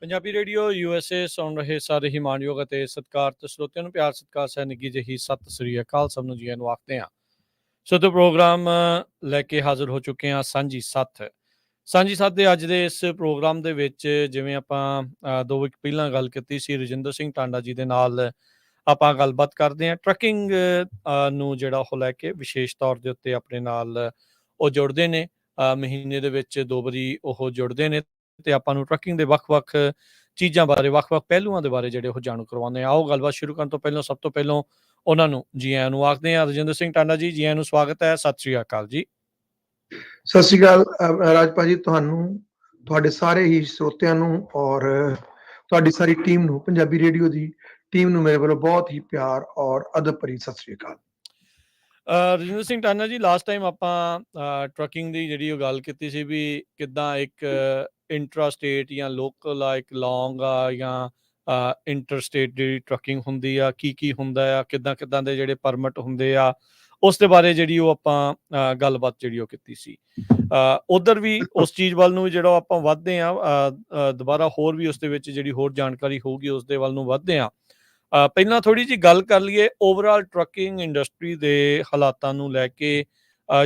Punjabi radio USA ਸੁਣ ਰਹੇ ਸਾਰੇ ਹੀ ਮਾਣਯੋਗ ਅਤੇ ਸਤਿਕਾਰਤ ਸਰੋਤਿਆਂ ਨੂੰ ਪਿਆਰ ਸਤਿਕਾਰ ਸਹਿ ਨਿੱਘੀ ਜਿਹੀ ਸਤਿ ਸ੍ਰੀ ਅਕਾਲ। ਸਭ ਨੂੰ ਜੀ ਆਇਆਂ ਨੂੰ ਆਖਦੇ ਹਾਂ। ਸੋ ਤੇ ਪ੍ਰੋਗਰਾਮ ਲੈ ਕੇ ਹਾਜ਼ਰ ਹੋ ਚੁੱਕੇ ਹਾਂ ਸਾਂਝੀ ਸੱਥ ਦੇ ਅੱਜ ਦੇ ਇਸ ਪ੍ਰੋਗਰਾਮ ਦੇ ਵਿੱਚ ਜਿਵੇਂ ਆਪਾਂ 2 ਵੀਕ ਪਹਿਲਾਂ ਗੱਲ ਕੀਤੀ ਸੀ ਰਜਿੰਦਰ ਸਿੰਘ ਟਾਂਡਾ ਜੀ ਦੇ ਨਾਲ ਆਪਾਂ ਗੱਲਬਾਤ ਕਰਦੇ ਹਾਂ ਟਰੱਕਿੰਗ ਨੂੰ ਜਿਹੜਾ ਉਹ ਲੈ ਕੇ ਵਿਸ਼ੇਸ਼ ਤੌਰ ਦੇ ਉੱਤੇ ਆਪਣੇ ਨਾਲ ਉਹ ਜੁੜਦੇ ਨੇ। ਮਹੀਨੇ ਦੇ ਵਿੱਚ 2 ਵਾਰੀ ਉਹ ਜੁੜਦੇ ਨੇ ਤੇ ਆਪਾਂ ਨੂੰ ਟਰੱਕਿੰਗ ਦੇ ਵੱਖ-ਵੱਖ ਚੀਜ਼ਾਂ ਬਾਰੇ ਵੱਖ-ਵੱਖ ਪਹਿਲੂਆਂ ਦੇ ਬਾਰੇ ਜਿਹੜੇ ਉਹ ਜਾਣੂ ਕਰਵਾਉਂਦੇ ਆ। ਆਓ ਗੱਲਬਾਤ ਸ਼ੁਰੂ ਕਰਨ ਤੋਂ ਪਹਿਲਾਂ ਸਭ ਤੋਂ ਪਹਿਲਾਂ ਉਹਨਾਂ ਨੂੰ ਜੀ ਆਇਆਂ ਨੂੰ ਆਖਦੇ ਹਾਂ। ਰਜਿੰਦਰ ਸਿੰਘ ਟਾਂਡਾ ਜੀ, ਜੀ ਆਇਆਂ ਨੂੰ ਸਵਾਗਤ ਹੈ। ਸਤਿ ਸ੍ਰੀ ਅਕਾਲ ਜੀ। ਸਤਿ ਸ਼੍ਰੀ ਅਕਾਲ ਰਾਜ ਭਾਜੀ, ਤੁਹਾਨੂੰ, ਤੁਹਾਡੇ ਸਾਰੇ ਹੀ ਸਰੋਤਿਆਂ ਨੂੰ ਔਰ ਤੁਹਾਡੀ ਸਾਰੀ ਟੀਮ ਨੂੰ, ਪੰਜਾਬੀ ਰੇਡੀਓ ਦੀ ਟੀਮ ਨੂੰ ਮੇਰੇ ਵੱਲੋਂ ਬਹੁਤ ਹੀ ਪਿਆਰ ਔਰ ਅਦਬ ਭਰੀ ਸਤਿ ਸ਼੍ਰੀ ਅਕਾਲ। ਰਜਿੰਦਰ ਸਿੰਘ ਟਾਂਡਾ ਜੀ, ਲਾਸਟ ਟਾਈਮ ਆਪਾਂ ਟਰੱਕਿੰਗ ਦੀ ਜਿਹੜੀ ਉਹ ਗੱਲ ਕੀਤੀ ਸੀ ਵੀ ਕਿੱਦਾਂ ਇੱਕ ਇੰਟਰਾ ਸਟੇਟ ਜਾਂ ਲੋਕਲ ਆ, ਇੱਕ ਲੌਂਗ ਆ ਜਾਂ ਇੰਟਰ ਸਟੇਟ ਜਿਹੜੀ ਟਰੱਕਿੰਗ ਹੁੰਦੀ ਆ, ਕੀ ਹੁੰਦਾ ਆ, ਕਿੱਦਾਂ ਦੇ ਜਿਹੜੇ ਪਰਮਿਟ ਹੁੰਦੇ ਆ, ਉਸ ਦੇ ਬਾਰੇ ਜਿਹੜੀ ਉਹ ਆਪਾਂ ਗੱਲਬਾਤ ਜਿਹੜੀ ਉਹ ਕੀਤੀ ਸੀ। ਉੱਧਰ ਵੀ ਉਸ ਚੀਜ਼ ਵੱਲ ਨੂੰ ਜਿਹੜਾ ਆਪਾਂ ਵੱਧਦੇ ਹਾਂ, ਦੁਬਾਰਾ ਹੋਰ ਵੀ ਉਸ ਦੇ ਵਿੱਚ ਜਿਹੜੀ ਹੋਰ ਜਾਣਕਾਰੀ ਹੋਊਗੀ ਉਸ ਦੇ ਵੱਲ ਨੂੰ ਵੱਧਦੇ ਹਾਂ। ਪਹਿਲਾਂ ਥੋੜ੍ਹੀ ਜਿਹੀ ਗੱਲ ਕਰ ਲਈਏ ਓਵਰਆਲ ਟਰੱਕਿੰਗ ਇੰਡਸਟਰੀ ਦੇ ਹਾਲਾਤਾਂ ਨੂੰ ਲੈ ਕੇ।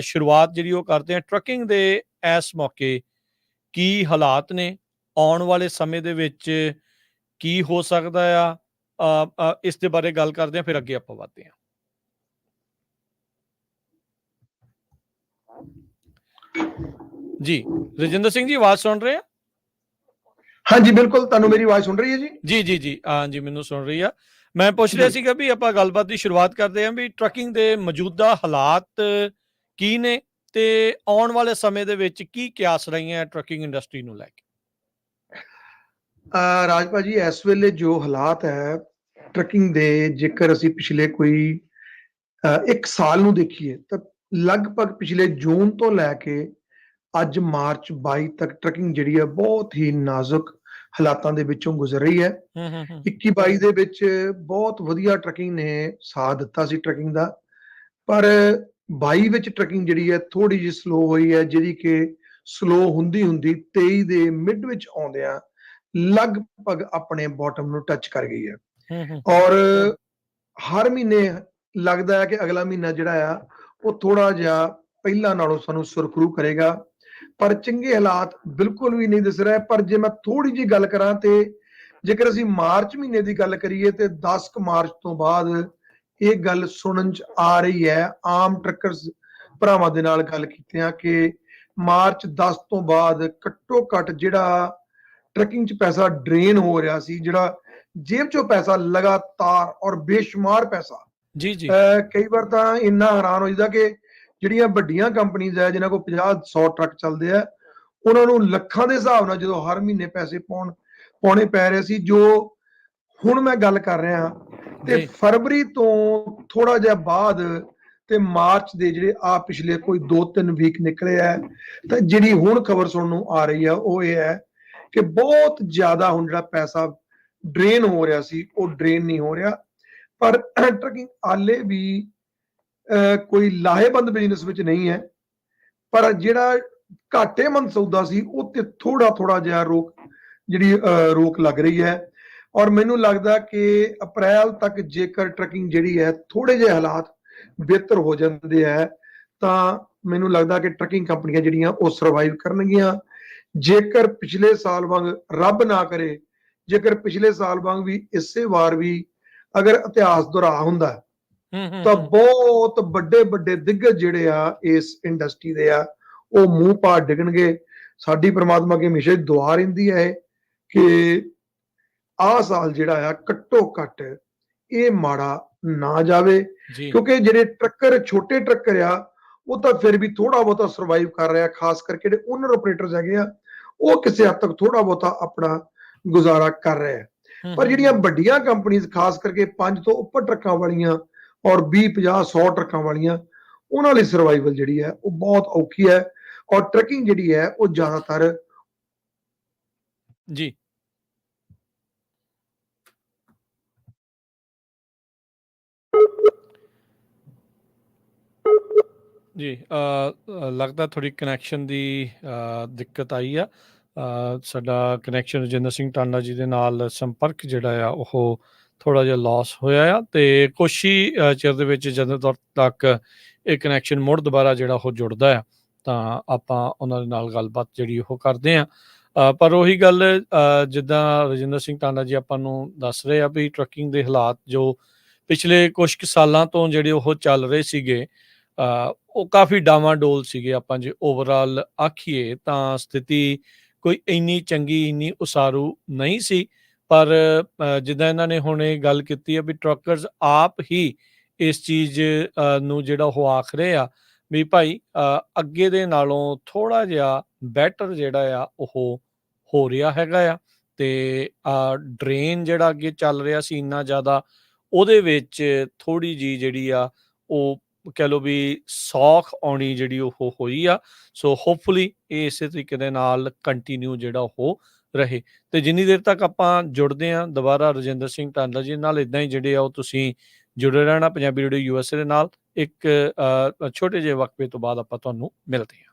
ਸ਼ੁਰੂਆਤ ਜਿਹੜੀ ਉਹ ਕਰਦੇ ਹਾਂ ਟਰੱਕਿੰਗ ਦੇ ਇਸ ਮੌਕੇ ਕੀ ਹਾਲਾਤ ਨੇ, ਆਉਣ ਵਾਲੇ ਸਮੇਂ ਦੇ ਵਿੱਚ ਕੀ ਹੋ ਸਕਦਾ ਆ, ਇਸ ਦੇ ਬਾਰੇ ਗੱਲ ਕਰਦੇ ਹਾਂ, ਫਿਰ ਅੱਗੇ ਆਪਾਂ ਵੱਧਦੇ ਹਾਂ। ਜੀ ਰਜਿੰਦਰ ਸਿੰਘ ਜੀ, ਆਵਾਜ਼ ਸੁਣ ਰਹੇ ਆ? ਹਾਂਜੀ ਬਿਲਕੁਲ, ਤੁਹਾਨੂੰ ਮੇਰੀ ਆਵਾਜ਼ ਸੁਣ ਰਹੀ ਹੈ ਜੀ? ਜੀ ਹਾਂਜੀ, ਮੈਨੂੰ ਸੁਣ ਰਹੀ ਆ। ਮੈਂ ਪੁੱਛ ਰਿਹਾ ਸੀਗਾ ਵੀ ਆਪਾਂ ਗੱਲਬਾਤ ਦੀ ਸ਼ੁਰੂਆਤ ਕਰਦੇ ਹਾਂ ਵੀ ਟਰੱਕਿੰਗ ਦੇ ਮੌਜੂਦਾ ਹਾਲਾਤ ਕੀ ਨੇ ਤੇ ਆਉਣ ਵਾਲੇ ਸਮੇਂ ਦੇ ਵਿੱਚ ਕੀ ਕਿਆਸ ਰਹੀਆਂ ਟਰੱਕਿੰਗ ਇੰਡਸਟਰੀ ਨੂੰ ਲੈ ਕੇ। ਰਾਜ ਭਾਜੀ, ਇਸ ਵੇਲੇ ਜੋ ਹਾਲਾਤ ਹੈ ਟਰੱਕਿੰਗ ਦੇ, ਜੇਕਰ ਅਸੀਂ ਪਿਛਲੇ ਕੋਈ 1 ਸਾਲ ਨੂੰ ਦੇਖੀਏ ਤਾਂ ਲਗਭਗ ਪਿਛਲੇ ਜੂਨ ਤੋਂ ਲੈ ਕੇ ਅੱਜ ਮਾਰਚ 22 ਤੱਕ ਟਰੱਕਿੰਗ ਜਿਹੜੀ ਹੈ ਬਹੁਤ ਹੀ ਨਾਜ਼ੁਕ ਹਾਲਾਤਾਂ ਦੇ ਵਿੱਚੋਂ ਗੁਜ਼ਰ ਰਹੀ ਹੈ। 21-22 ਦੇ ਵਿੱਚ ਬਹੁਤ ਵਧੀਆ ਟਰੱਕਿੰਗ ਨੇ ਸਾਥ ਦਿੱਤਾ ਸੀ ਟਰੱਕਿੰਗ ਦਾ, ਪਰ 22 ਵਿੱਚ ਟਰੱਕਿੰਗ ਜਿਹੜੀ ਹੈ ਥੋੜੀ ਜਿਹੀ ਸਲੋ ਹੋਈ ਹੈ, ਜਿਹੜੀ ਕਿ ਸਲੋ ਹੁੰਦੀ 23 ਦੇ ਮਿਡ ਵਿੱਚ ਆਉਂਦਿਆਂ ਲਗਭਗ ਆਪਣੇ ਬਾਟਮ ਨੂੰ ਟੱਚ ਕਰ ਗਈ ਹੈ। ਔਰ ਹਰ ਮਹੀਨੇ ਲੱਗਦਾ ਹੈ ਕਿ ਅਗਲਾ ਮਹੀਨਾ ਜਿਹੜਾ ਆ ਉਹ ਥੋੜਾ ਜਿਹਾ ਪਹਿਲਾਂ ਨਾਲੋਂ ਸਾਨੂੰ ਸੁਰਖਰੂ ਕਰੇਗਾ, ਪਰ ਚੰਗੇ ਹਾਲਾਤ ਬਿਲਕੁਲ ਵੀ ਨਹੀਂ ਦਿਸ ਰਹੇ। ਪਰ ਜੇ ਮੈਂ ਥੋੜੀ ਜਿਹੀ ਗੱਲ ਕਰਾਂ ਤੇ ਜੇਕਰ ਅਸੀਂ ਮਾਰਚ ਮਹੀਨੇ ਦੀ ਗੱਲ ਕਰੀਏ ਤੇ 10 ਮਾਰਚ ਤੋਂ ਬਾਅਦ ਇਹ ਗੱਲ ਸੁਣਨ ਚ ਆ ਰਹੀ ਹੈ ਆਮ ਟਰੱਕਰਸ ਭਰਾਵਾਂ ਦੇ ਨਾਲ ਗੱਲ ਕੀਤਿਆਂ ਕਿ ਮਾਰਚ 10 ਤੋਂ ਬਾਅਦ ਘੱਟੋ ਘੱਟ ਜਿਹੜਾ ਟਰੱਕਿੰਗ ਚ ਪੈਸਾ ਡਰੇਨ ਹੋ ਰਿਹਾ ਸੀ, ਜਿਹੜਾ ਜੇਬ ਚੋਂ ਪੈਸਾ ਲਗਾਤਾਰ ਔਰ ਬੇਸ਼ੁਮਾਰ ਪੈਸਾ, ਜੀ ਕਈ ਵਾਰ ਤਾਂ ਇੰਨਾ ਹੈਰਾਨ ਹੋ ਜਾਂਦਾ ਕਿ ਜਿਹੜੀਆਂ ਵੱਡੀਆਂ ਕੰਪਨੀਆਂ ਹੈ ਜਿਨ੍ਹਾਂ ਕੋਲ 50-100 ਟਰੱਕ ਚੱਲਦੇ ਆ, ਉਹਨਾਂ ਨੂੰ ਲੱਖਾਂ ਦੇ ਹਿਸਾਬ ਨਾਲ ਜਦੋਂ ਹਰ ਮਹੀਨੇ ਪੈਸੇ ਪਾਉਣੇ ਪੈ ਰਹੇ ਸੀ। ਜੋ ਹੁਣ ਮੈਂ ਗੱਲ ਕਰ ਰਿਹਾ ਤੇ ਫਰਵਰੀ ਤੋਂ ਥੋੜਾ ਜਿਹਾ ਬਾਅਦ ਤੇ ਮਾਰਚ ਦੇ ਜਿਹੜੇ ਪਿਛਲੇ ਕੋਈ 2-3 ਵੀਕ ਨਿਕਲੇ ਆ, ਤਾਂ ਜਿਹੜੀ ਹੁਣ ਖਬਰ ਸੁਣਨ ਨੂੰ ਆ ਰਹੀ ਆ ਉਹ ਇਹ ਹੈ ਕਿ ਬਹੁਤ ਜ਼ਿਆਦਾ ਹੁਣ ਜਿਹੜਾ ਪੈਸਾ ਡਰੇਨ ਹੋ ਰਿਹਾ ਸੀ ਉਹ ਡਰੇਨ ਨਹੀਂ ਹੋ ਰਿਹਾ। ਪਰ ਟਰੱਕਿੰਗ ਹਾਲੇ ਵੀ ਕੋਈ ਲਾਹੇਵੰਦ ਬਿਜ਼ਨਸ ਵਿੱਚ ਨਹੀਂ ਹੈ, ਪਰ ਜਿਹੜਾ ਘਾਟੇਮੰਦ ਸੌਦਾ ਸੀ ਉਹ ਤੇ ਥੋੜਾ ਜਿਹਾ ਰੋਕ ਲੱਗ ਰਹੀ ਹੈ। ਔਰ ਮੈਨੂੰ ਲੱਗਦਾ ਕਿ ਅਪ੍ਰੈਲ ਤੱਕ ਜੇਕਰ ਟਰੱਕਿੰਗ ਜਿਹੜੀ ਹੈ ਥੋੜੇ ਜਿਹੇ ਹਾਲਾਤ ਬਿਹਤਰ ਹੋ ਜਾਂਦੇ ਹੈ ਤਾਂ ਮੈਨੂੰ ਲੱਗਦਾ ਕਿ ਟਰੱਕਿੰਗ ਕੰਪਨੀਆਂ ਜਿਹੜੀਆਂ ਉਹ ਸਰਵਾਈਵ ਕਰਨਗੀਆਂ। ਜੇਕਰ ਪਿਛਲੇ ਸਾਲ ਵਾਂਗ, ਰੱਬ ਨਾ ਕਰੇ, ਜੇਕਰ ਪਿਛਲੇ ਸਾਲ ਵਾਂਗ ਵੀ ਇਸੇ ਵਾਰ ਵੀ ਅਗਰ ਇਤਿਹਾਸ ਦੁਹਰਾ ਹੁੰਦਾ ਤਾਂ ਬਹੁਤ ਵੱਡੇ ਦਿੱਗਜ ਜਿਹੜੇ ਆ ਇਸ ਇੰਡਸਟਰੀ ਦੇ ਆ ਉਹ ਮੂੰਹ ਪਾ ਡਿੱਗਣਗੇ। ਸਾਡੀ ਪ੍ਰਮਾਤਮਾ ਅੱਗੇ ਹਮੇਸ਼ਾ ਦੁਆ ਰਹਿੰਦੀ ਹੈ ਕਿ ਆਹ ਸਾਲ ਜਿਹੜਾ ਆ ਘੱਟੋ ਘੱਟ ਇਹ ਮਾੜਾ ਨਾ ਜਾਵੇ, ਕਿਉਂਕਿ ਜਿਹੜੇ ਟਰੱਕਰ, ਛੋਟੇ ਟਰੱਕਰ ਆ, ਉਹ ਤਾਂ ਫਿਰ ਵੀ ਥੋੜਾ ਬਹੁਤਾ ਸਰਵਾਈਵ ਕਰ ਰਿਹਾ। ਖਾਸ ਕਰਕੇ ਜਿਹੜੇ ਓਨਰ ਆਪਰੇਟਰਸ ਹੈਗੇ ਆ ਉਹ ਕਿਸੇ ਹੱਦ ਤੱਕ ਥੋੜਾ ਬਹੁਤਾ ਆਪਣਾ ਗੁਜ਼ਾਰਾ ਕਰ ਰਹੇ ਆ। ਪਰ ਜਿਹੜੀਆਂ ਵੱਡੀਆਂ ਕੰਪਨੀਆਂ, ਖਾਸ ਕਰਕੇ 5 ਤੋਂ ਉੱਪਰ ਟਰੱਕਾਂ ਵਾਲੀਆਂ ਔਰ 20-50-100 ਟਰੱਕਾਂ ਵਾਲੀਆਂ, ਉਹਨਾਂ ਲਈ ਸਰਵਾਈਵਲ ਜਿਹੜੀ ਹੈ ਉਹ ਬਹੁਤ ਔਖੀ ਹੈ। ਔਰ ਟਰੱਕਿੰਗ ਜਿਹੜੀ ਹੈ ਉਹ ਜ਼ਿਆਦਾਤਰ ਜੀ ਲੱਗਦਾ ਥੋੜੀ ਕਨੈਕਸ਼ਨ ਦੀ ਦਿੱਕਤ ਆਈ ਆ। ਸਾਡਾ ਕਨੈਕਸ਼ਨ ਰਜਿੰਦਰ ਸਿੰਘ ਟਾਂਡਾ ਜੀ ਦੇ ਨਾਲ ਸੰਪਰਕ ਜਿਹੜਾ ਆ ਉਹ ਥੋੜ੍ਹਾ ਜਿਹਾ ਲੋਸ ਹੋਇਆ ਆ, ਅਤੇ ਕੁਛ ਹੀ ਚਿਰ ਦੇ ਵਿੱਚ ਜਦੋਂ ਤੱਕ ਇਹ ਕਨੈਕਸ਼ਨ ਮੁੜ ਦੁਬਾਰਾ ਜਿਹੜਾ ਉਹ ਜੁੜਦਾ ਆ, ਤਾਂ ਆਪਾਂ ਉਹਨਾਂ ਦੇ ਨਾਲ ਗੱਲਬਾਤ ਜਿਹੜੀ ਉਹ ਕਰਦੇ ਹਾਂ। ਪਰ ਉਹੀ ਗੱਲ, ਜਿੱਦਾਂ ਰਜਿੰਦਰ ਸਿੰਘ ਟਾਂਡਾ ਜੀ ਆਪਾਂ ਨੂੰ ਦੱਸ ਰਹੇ ਆ ਵੀ ਟਰੱਕਿੰਗ ਦੇ ਹਾਲਾਤ ਜੋ ਪਿਛਲੇ ਕੁਛ ਕੁ ਸਾਲਾਂ ਤੋਂ ਜਿਹੜੇ ਉਹ ਚੱਲ ਰਹੇ ਸੀਗੇ, ਉਹ ਕਾਫੀ ਡਾਵਾਂਡੋਲ ਸੀਗੇ। ਆਪਾਂ ਜੇ ਓਵਰਆਲ ਆਖੀਏ ਤਾਂ ਸਥਿਤੀ ਕੋਈ ਇੰਨੀ ਚੰਗੀ, ਇੰਨੀ ਉਸਾਰੂ ਨਹੀਂ ਸੀ। ਪਰ ਜਿੱਦਾਂ ਇਹਨਾਂ ਨੇ ਹੁਣ ਇਹ ਗੱਲ ਕੀਤੀ ਹੈ ਵੀ ਟਰੱਕਰਸ ਆਪ ਹੀ ਇਸ ਚੀਜ਼ ਨੂੰ ਜਿਹੜਾ ਉਹ ਆਖ ਰਹੇ ਆ ਵੀ ਭਾਈ ਅੱਗੇ ਦੇ ਨਾਲੋਂ ਥੋੜ੍ਹਾ ਜਿਹਾ ਬੈਟਰ ਜਿਹੜਾ ਆ ਉਹ ਹੋ ਰਿਹਾ ਹੈਗਾ ਆ, ਅਤੇ ਡਰੇਨ ਜਿਹੜਾ ਅੱਗੇ ਚੱਲ ਰਿਹਾ ਸੀ ਇੰਨਾ ਜ਼ਿਆਦਾ, ਉਹਦੇ ਵਿੱਚ ਥੋੜ੍ਹੀ ਜਿਹੀ ਜਿਹੜੀ ਆ ਉਹ ਕਹਿ ਲਓ ਵੀ ਸੌਖ ਆਉਣੀ ਜਿਹੜੀ ਉਹ ਹੋਈ ਆ। ਸੋ ਹੋਪਫੁਲੀ ਇਹ ਇਸੇ ਤਰੀਕੇ ਦੇ ਨਾਲ ਕੰਟੀਨਿਊ ਜਿਹੜਾ ਉਹ ਰਹੇ, ਅਤੇ ਜਿੰਨੀ ਦੇਰ ਤੱਕ ਆਪਾਂ ਜੁੜਦੇ ਹਾਂ ਦੁਬਾਰਾ ਰਜਿੰਦਰ ਸਿੰਘ ਟਾਂਡਾ ਜੀ ਨਾਲ, ਇੱਦਾਂ ਹੀ ਜਿਹੜੇ ਆ ਉਹ ਤੁਸੀਂ ਜੁੜੇ ਰਹਿਣਾ ਪੰਜਾਬੀ ਰੇਡੀਓ USA ਦੇ ਨਾਲ। ਇੱਕ ਛੋਟੇ ਜਿਹੇ ਵਕਫੇ ਤੋਂ ਬਾਅਦ ਆਪਾਂ ਤੁਹਾਨੂੰ ਮਿਲਦੇ ਹਾਂ।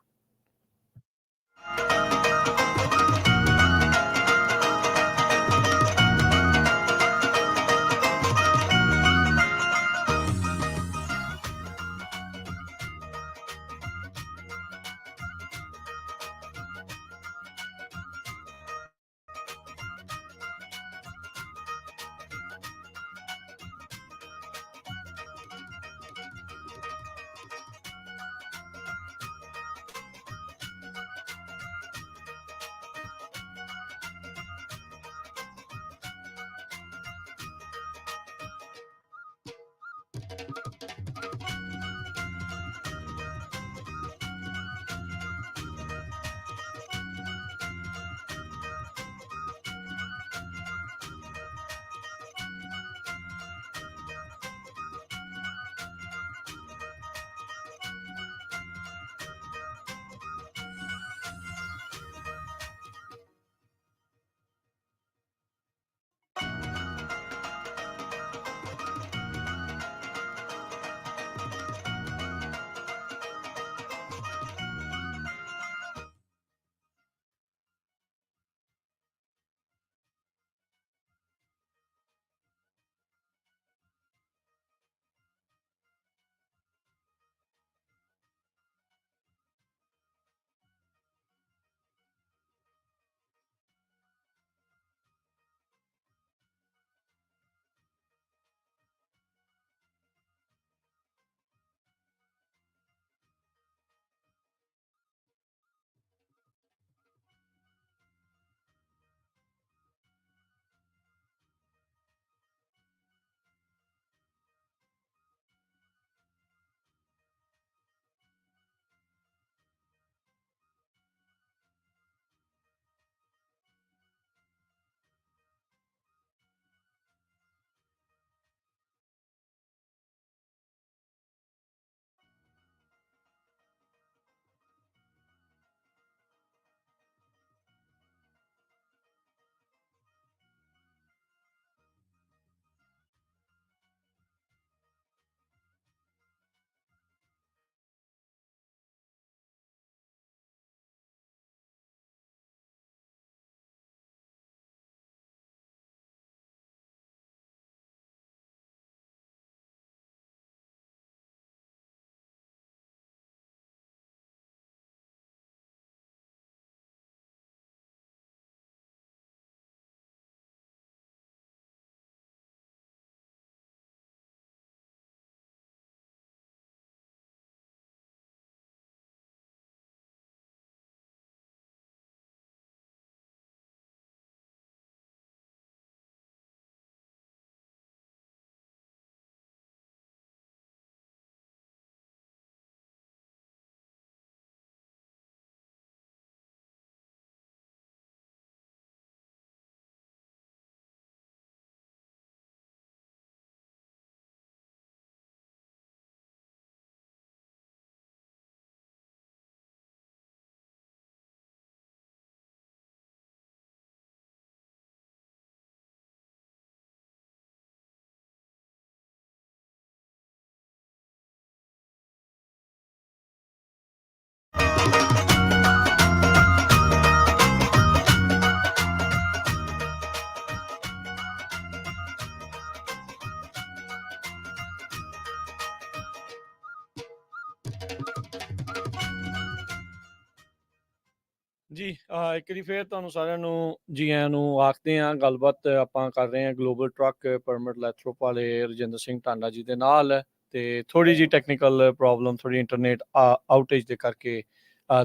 ਜੀ ਇੱਕ ਵਾਰੀ ਫੇਰ ਤੁਹਾਨੂੰ ਸਾਰਿਆਂ ਨੂੰ ਜੀ ਆਇਆਂ ਨੂੰ ਆਖਦੇ ਹਾਂ। ਗੱਲਬਾਤ ਆਪਾਂ ਕਰ ਰਹੇ ਹਾਂ ਗਲੋਬਲ ਟਰੱਕ ਪਰਮਿਟ ਲੈਥਰੋਪ ਵਾਲੇ ਰਜਿੰਦਰ ਸਿੰਘ ਟਾਂਡਾ ਜੀ ਦੇ ਨਾਲ, ਤੇ ਥੋੜੀ ਜੀ ਟੈਕਨੀਕਲ ਪ੍ਰੋਬਲਮ, ਥੋੜੀ ਇੰਟਰਨੈਟ ਆਊਟੇਜ ਦੇ ਕਰਕੇ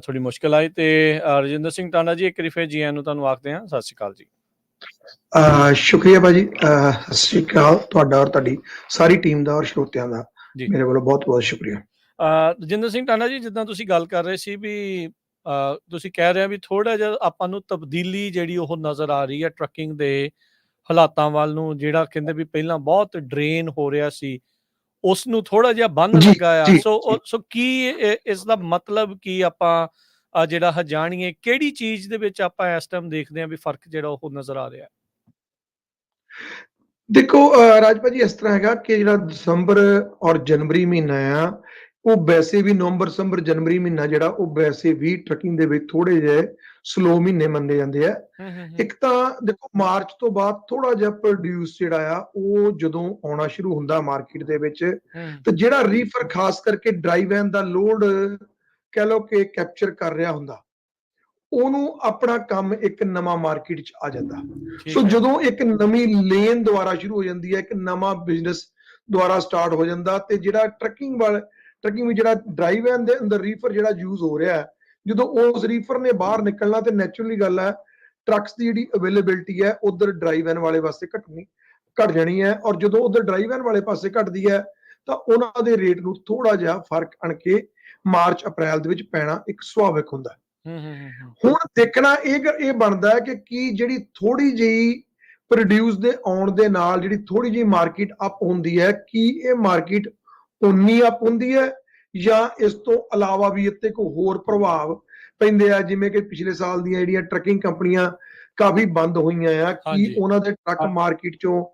ਥੋੜੀ ਮੁਸ਼ਕਿਲ ਆਈ। ਤੇ ਰਜਿੰਦਰ ਸਿੰਘ ਟਾਂਡਾ ਜੀ, ਇੱਕ ਵਾਰੀ ਫੇਰ ਜੀ ਆਇਆਂ ਨੂੰ ਤੁਹਾਨੂੰ ਆਖਦੇ ਹਾਂ। ਸਤਿ ਸ਼੍ਰੀ ਅਕਾਲ ਜੀ। ਸ਼ੁਕਰੀਆ ਭਾਜੀ, ਸਤਿ ਸ਼੍ਰੀ ਅਕਾਲ ਤੁਹਾਡਾ ਔਰ ਤੁਹਾਡੀ ਸਾਰੀ ਟੀਮ ਦਾ ਔਰ ਸਰੋਤਿਆਂ ਦਾ ਜੀ ਮੇਰੇ ਵੱਲੋਂ ਬਹੁਤ ਬਹੁਤ ਸ਼ੁਕਰੀਆ। ਰਜਿੰਦਰ ਸਿੰਘ ਟਾਂਡਾ ਜੀ, ਜਿੱਦਾਂ ਤੁਸੀਂ ਗੱਲ ਕਰ ਰਹੇ ਸੀ ਵੀ ਤੁਸੀਂ ਕਹਿ ਰਹੇ ਹੋ ਵੀ ਥੋੜਾ ਜਿਹਾ ਆਪਾਂ ਨੂੰ ਤਬਦੀਲੀ ਜਿਹੜੀ ਉਹ ਨਜ਼ਰ ਆ ਰਹੀ ਹੈ ਟਰੱਕਿੰਗ ਦੇ ਹਾਲਾਤਾਂ ਵੱਲ ਨੂੰ, ਜਿਹੜਾ ਕਹਿੰਦੇ ਵੀ ਪਹਿਲਾਂ ਬਹੁਤ ਡਰੇਨ ਹੋ ਰਿਹਾ ਸੀ, ਉਸ ਨੂੰ ਥੋੜਾ ਜਿਹਾ ਬੰਨ ਜੀ ਲੱਗਾ ਆ। ਜੀ ਸੋ ਕੀ ਇਸ ਦਾ ਮਤਲਬ ਕੀ ਆਪਾਂ ਜਿਹੜਾ ਜਾਣੀਏ ਕਿਹੜੀ ਚੀਜ਼ ਦੇ ਵਿੱਚ ਆਪਾਂ ਇਸ ਟਾਈਮ ਦੇਖਦੇ ਹਾਂ ਵੀ ਫਰਕ ਜਿਹੜਾ ਉਹ ਨਜ਼ਰ ਆ ਰਿਹਾ? ਦੇਖੋ ਰਾਜ ਭਾਜੀ, ਇਸ ਤਰ੍ਹਾਂ ਹੈਗਾ ਕਿ ਜਿਹੜਾ ਦਸੰਬਰ ਔਰ ਜਨਵਰੀ ਮਹੀਨਾ ਆ, ਉਹ ਵੈਸੇ ਵੀ ਨਵੰਬਰ, ਦਸੰਬਰ, ਜਨਵਰੀ ਮਹੀਨਾ ਜਿਹੜਾ ਉਹ ਵੈਸੇ ਵੀ ਟਰੱਕਿੰਗ ਦੇ ਵਿੱਚ ਥੋੜੇ ਜਿਹੇ ਸਲੋ ਮਹੀਨੇ ਮੰਨੇ ਜਾਂਦੇ ਆ। ਇੱਕ ਤਾਂ ਦੇਖੋ ਮਾਰਚ ਤੋਂ ਬਾਅਦ ਥੋੜਾ ਜਿਹਾ ਪ੍ਰੋਡਿਊਸ ਜਿਹੜਾ ਆ ਉਹ ਜਦੋਂ ਆਉਣਾ ਸ਼ੁਰੂ ਹੁੰਦਾ ਮਾਰਕੀਟ ਦੇ ਵਿੱਚ, ਤੇ ਜਿਹੜਾ ਰੀਫਰ ਖਾਸ ਕਰਕੇ ਡਰਾਈ ਵੈਨ ਦਾ ਲੋਡ ਕਹਿ ਲਓ ਕਿ ਕੈਪਚਰ ਕਰ ਰਿਹਾ ਹੁੰਦਾ, ਉਹਨੂੰ ਆਪਣਾ ਕੰਮ ਇੱਕ ਨਵਾਂ ਮਾਰਕੀਟ 'ਚ ਆ ਜਾਂਦਾ। ਸੋ ਜਦੋਂ ਇੱਕ ਨਵੀਂ ਲੇਨ ਦੁਆਰਾ ਸ਼ੁਰੂ ਹੋ ਜਾਂਦੀ ਹੈ, ਇੱਕ ਨਵਾਂ ਬਿਜ਼ਨਸ ਦੁਆਰਾ ਸਟਾਰਟ ਹੋ ਜਾਂਦਾ, ਤੇ ਜਿਹੜਾ ਟਰੱਕਿੰਗ ਵਿੱਚ ਜਿਹੜਾ ਡਰਾਈ ਵੈਨ ਦੇ ਅੰਦਰ ਰੀਫਰ ਜਿਹੜਾ ਯੂਜ਼ ਹੋ ਰਿਹਾ ਹੈ, ਜਦੋਂ ਉਸ ਰੀਫਰ ਨੇ ਬਾਹਰ ਨਿਕਲਣਾ, ਤੇ ਨੈਚੁਰਲੀ ਗੱਲ ਹੈ ਟਰੱਕਸ ਦੀ ਜਿਹੜੀ ਅਵੇਲੇਬਿਲਟੀ ਹੈ ਉਧਰ ਡਰਾਈ ਵੈਨ ਵਾਲੇ ਵਾਸਤੇ ਘਟ ਜਾਣੀ ਹੈ। ਔਰ ਜਦੋਂ ਉਧਰ ਡਰਾਈ ਵੈਨ ਵਾਲੇ ਪਾਸੇ ਘਟਦੀ ਹੈ ਤਾਂ ਉਹਨਾਂ ਦੇ ਰੇਟ ਨੂੰ ਥੋੜਾ ਜਿਹਾ ਫਰਕ ਅਣ ਕੇ ਮਾਰਚ ਅਪ੍ਰੈਲ ਦੇ ਵਿੱਚ ਪੈਣਾ ਇੱਕ ਸੁਭਾਵਿਕ ਹੁੰਦਾ। ਹੁਣ ਦੇਖਣਾ ਇਹ ਬਣਦਾ ਹੈ ਕਿ ਕੀ ਜਿਹੜੀ ਥੋੜੀ ਜਿਹੀ ਪ੍ਰੋਡਿਊਸ ਦੇ ਆਉਣ ਦੇ ਨਾਲ ਜਿਹੜੀ ਥੋੜੀ ਜਿਹੀ ਮਾਰਕੀਟ ਅਪ ਹੁੰਦੀ ਹੈ, ਕੀ ਇਹ ਮਾਰਕੀਟ ਉਨੀ ਅਪ ਹੁੰਦੀ ਹੈ ਜਾਂ ਇਸ ਤੋਂ ਇਲਾਵਾ ਵੀ ਇੱਥੇ ਕੋਈ ਹੋਰ ਪ੍ਰਭਾਵ ਪੈਂਦੇ ਆ, ਜਿਵੇਂ ਕਿ ਪਿਛਲੇ ਸਾਲ ਦੀਆਂ ਜਿਹੜੀਆਂ ਟਰੱਕਿੰਗ ਕੰਪਨੀਆਂ ਕਾਫੀ ਬੰਦ ਹੋਈਆਂ ਆ, ਕੀ ਉਹਨਾਂ ਦੇ ਟਰੱਕ ਮਾਰਕੀਟ ਚੋਂ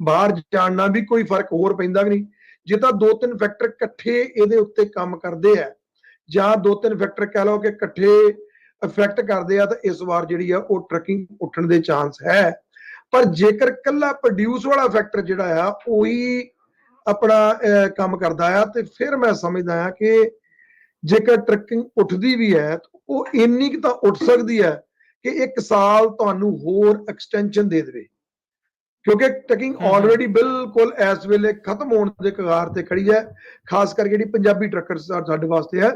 ਬਾਹਰ ਜਾਣ ਨਾਲ ਵੀ ਕੋਈ ਫਰਕ ਹੋਰ ਪੈਂਦਾ ਕਿ ਨਹੀਂ? ਜੇ ਤਾਂ 2-3 ਫੈਕਟਰ ਇਕੱਠੇ ਇਹਦੇ ਉੱਤੇ ਕੰਮ ਕਰਦੇ ਆ, ਜਾਂ 2-3 ਫੈਕਟਰ ਕਹਿ ਲਓ ਕਿ ਇਕੱਠੇ ਇਫੈਕਟ ਕਰਦੇ ਆ, ਤਾਂ ਇਸ ਵਾਰ ਜਿਹੜੀ ਆ ਉਹ ਟਰੱਕਿੰਗ ਉੱਠਣ ਦੇ ਚਾਂਸ ਹੈ। ਪਰ ਜੇਕਰ ਕੱਲਾ ਪ੍ਰੋਡਿਊਸ ਵਾਲਾ ਫੈਕਟਰ ਜਿਹੜਾ ਆ ਉਹੀ ਆਪਣਾ ਕੰਮ ਕਰਦਾ ਆ, ਤੇ ਫਿਰ ਮੈਂ ਸਮਝਦਾ ਆ ਕਿ ਜੇਕਰ ਟਰੱਕਿੰਗ ਉੱਠਦੀ ਵੀ ਹੈ ਉਹ ਇੰਨੀ ਕੁ ਤਾਂ ਉੱਠ ਸਕਦੀ ਹੈ ਕਿ 1 ਸਾਲ ਤੁਹਾਨੂੰ ਹੋਰ ਐਕਸਟੈਂਸ਼ਨ ਦੇ ਦੇਵੇ, ਕਿਉਂਕਿ ਟਰੱਕਿੰਗ ਆਲਰੇਡੀ ਬਿਲਕੁਲ ਇਸ ਵੇਲੇ ਖਤਮ ਹੋਣ ਦੇ ਕਗਾਰ ਤੇ ਖੜੀ ਹੈ, ਖਾਸ ਕਰਕੇ ਜਿਹੜੀ ਪੰਜਾਬੀ ਟਰੱਕਰ ਸਾਡੇ ਵਾਸਤੇ ਹੈ।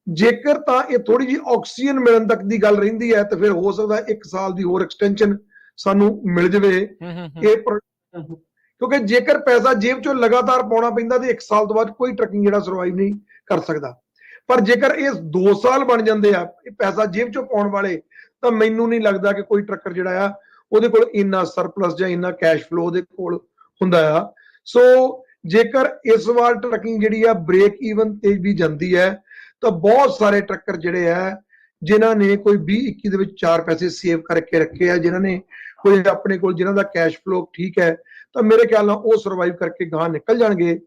ਜੇਕਰ ਤਾਂ ਇਹ ਥੋੜੀ ਜਿਹੀ ਆਕਸੀਜਨ ਮਿਲਣ ਤੱਕ ਦੀ ਗੱਲ ਰਹਿੰਦੀ ਹੈ, ਤਾਂ ਫਿਰ ਹੋ ਸਕਦਾ 1 ਸਾਲ ਦੀ ਹੋਰ ਐਕਸਟੈਂਸ਼ਨ ਸਾਨੂੰ ਮਿਲ ਜਾਵੇ। ਕਿਉਂਕਿ ਜੇਕਰ ਪੈਸਾ ਜੇਬ ਚੋਂ ਲਗਾਤਾਰ ਪਾਉਣਾ ਪੈਂਦਾ ਤੇ 1 ਸਾਲ ਤੋਂ ਬਾਅਦ ਕੋਈ ਟਰੱਕਿੰਗ ਜਿਹੜਾ ਸਰਵਾਈਵ ਨਹੀਂ ਕਰ ਸਕਦਾ। ਪਰ ਜੇਕਰ ਇਹ 2 ਸਾਲ ਬਣ ਜਾਂਦੇ ਆ ਇਹ ਪੈਸਾ ਜੇਬ ਚੋਂ ਪਾਉਣ ਵਾਲੇ, ਤਾਂ ਮੈਨੂੰ ਨਹੀਂ ਲੱਗਦਾ ਕਿ ਕੋਈ ਟਰੱਕਰ ਜਿਹੜਾ ਆ ਉਹਦੇ ਕੋਲ ਇੰਨਾ ਸਰਪਲਸ ਜਾਂ ਇੰਨਾ ਕੈਸ਼ ਫਲੋ ਉਹਦੇ ਕੋਲ ਹੁੰਦਾ ਆ। ਸੋ ਜੇਕਰ ਇਸ ਵਾਰ ਟਰੱਕਿੰਗ ਜਿਹੜੀ ਆ ਬ੍ਰੇਕ ਈਵਨ ਤੇ ਵੀ ਜਾਂਦੀ ਹੈ, ਤਾਂ ਬਹੁਤ ਸਾਰੇ ਟਰੱਕਰ ਜਿਹੜੇ ਆ ਜਿਨ੍ਹਾਂ ਨੇ ਕੋਈ 20-21 ਦੇ ਵਿੱਚ 4 ਪੈਸੇ ਸੇਵ ਕਰਕੇ ਰੱਖੇ ਆ, ਜਿਨ੍ਹਾਂ ਨੇ ਕੋਈ ਆਪਣੇ ਕੋਲ ਜਿਨ੍ਹਾਂ ਦਾ ਕੈਸ਼ ਫਲੋ ਠੀਕ ਹੈ, ਤਾਂ ਮੇਰੇ ਖਿਆਲ ਨਾਲ ਉਹ ਸਰਵਾਈਵ ਕਰਕੇ ਗਾਂ ਨਿਕਲ ਜਾਣਗੇ।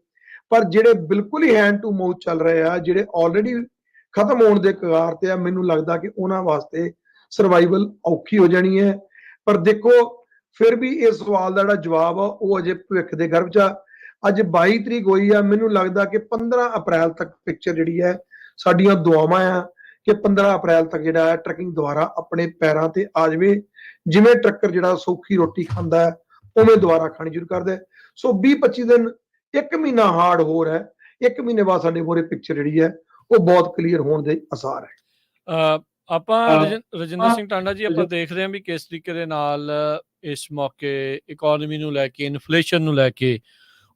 ਪਰ ਜਿਹੜੇ ਬਿਲਕੁਲ ਹੀ ਹੈਂਡ ਟੂ ਮਾਊਥ ਚੱਲ ਰਹੇ ਆ, ਜਿਹੜੇ ਆਲਰੇਡੀ ਖਤਮ ਹੋਣ ਦੇ ਕਗਾਰ ਤੇ ਆ, ਮੈਨੂੰ ਲੱਗਦਾ ਕਿ ਉਹਨਾਂ ਵਾਸਤੇ ਸਰਵਾਈਵਲ ਔਖੀ ਹੋ ਜਾਣੀ ਹੈ। ਪਰ ਦੇਖੋ ਫਿਰ ਵੀ ਇਸ ਸਵਾਲ ਦਾ ਜਿਹੜਾ ਜਵਾਬ ਆ ਉਹ ਅਜੇ ਭਵਿੱਖ ਦੇ ਗਰਭ 'ਚ ਆ। ਅੱਜ 22 ਤਰੀਕ ਹੋਈ ਆ, ਮੈਨੂੰ ਲੱਗਦਾ ਕਿ 15 ਅਪ੍ਰੈਲ ਤੱਕ ਪਿਕਚਰ ਜਿਹੜੀ ਹੈ, ਸਾਡੀਆਂ ਦੁਆਵਾਂ ਆ ਕਿ 15 ਅਪ੍ਰੈਲ ਤੱਕ ਜਿਹੜਾ ਹੈ ਟਰੱਕਿੰਗ ਦੁਆਰਾ ਆਪਣੇ ਪੈਰਾਂ ਤੇ ਆ ਜਾਵੇ। ਜਿਵੇਂ ਟਰੱਕਰ ਜਿਹੜਾ ਸੌਖੀ ਰੋਟੀ ਖਾਂਦਾ ਹੈ ਉਵੇਂ ਦੁਬਾਰਾ ਖਾਣੀ ਸ਼ੁਰੂ ਕਰਦਾ। ਸੋ 20-25 ਦਿਨ, 1 ਮਹੀਨਾ ਹਾਰਡ ਹੋਰ ਹੈ, 1 ਮਹੀਨੇ ਬਾਅਦ ਸਾਡੇ ਮੂਹਰੇ ਪਿਕਚਰ ਜਿਹੜੀ ਹੈ ਉਹ ਬਹੁਤ ਕਲੀਅਰ ਹੋਣ ਦੇ ਆਸਾਰ ਹੈ। ਆਪਾਂ ਰਜਿੰਦਰ ਸਿੰਘ ਟਾਂਡਾ ਜੀ, ਆਪਾਂ ਦੇਖਦੇ ਹਾਂ ਵੀ ਕਿਸ ਤਰੀਕੇ ਦੇ ਨਾਲ ਇਸ ਮੌਕੇ ਇਕੋਨਮੀ ਨੂੰ ਲੈ ਕੇ, ਇਨਫਲੇਸ਼ਨ ਨੂੰ ਲੈ ਕੇ,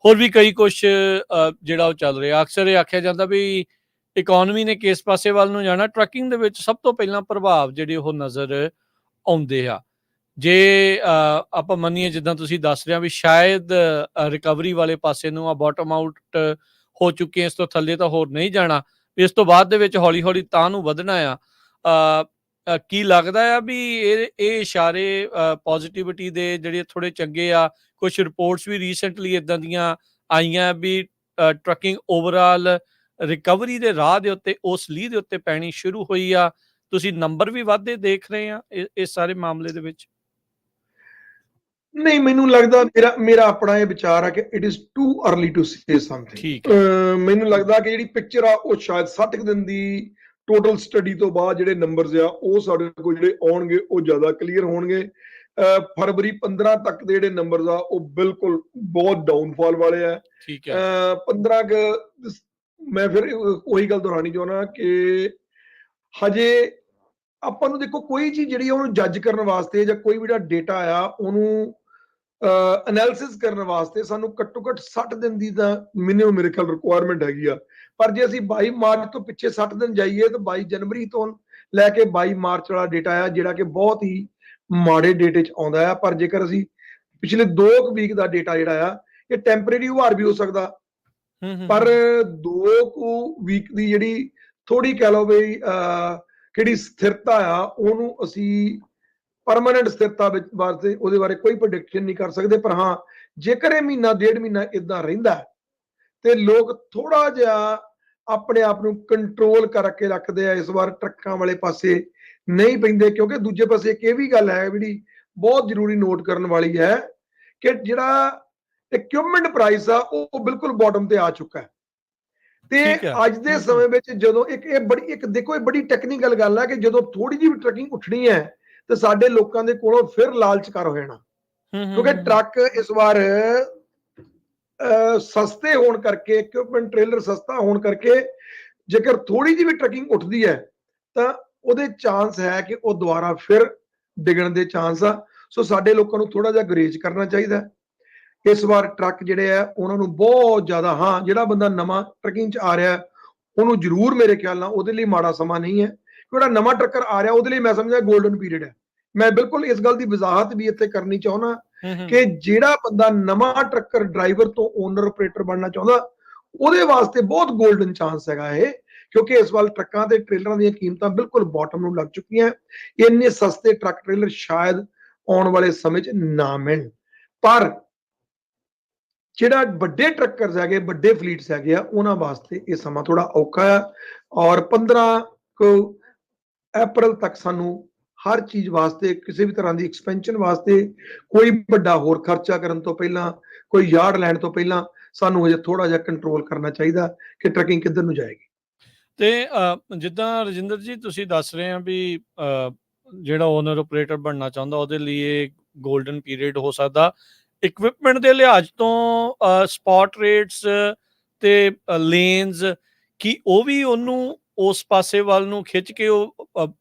ਹੋਰ ਵੀ ਕਈ ਕੁਛ ਜਿਹੜਾ ਉਹ ਚੱਲ ਰਿਹਾ। ਅਕਸਰ ਇਹ ਆਖਿਆ ਜਾਂਦਾ ਵੀ ਇਕੋਨਮੀ ਨੇ ਕਿਸ ਪਾਸੇ ਵੱਲ ਨੂੰ ਜਾਣਾ, ਟਰੱਕਿੰਗ ਦੇ ਵਿੱਚ ਸਭ ਤੋਂ ਪਹਿਲਾਂ ਪ੍ਰਭਾਵ ਜਿਹੜੇ ਉਹ ਨਜ਼ਰ ਆਉਂਦੇ ਆ। ਜੇ ਆਪਾਂ ਮੰਨੀਏ ਜਿੱਦਾਂ ਤੁਸੀਂ ਦੱਸ ਰਹੇ ਹੋ ਵੀ ਸ਼ਾਇਦ ਰਿਕਵਰੀ ਵਾਲੇ ਪਾਸੇ ਨੂੰ ਬਾਟਮ ਆਊਟ ਹੋ ਚੁੱਕੇ, ਇਸ ਤੋਂ ਥੱਲੇ ਤਾਂ ਹੋਰ ਨਹੀਂ ਜਾਣਾ, ਇਸ ਤੋਂ ਬਾਅਦ ਦੇ ਵਿੱਚ ਹੌਲੀ ਹੌਲੀ ਤਾਂ ਨੂੰ ਵਧਣਾ ਆ। ਕੀ ਲੱਗਦਾ ਆ ਵੀ ਇਹ ਇਸ਼ਾਰੇ ਪੋਜ਼ਿਟਿਵਿਟੀ ਦੇ ਜਿਹੜੇ ਥੋੜੇ ਚੰਗੇ ਆ? ਕੁਝ ਰਿਪੋਰਟਸ ਵੀ ਰੀਸੈਂਟਲੀ ਇਦਾਂ ਦੀਆਂ ਆਈਆਂ ਵੀ ਟਰੱਕਿੰਗ ਓਵਰਆਲ ਰਿਕਵਰੀ ਦੇ ਰਾਹ ਦੇ ਉੱਤੇ, ਉਸ ਲੀਹ ਦੇ ਉੱਤੇ ਪੈਣੀ ਸ਼ੁਰੂ ਹੋਈ ਆ। ਤੁਸੀਂ ਨੰਬਰ ਵੀ ਵਾਧੇ ਦੇਖ ਰਹੇ ਆ ਇਸ ਸਾਰੇ ਮਾਮਲੇ ਦੇ ਵਿੱਚ? ਨਹੀਂ, ਮੈਨੂੰ ਲੱਗਦਾ ਮੇਰਾ ਆਪਣਾ ਇਹ ਵਿਚਾਰ ਹੈ ਕਿ it is too early to say something. ਮੈਨੂੰ ਲੱਗਦਾ ਕਿ ਜਿਹੜੀ ਪਿਕਚਰ ਆ ਉਹ ਸ਼ਾਇਦ 60 ਦਿਨ ਦੀ ਟੋਟਲ ਸਟੱਡੀ ਤੋਂ ਬਾਅਦ ਜਿਹੜੇ ਨੰਬਰਸ ਆ ਉਹ ਸਾਡੇ ਕੋਲ ਜਿਹੜੇ ਆਉਣਗੇ ਉਹ ਜ਼ਿਆਦਾ ਕਲੀਅਰ ਹੋਣਗੇ। ਫਰਵਰੀ 15 ਤੱਕ ਦੇ ਜਿਹੜੇ ਨੰਬਰਸ ਆ ਉਹ ਬਿਲਕੁਲ ਬਹੁਤ ਡਾਊਨਫਾਲ ਵਾਲੇ ਆ। ਠੀਕ ਹੈ 15 ਮੈਂ ਫਿਰ ਉਹੀ ਗੱਲ ਦੁਹਰਾਉਣੀ ਚਾਹੁੰਦਾ ਕਿ ਹਜੇ ਆਪਾਂ ਨੂੰ ਦੇਖੋ ਕੋਈ ਚੀਜ਼ ਜਿਹੜੀ ਉਹਨੂੰ ਜੱਜ ਕਰਨ ਵਾਸਤੇ ਜਾਂ ਕੋਈ ਵੀ ਜਿਹੜਾ ਡੇਟਾ ਆ ਉਹਨੂੰ ਐਨਾਲਿਸਿਸ ਕਰਨ ਵਾਸਤੇ ਸਾਨੂੰ ਘੱਟੋ ਘੱਟ 60 ਦਿਨ ਦੀ ਤਾਂ ਮਿਨੀਮਮ ਮੇਰੇ ਖਿਆਲ ਰਿਕੁਆਇਰਮੈਂਟ ਹੈਗੀ ਆ। ਪਰ ਜੇ ਅਸੀਂ 22 ਮਾਰਚ ਤੋਂ ਪਿੱਛੇ 60 ਦਿਨ ਜਾਈਏ ਤਾਂ 22 ਜਨਵਰੀ ਤੋਂ ਲੈ ਕੇ 22 ਮਾਰਚ ਵਾਲਾ ਡੇਟਾ ਆ ਜਿਹੜਾ ਕਿ ਬਹੁਤ ਹੀ ਮਾੜੇ ਡੇਟੇ 'ਚ ਆਉਂਦਾ ਆ। ਪਰ ਜੇਕਰ ਅਸੀਂ ਪਿਛਲੇ 2 ਵੀਕ ਦਾ ਡੇਟਾ ਜਿਹੜਾ ਆ ਇਹ ਟੈਂਪਰੇਰੀ ਉਭਾਰ ਵੀ ਹੋ ਸਕਦਾ, ਪਰ 2 ਵੀਕ ਦੀ ਜਿਹੜੀ ਥੋੜੀ ਕਹਿ ਲਓ ਵੀ ਕਿਹੜੀ ਸਥਿਰਤਾ ਆ ਉਹਨੂੰ ਅਸੀਂ ਪਰਮਾਨੈਂਟ ਸਥਿਰਤਾ ਵਿੱਚ ਵਾਸਤੇ ਉਹਦੇ ਬਾਰੇ ਕੋਈ ਪ੍ਰੈਡਿਕਸ਼ਨ ਨਹੀਂ ਕਰ ਸਕਦੇ। ਪਰ ਹਾਂ ਜੇਕਰ ਇਹ ਮਹੀਨਾ 1.5 ਮਹੀਨਾ ਇਦਾਂ ਰਹਿੰਦਾ ਤੇ ਲੋਕ ਥੋੜਾ ਜਿਹਾ ਆਪਣੇ ਆਪ ਨੂੰ ਕੰਟਰੋਲ ਕਰਕੇ ਰੱਖਦੇ ਆ, ਇਸ ਵਾਰ ਟਰੱਕਾਂ ਵਾਲੇ ਪਾਸੇ ਨਹੀਂ ਪੈਂਦੇ। ਕਿਉਂਕਿ ਦੂਜੇ ਪਾਸੇ ਇੱਕ ਇਹ ਵੀ ਗੱਲ ਹੈ ਜਿਹੜੀ ਬਹੁਤ ਜ਼ਰੂਰੀ ਨੋਟ ਕਰਨ ਵਾਲੀ ਹੈ ਕਿ ਜਿਹੜਾ ਇਕਵਿਪਮੈਂਟ ਪ੍ਰਾਈਸ ਆ ਉਹ ਬਿਲਕੁਲ ਬਾਟਮ ਤੇ ਆ ਚੁੱਕਾ ਹੈ। ਤੇ ਅੱਜ ਦੇ ਸਮੇਂ ਵਿੱਚ ਜਦੋਂ ਇੱਕ ਦੇਖੋ ਇਹ ਬੜੀ ਟੈਕਨੀਕਲ ਗੱਲ ਹੈ ਕਿ ਜਦੋਂ ਥੋੜੀ ਜਿਹੀ ਵੀ ਟਰੱਕਿੰਗ ਉੱਠਣੀ ਹੈ ਤੇ ਸਾਡੇ ਲੋਕਾਂ ਦੇ ਕੋਲੋਂ ਫਿਰ ਲਾਲਚ ਕਰ ਹੋ ਜਾਣਾ, ਕਿਉਂਕਿ ਟਰੱਕ ਇਸ ਵਾਰ ਸਸਤੇ ਹੋਣ ਕਰਕੇ, ਇਕਵਿਪਮੈਂਟ ਟ੍ਰੇਲਰ ਸਸਤਾ ਹੋਣ ਕਰਕੇ ਜੇਕਰ ਥੋੜੀ ਜਿਹੀ ਵੀ ਟਰੱਕਿੰਗ ਉੱਠਦੀ ਹੈ ਤਾਂ ਉਹਦੇ ਚਾਂਸ ਹੈ ਕਿ ਉਹ ਦੁਬਾਰਾ ਫਿਰ ਡਿੱਗਣ ਦੇ ਚਾਂਸ ਆ। ਸੋ ਸਾਡੇ ਲੋਕਾਂ ਨੂੰ ਥੋੜਾ ਜਿਹਾ ਗੁਰੇਜ਼ ਕਰਨਾ ਚਾਹੀਦਾ। ਇਸ ਵਾਰ ਟਰੱਕ ਜਿਹੜੇ ਆ ਉਹਨਾਂ ਨੂੰ ਬਹੁਤ ਜ਼ਿਆਦਾ, ਹਾਂ ਜਿਹੜਾ ਬੰਦਾ ਨਵਾਂ ਟਰੱਕਿੰਗ 'ਚ ਆ ਰਿਹਾ ਉਹਨੂੰ ਜ਼ਰੂਰ ਮੇਰੇ ਖਿਆਲ ਨਾਲ ਉਹਦੇ ਲਈ ਮਾੜਾ ਸਮਾਂ ਨਹੀਂ ਹੈ। ਜਿਹੜਾ ਨਵਾਂ ਟਰੱਕਰ ਆ ਰਿਹਾ ਉਹਦੇ ਲਈ ਮੈਂ ਸਮਝਦਾ ਗੋਲਡਨ ਪੀਰੀਅਡ ਹੈ। ਮੈਂ ਬਿਲਕੁਲ ਇਸ ਗੱਲ ਦੀ ਵਜ਼ਾਹਤ ਵੀ ਇੱਥੇ ਕਰਨੀ ਚਾਹੁੰਦਾ ਕਿ ਜਿਹੜਾ ਬੰਦਾ ਨਵਾਂ ਟਰੱਕਰ ਡਰਾਈਵਰ ਤੋਂ ਓਨਰ ਆਪਰੇਟਰ ਬਣਨਾ ਚਾਹੁੰਦਾ ਉਹਦੇ ਵਾਸਤੇ ਬਹੁਤ ਗੋਲਡਨ ਚਾਂਸ ਹੈਗਾ ਇਹ, ਕਿਉਂਕਿ ਇਸ ਵਾਰ ਟਰੱਕਾਂ ਤੇ ਟ੍ਰੇਲਰਾਂ ਦੀਆਂ ਕੀਮਤਾਂ ਬਿਲਕੁਲ ਬਾਟਮ ਨੂੰ ਲੱਗ ਚੁੱਕੀਆਂ। ਇੰਨੇ ਸਸਤੇ ਟਰੱਕ ਟ੍ਰੇਲਰ ਸ਼ਾਇਦ ਆਉਣ ਵਾਲੇ ਸਮੇਂ 'ਚ ਨਾ ਮਿਲਣ। ਪਰ ਜਿਹੜਾ ਵੱਡੇ ਟਰੱਕਰਸ ਹੈਗੇ, ਵੱਡੇ ਫਲੀਟਸ ਹੈਗੇ ਆ ਉਹਨਾਂ ਵਾਸਤੇ ਇਹ ਸਮਾਂ ਥੋੜਾ ਔਖਾ ਆ। ਔਰ 15 ਅਪ੍ਰੈਲ ਤੱਕ ਸਾਨੂੰ ਹਰ ਚੀਜ਼ ਵਾਸਤੇ, ਕਿਸੇ ਵੀ ਤਰ੍ਹਾਂ ਦੀ ਐਕਸਪੈਂਸ਼ਨ ਵਾਸਤੇ, ਕੋਈ ਵੱਡਾ ਹੋਰ ਖਰਚਾ ਕਰਨ ਤੋਂ ਪਹਿਲਾਂ, ਕੋਈ ਯਾਰਡ ਲੈਣ ਤੋਂ ਪਹਿਲਾਂ ਸਾਨੂੰ ਹਜੇ ਥੋੜਾ ਜਿਹਾ ਕੰਟਰੋਲ ਕਰਨਾ ਚਾਹੀਦਾ ਕਿ ਟਰੱਕਿੰਗ ਕਿੱਧਰ ਨੂੰ ਜਾਏਗੀ। ਤੇ ਜਿੱਦਾਂ ਰਜਿੰਦਰ ਜੀ ਤੁਸੀਂ ਦੱਸ ਰਹੇ ਆ ਵੀ ਜਿਹੜਾ ਓਨਰ ਆਪਰੇਟਰ ਬਣਨਾ ਚਾਹੁੰਦਾ ਉਹਦੇ ਲਈ ਇਹ ਗੋਲਡਨ ਪੀਰੀਅਡ ਹੋ ਸਕਦਾ। ਇਕਵਿਪਮੈਂਟ ਦੇ ਲਿਹਾਜ਼ ਤੋਂ ਸਪੌਟ ਰੇਟਸ ਤੇ ਲੇਨਸ ਕੀ ਉਹ ਵੀ ਉਹਨੂੰ ਉਸ ਪਾਸੇ ਵੱਲ ਨੂੰ ਖਿੱਚ ਕੇ ਉਹ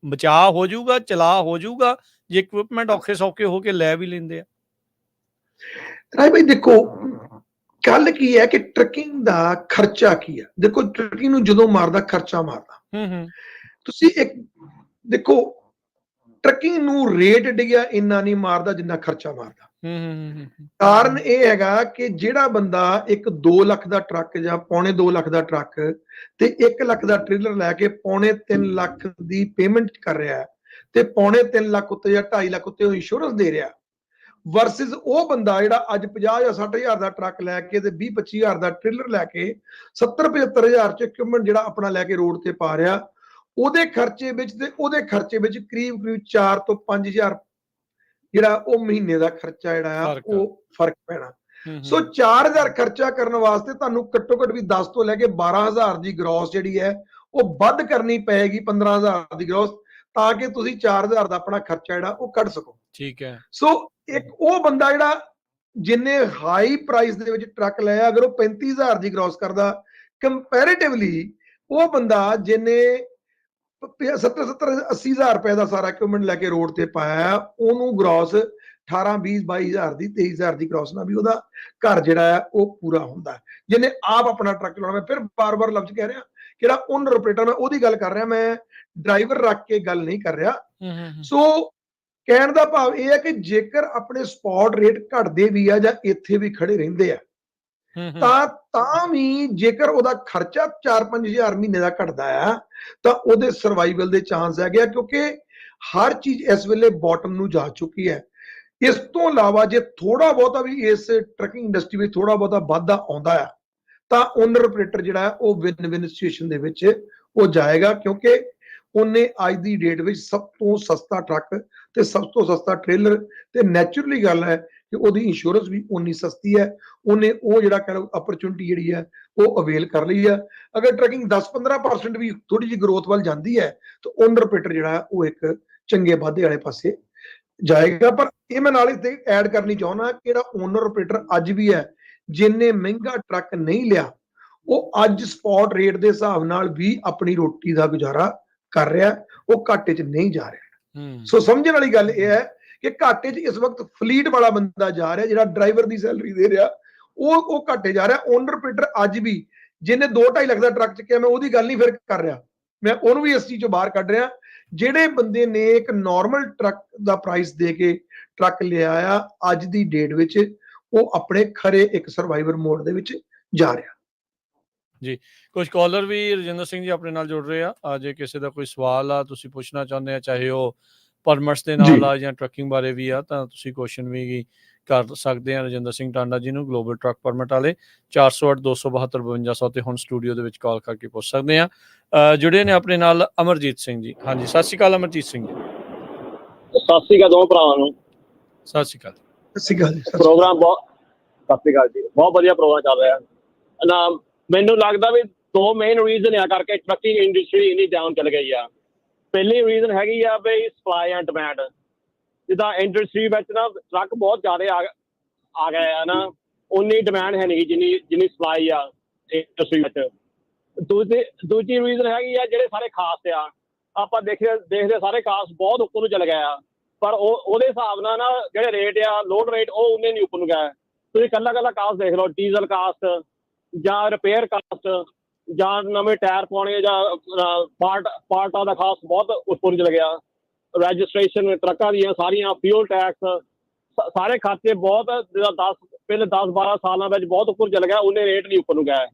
ਬਚਾਅ ਹੋ ਜਾਊਗਾ, ਚਲਾ ਹੋ ਜਾਊਗਾ ਜੇ ਇਕਵਿਪਮੈਂਟ ਔਖੇ ਸੌਖੇ ਹੋ ਕੇ ਲੈ ਵੀ ਲੈਂਦੇ ਆ? ਰਾਏ ਭਾਈ ਦੇਖੋ ਗੱਲ ਕੀ ਹੈ ਕਿ ਟਰੱਕਿੰਗ ਦਾ ਖਰਚਾ ਕੀ ਹੈ। ਦੇਖੋ ਟਰੱਕਿੰਗ ਨੂੰ ਜਦੋਂ ਮਾਰਦਾ ਖਰਚਾ ਮਾਰਦਾ। ਤੁਸੀਂ ਇੱਕ ਦੇਖੋ ਟਰੱਕਿੰਗ ਨੂੰ ਰੇਟ ਡਿੱਗਿਆ ਇੰਨਾ ਨਹੀਂ ਮਾਰਦਾ ਜਿੰਨਾ ਖਰਚਾ ਮਾਰਦਾ। ਕਾਰਨ ਇਹ ਹੈਗਾ ਕਿ ਜਿਹੜਾ ਬੰਦਾ ਇੱਕ 2 ਲੱਖ ਦਾ ਟਰੱਕ ਜਾਂ ਪੌਣੇ 2 ਲੱਖ ਦਾ ਟਰੱਕ ਤੇ 1 ਲੱਖ ਦਾ ਟ੍ਰੇਲਰ ਲੈ ਕੇ ਪੌਣੇ 3 ਲੱਖ ਦੀ ਪੇਮੈਂਟ ਕਰ ਰਿਹਾ ਤੇ ਪੌਣੇ 3 ਲੱਖ ਉੱਤੇ ਜਾਂ 2.5 ਲੱਖ ਉੱਤੇ ਉਹ ਇੰਸ਼ੋਰੈਂਸ ਦੇ ਰਿਹਾ, ਵਰਸਿਸ ਉਹ ਬੰਦਾ ਜਿਹੜਾ ਅੱਜ 50 ਜਾਂ 60 ਹਜ਼ਾਰ ਦਾ ਟਰੱਕ ਲੈ ਕੇ ਤੇ 20-25 ਹਜ਼ਾਰ ਦਾ ਟ੍ਰੇਲਰ ਲੈ ਕੇ 70-75 ਹਜ਼ਾਰ ਚ ਇਕਵਿਪਮੈਂਟ ਜਿਹੜਾ ਆਪਣਾ ਲੈ ਕੇ ਰੋਡ ਤੇ ਪਾ ਰਿਹਾ, ਉਹਦੇ ਖਰਚੇ ਵਿੱਚ ਕਰੀਬ 4 ਤੋਂ 5 ਹਜ਼ਾਰ ਜਿਹੜਾ ਉਹ ਮਹੀਨੇ ਦਾ ਖਰਚਾ ਜਿਹੜਾ ਆ ਉਹ ਫਰਕ ਪੈਣਾ। ਸੋ 4000 ਖਰਚਾ ਕਰਨ ਵਾਸਤੇ ਤੁਹਾਨੂੰ ਘੱਟੋ ਘੱਟ ਵੀ 10 ਤੋਂ ਲੈ ਕੇ 12000 ਦੀ ਗ੍ਰੋਸ ਜਿਹੜੀ ਹੈ ਉਹ ਵੱਧ ਕਰਨੀ ਪਏਗੀ, 15000 ਦੀ ਗ੍ਰੋਸ, ਤਾਂ ਕਿ ਤੁਸੀਂ 4000 ਦਾ ਆਪਣਾ ਖਰਚਾ ਜਿਹੜਾ ਉਹ ਕੱਢ ਸਕੋ। ਠੀਕ ਹੈ। ਸੋ ਇੱਕ ਉਹ ਬੰਦਾ ਜਿਹੜਾ ਜਿੰਨੇ ਹਾਈ ਪ੍ਰਾਈਸ ਦੇ ਵਿੱਚ ਟਰੱਕ ਲਿਆ, ਅਗਰ ਉਹ 35000 ਦੀ ਗ੍ਰੋਸ ਕਰਦਾ, ਕੰਪੈਰੀਟਿਵਲੀ ਉਹ ਬੰਦਾ ਜਿੰਨੇ 70-80 ਰੁਪਏ ਦਾ ਸਾਰਾ ਇਕਵਿਪਮੈਂਟ ਲੈ ਕੇ ਰੋਡ ਤੇ ਪਾਇਆ ਉਹਨੂੰ ਗ੍ਰੋਸ 18-20-22 ਦੀ 23,000 ਦੀ ਗ੍ਰੋਸ ਨਾਲ ਵੀ ਉਹਦਾ ਘਰ ਜਿਹੜਾ ਹੈ ਉਹ ਪੂਰਾ ਹੁੰਦਾ ਹੈ, ਜਿਹਨੇ ਆਪ ਆਪਣਾ ਟਰੱਕ ਚਲਾਉਣਾ। ਫਿਰ ਬਾਰ-ਬਾਰ ਲਫ਼ਜ਼ ਕਹਿ ਰਿਹਾ ਜਿਹੜਾ ਓਨਰ ਆਪਰੇਟਰ ਮੈਂ ਉਹਦੀ ਗੱਲ ਕਰ ਰਿਹਾ, ਮੈਂ ਡਰਾਈਵਰ ਰੱਖ ਕੇ ਗੱਲ ਨਹੀਂ ਕਰ ਰਿਹਾ। ਸੋ ਕਹਿਣ ਦਾ ਭਾਵ ਇਹ ਹੈ ਕਿ ਜੇਕਰ ਆਪਣੇ ਸਪੌਟ ਰੇਟ ਘਟਦੇ ਵੀ ਆ ਜਾਂ ਇੱਥੇ ਵੀ ਖੜੇ ਰਹਿੰਦੇ ਆ ਤਾਂ ਵੀ ਜੇਕਰ ਉਹਦਾ ਖਰਚਾ 4-5 ਹਜ਼ਾਰ ਮਹੀਨੇ ਦਾ ਘਟਦਾ ਆ ਤਾਂ ਉਹਦੇ ਸਰਵਾਈਵਲ ਦੇ ਚਾਂਸ ਹੈਗੇ ਆ, ਕਿਉਂਕਿ ਹਰ ਚੀਜ਼ ਇਸ ਵੇਲੇ ਬਾਟਮ ਨੂੰ ਜਾ ਚੁੱਕੀ ਹੈ। ਇਸ ਤੋਂ ਇਲਾਵਾ ਜੇ ਥੋੜਾ ਬਹੁਤਾ ਵੀ ਇਸ ਟਰੱਕਿੰਗ ਇੰਡਸਟਰੀ ਵਿੱਚ ਥੋੜਾ ਬਹੁਤਾ ਵਾਧਾ ਆਉਂਦਾ ਆ ਤਾਂ ਓਨਰ ਆਪਰੇਟਰ ਜਿਹੜਾ ਉਹ ਵਿਨ-ਵਿਨ ਸਿਚੁਏਸ਼ਨ ਦੇ ਵਿੱਚ ਉਹ ਜਾਏਗਾ, ਕਿਉਂਕਿ ਉਹਨੇ ਅੱਜ ਦੀ ਡੇਟ ਵਿੱਚ ਸਭ ਤੋਂ ਸਸਤਾ ਟਰੱਕ ਤੇ ਸਭ ਤੋਂ ਸਸਤਾ ਟ੍ਰੇਲਰ ਤੇ ਨੈਚੁਰਲੀ ਗੱਲ ਹੈ ਕਿ ਉਹਦੀ ਇੰਸ਼ੋਰੈਂਸ ਵੀ ਉਨੀ ਸਸਤੀ ਹੈ, ਉਹਨੇ ਉਹ ਜਿਹੜਾ ਕਹਿ ਲਓ ਅਪਰਚੁਨਿਟੀ ਜਿਹੜੀ ਹੈ ਉਹ ਅਵੇਲ ਕਰ ਲਈ ਹੈ। ਅਗਰ ਟਰਕਿੰਗ 10-15% ਵੀ ਥੋੜੀ ਜਿਹੀ ਗਰੋਥ ਵੱਲ ਜਾਂਦੀ ਹੈ ਤਾਂ ਓਨਰ ਆਪਰੇਟਰ ਜਿਹੜਾ ਉਹ ਇੱਕ ਚੰਗੇ ਵਾਧੇ ਵਾਲੇ ਪਾਸੇ ਜਾਏਗਾ। ਪਰ ਇਹ ਮੈਂ ਨਾਲ ਹੀ ਐਡ ਕਰਨੀ ਚਾਹੁੰਦਾ ਕਿ ਜਿਹੜਾ ਓਨਰ ਆਪਰੇਟਰ ਅੱਜ ਵੀ ਹੈ, ਜਿੰਨੇ ਮਹਿੰਗਾ ਟਰੱਕ ਨਹੀਂ ਲਿਆ, ਉਹ ਅੱਜ ਸਪੌਟ ਰੇਟ ਦੇ ਹਿਸਾਬ ਨਾਲ ਵੀ ਆਪਣੀ ਰੋਟੀ ਦਾ ਗੁਜ਼ਾਰਾ ਕਰ ਰਿਹਾ, ਉਹ ਘਾਟੇ 'ਚ ਨਹੀਂ ਜਾ ਰਿਹਾ। ਸੋ ਸਮਝਣ ਵਾਲੀ ਗੱਲ ਇਹ ਹੈ ਕਿ ਘਾਟੇ 'ਚ ਇਸ ਵਕਤ ਫਲੀਟ ਵਾਲਾ ਬੰਦਾ ਜਾ ਰਿਹਾ, ਜਿਹੜਾ ਡਰਾਈਵਰ ਦੀ ਸੈਲਰੀ ਦੇ ਰਿਹਾ, ਉਹ ਘਾਟੇ ਜਾ ਰਿਹਾ। ਓਨਰ ਆਪਰੇਟਰ ਅੱਜ ਵੀ ਜਿਹਨੇ 2-2.5 ਲੱਖ ਦਾ ਟਰੱਕ ਚੱਕਿਆ, ਮੈਂ ਉਹਦੀ ਗੱਲ ਨਹੀਂ ਫਿਰ ਕਰ ਰਿਹਾ, ਮੈਂ ਉਹਨੂੰ ਵੀ ਇਸ ਚੀਜ਼ 'ਚੋਂ ਬਾਹਰ ਕੱਢ ਰਿਹਾ। ਜਿਹੜੇ ਬੰਦੇ ਨੇ ਇੱਕ ਨਾਰਮਲ ਟਰੱਕ ਦਾ ਪ੍ਰਾਈਸ ਦੇ ਕੇ ਟਰੱਕ ਲਿਆ ਆ, ਅੱਜ ਦੀ ਡੇਟ ਵਿੱਚ ਉਹ ਆਪਣੇ ਖਰੇ ਇੱਕ ਸਰਵਾਈਵਰ ਮੋਡ ਦੇ ਵਿੱਚ ਜਾ ਰਿਹਾ। ਜੀ, ਕੁਝ ਕਾਲਰ ਵੀ ਰਜਿੰਦਰ ਸਿੰਘ ਜੀ ਆਪਣੇ ਨਾਲ ਜੁੜ ਰਹੇ ਆ। ਜੇ ਕਿਸੇ ਦਾ ਕੋਈ ਸਵਾਲ ਆ ਤੁਸੀਂ ਪੁੱਛਣਾ ਚਾਹੁੰਦੇ ਆ, ਚਾਹੇ ਉਹ ਪਰਮਿਟਸ ਦੇ ਨਾਲ ਆ ਜਾਂ ਟਰੱਕਿੰਗ ਬਾਰੇ ਵੀ ਆ, ਤਾਂ ਤੁਸੀਂ ਕੁਐਸਚਨ ਵੀ ਕਰ ਸਕਦੇ ਆ ਰਜਿੰਦਰ ਸਿੰਘ ਟਾਂਡਾ ਜੀ ਨੂੰ, ਗਲੋਬਲ ਟਰੱਕ ਪਰਮਿਟ ਵਾਲੇ। 408-272-5200 ਤੇ ਹੁਣ ਸਟੂਡੀਓ ਦੇ ਵਿੱਚ ਕਾਲ ਕਰਕੇ ਪੁੱਛ ਸਕਦੇ ਆ। ਜੁੜੇ ਨੇ ਆਪਣੇ ਨਾਲ ਅਮਰਜੀਤ ਸਿੰਘ ਜੀ। ਹਾਂਜੀ, ਸਤਿ ਸ਼੍ਰੀ ਅਕਾਲ ਅਮਰਜੀਤ ਸਿੰਘ ਜੀ। ਸਤਿ ਸ਼੍ਰੀ ਅਕਾਲ ਦੋਵਾਂ ਭਰਾਵਾਂ ਨੂੰ। ਸਤਿ ਸ਼੍ਰੀ ਅਕਾਲ। ਸਤਿ ਸ਼੍ਰੀ ਅਕਾਲ ਜੀ। ਪ੍ਰੋਗਰਾਮ ਸਤਿ ਸ਼੍ਰੀ ਅਕਾਲ ਜੀ, ਬਹੁਤ ਵਧੀਆ ਪ੍ਰੋਗਰਾਮ ਚੱਲ ਰਿਹਾ ਨਾ। ਮੈਨੂੰ ਲੱਗਦਾ ਵੀ ਦੋ ਮੇਨ ਰੀਜ਼ਨ ਆ ਕਰਕੇ ਟਰੱਕਿੰਗ ਇੰਡਸਟਰੀ ਇੰਨੀ ਡਾਊਨ ਚੱਲ ਗਈ ਆ। ਪਹਿਲੀ ਰੀਜ਼ਨ ਹੈਗੀ ਆ ਬਈ ਸਪਲਾਈ ਐਂਡ ਡਿਮਾਂਡ। ਜਿੱਦਾਂ ਇੰਡਸਟਰੀ ਵਿੱਚ ਨਾ ਟਰੱਕ ਬਹੁਤ ਜ਼ਿਆਦਾ ਆ ਗਏ ਆ ਨਾ, ਉਨੀ ਡਿਮਾਂਡ ਹੈ ਨਹੀਂ ਜਿੰਨੀ ਸਪਲਾਈ ਆ ਇੰਡਸਟਰੀ ਵਿੱਚ। ਦੂਜੀ ਰੀਜ਼ਨ ਹੈਗੀ ਆ ਜਿਹੜੇ ਸਾਰੇ ਖਾਸ ਆ, ਆਪਾਂ ਦੇਖਦੇ ਸਾਰੇ ਖਾਸ ਬਹੁਤ ਉੱਪਰ ਨੂੰ ਚੱਲ ਗਏ ਆ, ਪਰ ਉਹਦੇ ਹਿਸਾਬ ਨਾਲ ਨਾ ਜਿਹੜੇ ਰੇਟ ਆ, ਲੋਡ ਰੇਟ, ਉਹ ਉਨੇ ਨਹੀਂ ਉੱਪਰ ਨੂੰ ਗਏ। ਤੁਸੀਂ ਇਕੱਲਾ ਕਾਸਟ ਦੇਖ ਲਓ, ਡੀਜ਼ਲ ਕਾਸਟ ਜਾਂ ਰਿਪੇਅਰ ਕਾਸਟ ਜਾਂ ਨਵੇਂ ਟਾਇਰ ਪਾਉਣੇ ਜਾਂ ਪਾਰਟਾਂ ਦਾ ਖਾਸ ਬਹੁਤ ਉੱਪਰ ਚਲ ਗਿਆ। ਰਜਿਸਟ੍ਰੇਸ਼ਨ ਟਰੱਕਾਂ ਦੀਆਂ ਸਾਰੀਆਂ, ਫਿਊਲ ਟੈਕਸ, ਸਾਰੇ ਖਰਚੇ ਬਹੁਤ ਪਹਿਲੇ 10-12 ਸਾਲਾਂ ਵਿੱਚ ਬਹੁਤ ਉੱਪਰ ਚਲ ਗਿਆ, ਉਹਨੇ ਰੇਟ ਨਹੀਂ ਉੱਪਰ ਨੂੰ ਗਏ।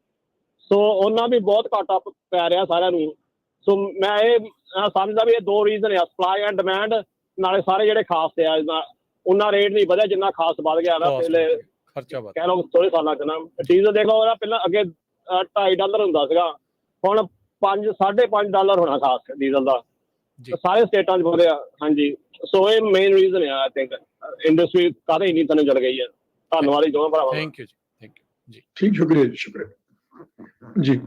ਸੋ ਉਹਨਾਂ ਵੀ ਬਹੁਤ ਘਾਟਾ ਪੈ ਰਿਹਾ ਸਾਰਿਆਂ ਨੂੰ। ਸੋ ਮੈਂ ਇਹ ਸਮਝਦਾ ਵੀ ਇਹ ਦੋ ਰੀਜ਼ਨ ਆ, ਸਪਲਾਈ ਐਂਡ ਡਿਮਾਂਡ, ਨਾਲੇ ਸਾਰੇ ਜਿਹੜੇ ਖਾਸ ਆ ਉਹਨਾਂ ਰੇਟ ਨਹੀਂ ਵਧਿਆ ਜਿੰਨਾ ਖਾਸ ਵੱਧ ਗਿਆ ਨਾ ਪਹਿਲੇ ਖਰਚਾ ਵੱਧ ਕਹਿ ਲਓ ਥੋੜੇ ਸਾਲਾਂ 'ਚ ਨਾ। ਡੀਜ਼ਲ ਦੇਖ ਲਓ, ਪਹਿਲਾਂ ਅੱਗੇ $2.5 ਹੁੰਦਾ ਸੀਗਾ, ਹੁਣ $5-5.5 ਹੋਣਾ ਖਾਸ ਡੀਜ਼ਲ ਦਾ। ਸਾਰੇ ਸਟੇਟਾਂ 'ਚ ਵਧਿਆ। ਹਾਂਜੀ, ਸੋ ਇਹ ਮੇਨ ਰੀਜ਼ਨ ਆ ਆਈ ਥਿੰਕ ਇੰਡਸਟਰੀ ਕਾਹਦੇ ਇੰਨੀ ਤਨੇ ਚਲ ਗਈ ਹੈ। ਧੰਨਵਾਦ ਜੀ ਦੋਵਾਂ ਭਰਾਵਾਂ। ਥੈਂਕ ਯੂ ਜੀ, ਥੈਂਕ ਯੂ ਜੀ। ਠੀਕ, ਸ਼ੁਕਰੀਆ ਜੀ, ਸ਼ੁਕਰੀਆ ਜੀ।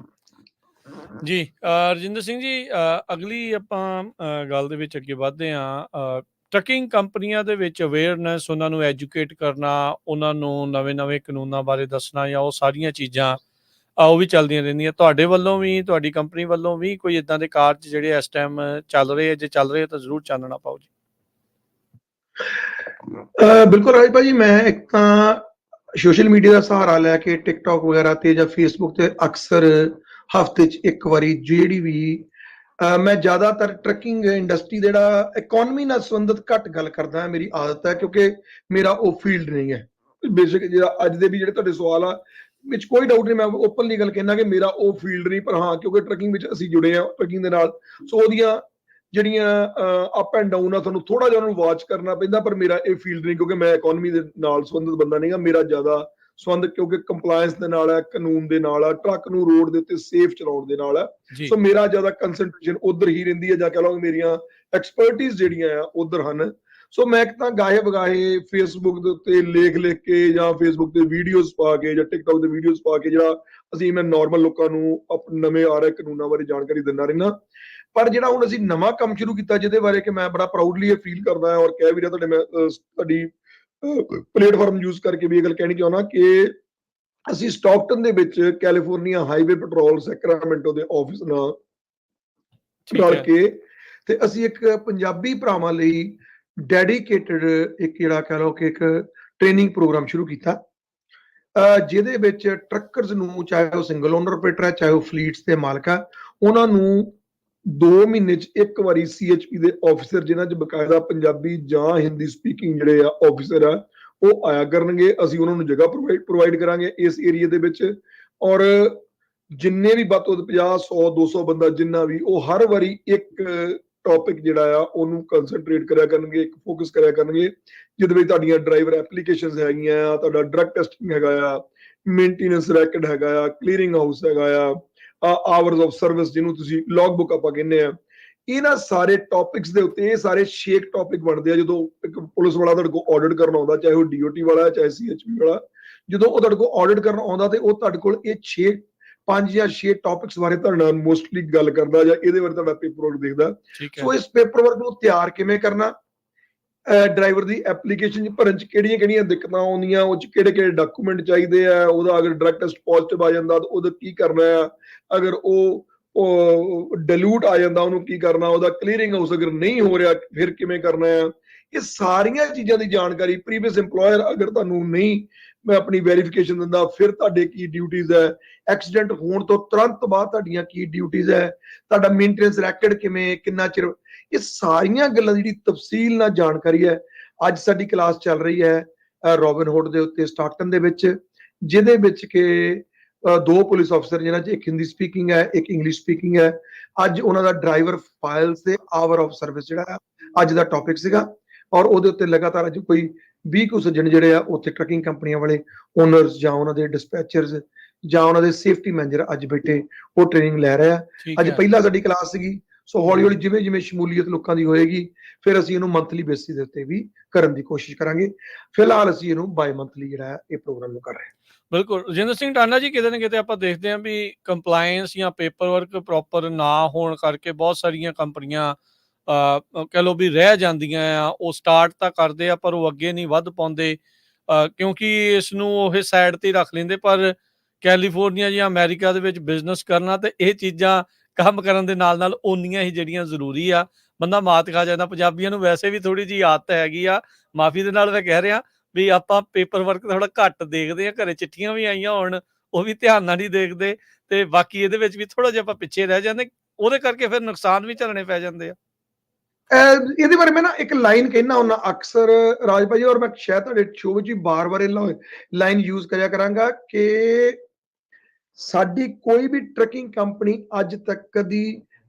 ਜੀ ਰਜਿੰਦਰ ਸਿੰਘ ਜੀ, ਅਗਲੀ ਆਪਾਂ ਗੱਲ ਦੇ ਵਿੱਚ ਅੱਗੇ ਵਧਦੇ ਹਾਂ। ਟਰੱਕਿੰਗ ਕੰਪਨੀਆਂ ਦੇ ਵਿੱਚ ਅਵੇਅਰਨੈਸ, ਉਹਨਾਂ ਨੂੰ ਐਜੂਕੇਟ ਕਰਨਾ, ਉਹਨਾਂ ਨੂੰ ਨਵੇਂ ਕਾਨੂੰਨਾਂ ਬਾਰੇ ਦੱਸਣਾ, ਜਾਂ ਉਹ ਸਾਰੀਆਂ ਚੀਜ਼ਾਂ ਉਹ ਵੀ ਚੱਲਦੀਆਂ ਰਹਿੰਦੀਆਂ। ਤੁਹਾਡੇ ਵੱਲੋਂ ਵੀ, ਤੁਹਾਡੀ ਕੰਪਨੀ ਵੱਲੋਂ ਵੀ ਕੋਈ ਇੱਦਾਂ ਦੇ ਕਾਰਜ ਜਿਹੜੇ ਇਸ ਟਾਈਮ ਚੱਲ ਰਹੇ ਆ? ਜੇ ਚੱਲ ਰਹੇ ਤਾਂ ਜ਼ਰੂਰ ਚਾਨਣਾ ਪਾਓ ਜੀ। ਬਿਲਕੁਲ ਰਾਜ ਭਾਜੀ, ਮੈਂ ਇੱਕ ਤਾਂ ਸੋਸ਼ਲ ਮੀਡੀਆ ਦਾ ਸਹਾਰਾ ਲੈ ਕੇ ਟਿਕਟੌਕ ਵਗੈਰਾ ਤੇ ਜਾਂ ਫੇਸਬੁੱਕ ਤੇ ਅਕਸਰ ਹਫ਼ਤੇ 'ਚ ਇੱਕ ਵਾਰੀ ਜਿਹੜੀ ਵੀ ਮੈਂ ਜ਼ਿਆਦਾਤਰ ਟਰੱਕਿੰਗ ਇੰਡਸਟਰੀ ਦੇ ਜਿਹੜਾ ਇਕੋਨਮੀ ਨਾਲ ਸੰਬੰਧਿਤ ਘੱਟ ਗੱਲ ਕਰਦਾ ਹਾਂ, ਮੇਰੀ ਆਦਤ ਹੈ, ਕਿਉਂਕਿ ਮੇਰਾ ਉਹ ਫੀਲਡ ਨਹੀਂ ਹੈ। ਬੇਸ਼ੱਕ ਜਿਹੜਾ ਅੱਜ ਦੇ ਵੀ ਜਿਹੜੇ ਤੁਹਾਡੇ ਸਵਾਲ ਆ ਵਿੱਚ ਕੋਈ ਡਾਊਟ ਨਹੀਂ, ਮੈਂ ਓਪਨਲੀ ਗੱਲ ਕਹਿਣਾ ਕਿ ਮੇਰਾ ਉਹ ਫੀਲਡ ਨਹੀਂ, ਪਰ ਹਾਂ ਕਿਉਂਕਿ ਟਰੱਕਿੰਗ ਵਿੱਚ ਅਸੀਂ ਜੁੜੇ ਹਾਂ ਟਰੱਕਿੰਗ ਦੇ ਨਾਲ, ਸੋ ਉਹਦੀਆਂ ਜਿਹੜੀਆਂ ਅਪ ਐਂਡ ਡਾਊਨ ਆ ਤੁਹਾਨੂੰ ਥੋੜਾ ਜਿਹਾ ਉਹਨੂੰ ਵਾਚ ਕਰਨਾ ਪੈਂਦਾ, ਪਰ ਮੇਰਾ ਇਹ ਫੀਲਡ ਨਹੀਂ, ਕਿਉਂਕਿ ਮੈਂ ਇਕੋਨਮੀ ਦੇ ਨਾਲ ਸੰਬੰਧਿਤ ਬੰਦਾ ਨਹੀਂ ਗਾ। ਮੇਰਾ ਜ਼ਿਆਦਾ ਸੰਬੰਧ ਕਿਉਂਕਿ ਕੰਪਲਾਇੰਸ ਦੇ ਨਾਲ ਹੈ, ਕਾਨੂੰਨ ਦੇ ਨਾਲ ਆ, ਟਰੱਕ ਨੂੰ ਰੋਡ ਦੇ ਉੱਤੇ ਸੇਫ ਚਲਾਉਣ ਦੇ ਨਾਲ ਹੈ। ਸੋ ਮੇਰਾ ਜ਼ਿਆਦਾ ਕੰਸੈਂਟਰੇਸ਼ਨ ਉਧਰ ਹੀ ਰਹਿੰਦੀ ਹੈ, ਜਾਂ ਕਹ ਲਓ ਮੇਰੀਆਂ ਐਕਸਪਰਟਿਜ਼ ਜਿਹੜੀਆਂ ਆ ਉਧਰ ਹਨ। ਸੋ ਮੈਂ ਇੱਕ ਤਾਂ ਗਾਹੇ ਬਗਾਹੇ ਫੇਸਬੁੱਕ ਦੇ ਉੱਤੇ ਲਿਖ ਕੇ ਜਾਂ ਫੇਸਬੁੱਕ ਤੇ ਵੀਡੀਓਜ਼ ਪਾ ਕੇ ਜਾਂ ਟਿਕਟੌਕ ਤੇ ਵੀਡੀਓਜ਼ ਪਾ ਕੇ ਜਿਹੜਾ ਮੈਂ ਨਾਰਮਲ ਲੋਕਾਂ ਨੂੰ ਨਵੇਂ ਆ ਰਹੇ ਕਾਨੂੰਨਾਂ ਬਾਰੇ ਜਾਣਕਾਰੀ ਦਿੰਦਾ ਰਹਿਣਾ। ਪਰ ਜਿਹੜਾ ਹੁਣ ਅਸੀਂ ਨਵਾਂ ਕੰਮ ਸ਼ੁਰੂ ਕੀਤਾ, ਜਿਹਦੇ ਬਾਰੇ ਕਿ ਮੈਂ ਬੜਾ ਪ੍ਰਾਊਡਲੀ ਇਹ ਫੀਲ ਕਰਦਾ ਹਾਂ ਔਰ ਕਹਿ ਵੀ ਰਿਹਾ ਮੈਂ ਤੁਹਾਡੀ ਪਲੇਟਫਾਰਮ ਯੂਜ਼ ਕਰਕੇ ਵੀ ਇਹ ਗੱਲ ਕਹਿਣੀ ਚਾਹੁੰਦਾ ਕਿ ਅਸੀਂ ਸਟਾਕਟਨ ਦੇ ਵਿੱਚ ਕੈਲੀਫੋਰਨੀਆ ਹਾਈਵੇ ਪੈਟਰੋਲ ਸੈਕਰਾਮੈਂਟੋ ਦੇ ਆਫਿਸ ਨਾਲ ਰਲ ਕੇ ਤੇ ਅਸੀਂ ਇੱਕ ਪੰਜਾਬੀ ਭਰਾਵਾਂ ਲਈ ਡੈਡੀਕੇਟਡ ਇੱਕ ਜਿਹੜਾ ਕਹਿ ਲਓ ਕਿ ਇੱਕ ਟ੍ਰੇਨਿੰਗ ਪ੍ਰੋਗਰਾਮ ਸ਼ੁਰੂ ਕੀਤਾ, ਜਿਹਦੇ ਵਿੱਚ ਟਰੱਕਰਸ ਨੂੰ, ਚਾਹੇ ਉਹ ਸਿੰਗਲ ਓਨਰ ਆਪਰੇਟਰ ਹੈ, ਚਾਹੇ ਉਹ ਫਲੀਟਸ ਦੇ ਮਾਲਕ ਹੈ, ਉਹਨਾਂ ਨੂੰ 2 ਮਹੀਨੇ 'ਚ ਇੱਕ ਵਾਰੀ CHP ਦੇ ਆਫਿਸਰ, ਜਿਨ੍ਹਾਂ 'ਚ ਬਕਾਇਦਾ ਪੰਜਾਬੀ ਜਾਂ ਹਿੰਦੀ ਸਪੀਕਿੰਗ ਜਿਹੜੇ ਆ ਆਫਿਸਰ ਆ, ਉਹ ਆਇਆ ਕਰਨਗੇ। ਅਸੀਂ ਉਹਨਾਂ ਨੂੰ ਜਗ੍ਹਾ ਪ੍ਰੋਵਾਈਡ ਕਰਾਂਗੇ ਇਸ ਏਰੀਆ ਦੇ ਵਿੱਚ, ਔਰ ਜਿੰਨੇ ਵੀ ਵੱਧ ਤੋਂ ਵੱਧ 50, 100, 200 ਬੰਦਾ ਜਿੰਨਾ ਵੀ, ਉਹ ਹਰ ਵਾਰੀ ਇੱਕ ਟੌਪਿਕ ਜਿਹੜਾ ਆ ਉਹਨੂੰ ਕੰਸੈਂਟਰੇਟ ਕਰਿਆ ਕਰਨਗੇ, ਇੱਕ ਫੋਕਸ ਕਰਿਆ ਕਰਨਗੇ, ਜਿਹਦੇ ਵਿੱਚ ਤੁਹਾਡੀਆਂ ਡਰਾਈਵਰ ਐਪਲੀਕੇਸ਼ਨਸ ਹੈਗੀਆਂ ਆ, ਤੁਹਾਡਾ ਡਰੱਗ ਟੈਸਟਿੰਗ ਹੈਗਾ ਆ, ਮੇਨਟੇਨੈਂਸ ਰੈਕਡ ਹੈਗਾ ਆ, ਕਲੀਅਰਿੰਗ ਹਾਊਸ ਹੈਗਾ ਆ, ਆਵਰਸ ਆਫ ਸਰਵਿਸ ਜਿਹਨੂੰ ਤੁਸੀਂ ਲੌਗ ਬੁੱਕ ਆਪਾਂ ਕਹਿੰਦੇ ਆ, ਇਹਨਾਂ ਸਾਰੇ ਟੌਪਿਕਸ ਦੇ ਉੱਤੇ, ਇਹ ਸਾਰੇ ਸ਼ੇਕ ਟੌਪਿਕ ਬਣਦੇ ਆ ਜਦੋਂ ਇੱਕ ਪੁਲਿਸ ਵਾਲਾ ਤੁਹਾਡੇ ਕੋਲ ਆਡਿਟ ਕਰਨ ਆਉਂਦਾ, ਚਾਹੇ ਉਹ DOT ਵਾਲਾ ਚਾਹੇ CHP ਵਾਲਾ, ਜਦੋਂ ਉਹ ਤੁਹਾਡੇ ਕੋਲ ਆਡਿਟ ਕਰਨ ਆਉਂਦਾ ਤੇ ਉਹ ਤੁਹਾਡੇ ਕੋਲ ਇਹ 5 ਜਾਂ 6 ਟੌਪਿਕਸ ਬਾਰੇ ਤੁਹਾਡੇ ਨਾਲ ਮੋਸਟਲੀ ਗੱਲ ਕਰਦਾ ਜਾਂ ਇਹਦੇ ਬਾਰੇ ਤੁਹਾਡਾ ਪੇਪਰ ਵਰਕ ਦੇਖਦਾ। ਸੋ ਇਸ ਪੇਪਰ ਵਰਕ ਨੂੰ ਤਿਆਰ ਕਿਵੇਂ ਕਰਨਾ, ਡਰਾਈਵਰ ਦੀ ਐਪਲੀਕੇਸ਼ਨ ਭਰਨ ਚ ਕਿਹੜੀਆਂ ਦਿੱਕਤਾਂ ਆਉਂਦੀਆਂ, ਉਹ ਚ ਕਿਹੜੇ ਡਾਕੂਮੈਂਟ ਚਾਹੀਦੇ ਆ, ਉਹਦਾ ਅਗਰ ਡਰਗ ਟੈਸਟ ਪੋਜ਼ਿਟਿਵ ਆ ਜਾਂਦਾ ਤਾਂ ਉਹਦਾ ਕੀ ਕਰਨਾ ਆ, ਅਗਰ ਉਹ ਡਿਲੂਟ ਆ ਜਾਂਦਾ ਉਹਨੂੰ ਕੀ ਕਰਨਾ, ਉਹਦਾ ਕਲੀਅਰਿੰਗ ਹਾਊਸ ਅਗਰ ਨਹੀਂ ਹੋ ਰਿਹਾ ਫਿਰ ਕਿਵੇਂ ਕਰਨਾ ਆ, ਇਹ ਸਾਰੀਆਂ ਚੀਜ਼ਾਂ ਦੀ ਜਾਣਕਾਰੀ। ਪ੍ਰੀਵੀਅਸ EMPLOYER ਅਗਰ ਤੁਹਾਨੂੰ ਨਹੀਂ ਮੈਂ ਆਪਣੀ ਵੈਰੀਫਿਕੇਸ਼ਨ ਦਿੰਦਾ ਫਿਰ ਤੁਹਾਡੇ ਕੀ ਡਿਊਟੀਜ਼ ਹੈ, ਐਕਸੀਡੈਂਟ ਹੋਣ ਤੋਂ ਤੁਰੰਤ ਬਾਅਦ ਤੁਹਾਡੀਆਂ ਕੀ ਡਿਊਟੀਜ਼ ਹੈ, ਤੁਹਾਡਾ ਮੇਨਟੇਨੈਂਸ ਰੈਕਡ ਕਿਵੇਂ, ਕਿੰਨਾ ਚਿਰ, ਇਹ ਸਾਰੀਆਂ ਗੱਲਾਂ ਦੀ ਜਿਹੜੀ ਤਫਸੀਲ ਨਾਲ ਜਾਣਕਾਰੀ ਹੈ। ਅੱਜ ਸਾਡੀ ਕਲਾਸ ਚੱਲ ਰਹੀ ਹੈ ਰੋਬਿਨਹੁੱਡ ਦੇ ਉੱਤੇ ਸਟਾਕਟਨ ਦੇ ਵਿੱਚ, ਜਿਹਦੇ ਵਿੱਚ ਕਿ 2 ਪੁਲਿਸ ਅਫਸਰ ਜਿਨ੍ਹਾਂ 'ਚ ਇੱਕ ਹਿੰਦੀ ਸਪੀਕਿੰਗ ਹੈ ਇੱਕ ਇੰਗਲਿਸ਼ ਸਪੀਕਿੰਗ ਹੈ। ਅੱਜ ਉਹਨਾਂ ਦਾ ਡਰਾਈਵਰ ਫਾਈਲਸ ਤੇ ਆਵਰ ਆਫ ਸਰਵਿਸ ਜਿਹੜਾ ਅੱਜ ਦਾ ਟੌਪਿਕ ਸੀਗਾ, ਔਰ ਉਹਦੇ ਉੱਤੇ ਲਗਾਤਾਰ ਅੱਜ ਕੋਈ 20 ਕੁ ਸੱਜਣ ਜਿਹੜੇ ਆ ਉੱਥੇ ਟਰੱਕਿੰਗ ਕੰਪਨੀਆਂ ਵਾਲੇ ਓਨਰਸ ਜਾਂ ਉਹਨਾਂ ਦੇ ਡਿਸਪੈਚਰਸ ਜਾਂ ਉਹਨਾਂ ਦੇ ਸੇਫਟੀ ਮੈਨੇਜਰ ਅੱਜ ਬੈਠੇ ਉਹ ਟ੍ਰੇਨਿੰਗ ਲੈ ਰਹੇ ਆ। ਅੱਜ ਪਹਿਲਾਂ ਸਾਡੀ ਕਲਾਸ ਸੀਗੀ, ਸੋ ਹੌਲੀ ਹੌਲੀ ਜਿਵੇਂ ਸ਼ਮੂਲੀਅਤ ਲੋਕਾਂ ਦੀ ਹੋਏਗੀ ਫਿਰ ਅਸੀਂ ਇਹਨੂੰ ਮੰਥਲੀ ਬੇਸਿਸ ਦੇ ਉੱਤੇ ਵੀ ਕਰਨ ਦੀ ਕੋਸ਼ਿਸ਼ ਕਰਾਂਗੇ। ਫਿਲਹਾਲ ਅਸੀਂ ਇਹਨੂੰ ਬਾਈ ਮੰਥਲੀ ਜਿਹੜਾ ਇਹ ਪ੍ਰੋਗਰਾਮ ਨੂੰ ਕਰ ਰਹੇ ਹਾਂ। ਬਿਲਕੁਲ ਰਜਿੰਦਰ ਸਿੰਘ ਟਾਨਾ ਜੀ, ਕਿਤੇ ਨਾ ਕਿਤੇ ਆਪਾਂ ਦੇਖਦੇ ਹਾਂ ਵੀ ਕੰਪਲਾਇੰਸ ਜਾਂ ਪੇਪਰ ਵਰਕ ਪ੍ਰੋਪਰ ਨਾ ਹੋਣ ਕਰਕੇ ਬਹੁਤ ਸਾਰੀਆਂ ਕੰਪਨੀਆਂ ਕਹਿ ਲਓ ਵੀ ਰਹਿ ਜਾਂਦੀਆਂ ਆ। ਉਹ ਸਟਾਰਟ ਤਾਂ ਕਰਦੇ ਆ ਪਰ ਉਹ ਅੱਗੇ ਨਹੀਂ ਵੱਧ ਪਾਉਂਦੇ ਕਿਉਂਕਿ ਇਸ ਨੂੰ ਉਹ ਸਾਈਡ ਤੇ ਰੱਖ ਲੈਂਦੇ। ਪਰ ਕੈਲੀਫੋਰਨੀਆ ਜਾਂ ਅਮਰੀਕਾ ਦੇ ਵਿੱਚ ਬਿਜ਼ਨਸ ਕਰਨਾ ਤੇ ਇਹ ਚੀਜ਼ਾਂ ਕੰਮ ਕਰਨ ਦੇ ਨਾਲ ਨਾਲ ਓਨੀਆਂ ਹੀ ਜਿਹੜੀਆਂ ਜ਼ਰੂਰੀ ਆ। ਬੰਦਾ ਮਾਤ ਖਾ ਜਾਂਦਾ। ਪੰਜਾਬੀਆਂ ਨੂੰ ਵੈਸੇ ਵੀ ਥੋੜੀ ਜਿਹੀ ਆਦਤ ਹੈਗੀ ਆ, ਮਾਫੀ ਦੇ ਨਾਲ ਮੈਂ ਕਹਿ ਰਿਹਾ ਵੀ ਆਪਾਂ ਪੇਪਰ ਵਰਕ ਥੋੜਾ ਘੱਟ ਦੇਖਦੇ ਆ। ਘਰੇ ਚਿੱਠੀਆਂ ਵੀ ਆਈਆਂ ਹੋਣ ਉਹ ਵੀ ਧਿਆਨ ਨਾਲ ਨਹੀਂ ਦੇਖਦੇ ਤੇ ਬਾਕੀ ਇਹਦੇ ਵਿੱਚ ਵੀ ਥੋੜਾ ਜਿਹਾ ਆਪਾਂ ਪਿੱਛੇ ਰਹਿ ਜਾਂਦੇ, ਉਹਦੇ ਕਰਕੇ ਫਿਰ ਨੁਕਸਾਨ ਵੀ ਝੱਲਣੇ ਪੈ ਜਾਂਦੇ ਆ। ਇਹਦੇ ਬਾਰੇ ਮੈਂ ਨਾ ਇੱਕ ਲਾਈਨ ਕਹਿਣਾ ਹੁੰਦਾ ਅਕਸਰ ਰਾਜ ਭਾਜੀ, ਔਰ ਮੈਂ ਸ਼ਾਇਦ ਤੁਹਾਡੇ ਸ਼ੋਅ ਵਿੱਚ ਵੀ ਬਾਰ-ਬਾਰ ਇਹ ਲਾਈਨ ਯੂਜ਼ ਕਰਿਆ ਕਰਾਂਗਾ ਕਿ ਸਾਡੀ ਕੋਈ ਵੀ ਟਰੱਕਿੰਗ ਕੰਪਨੀ ਅੱਜ ਤੱਕ ਕਦੀ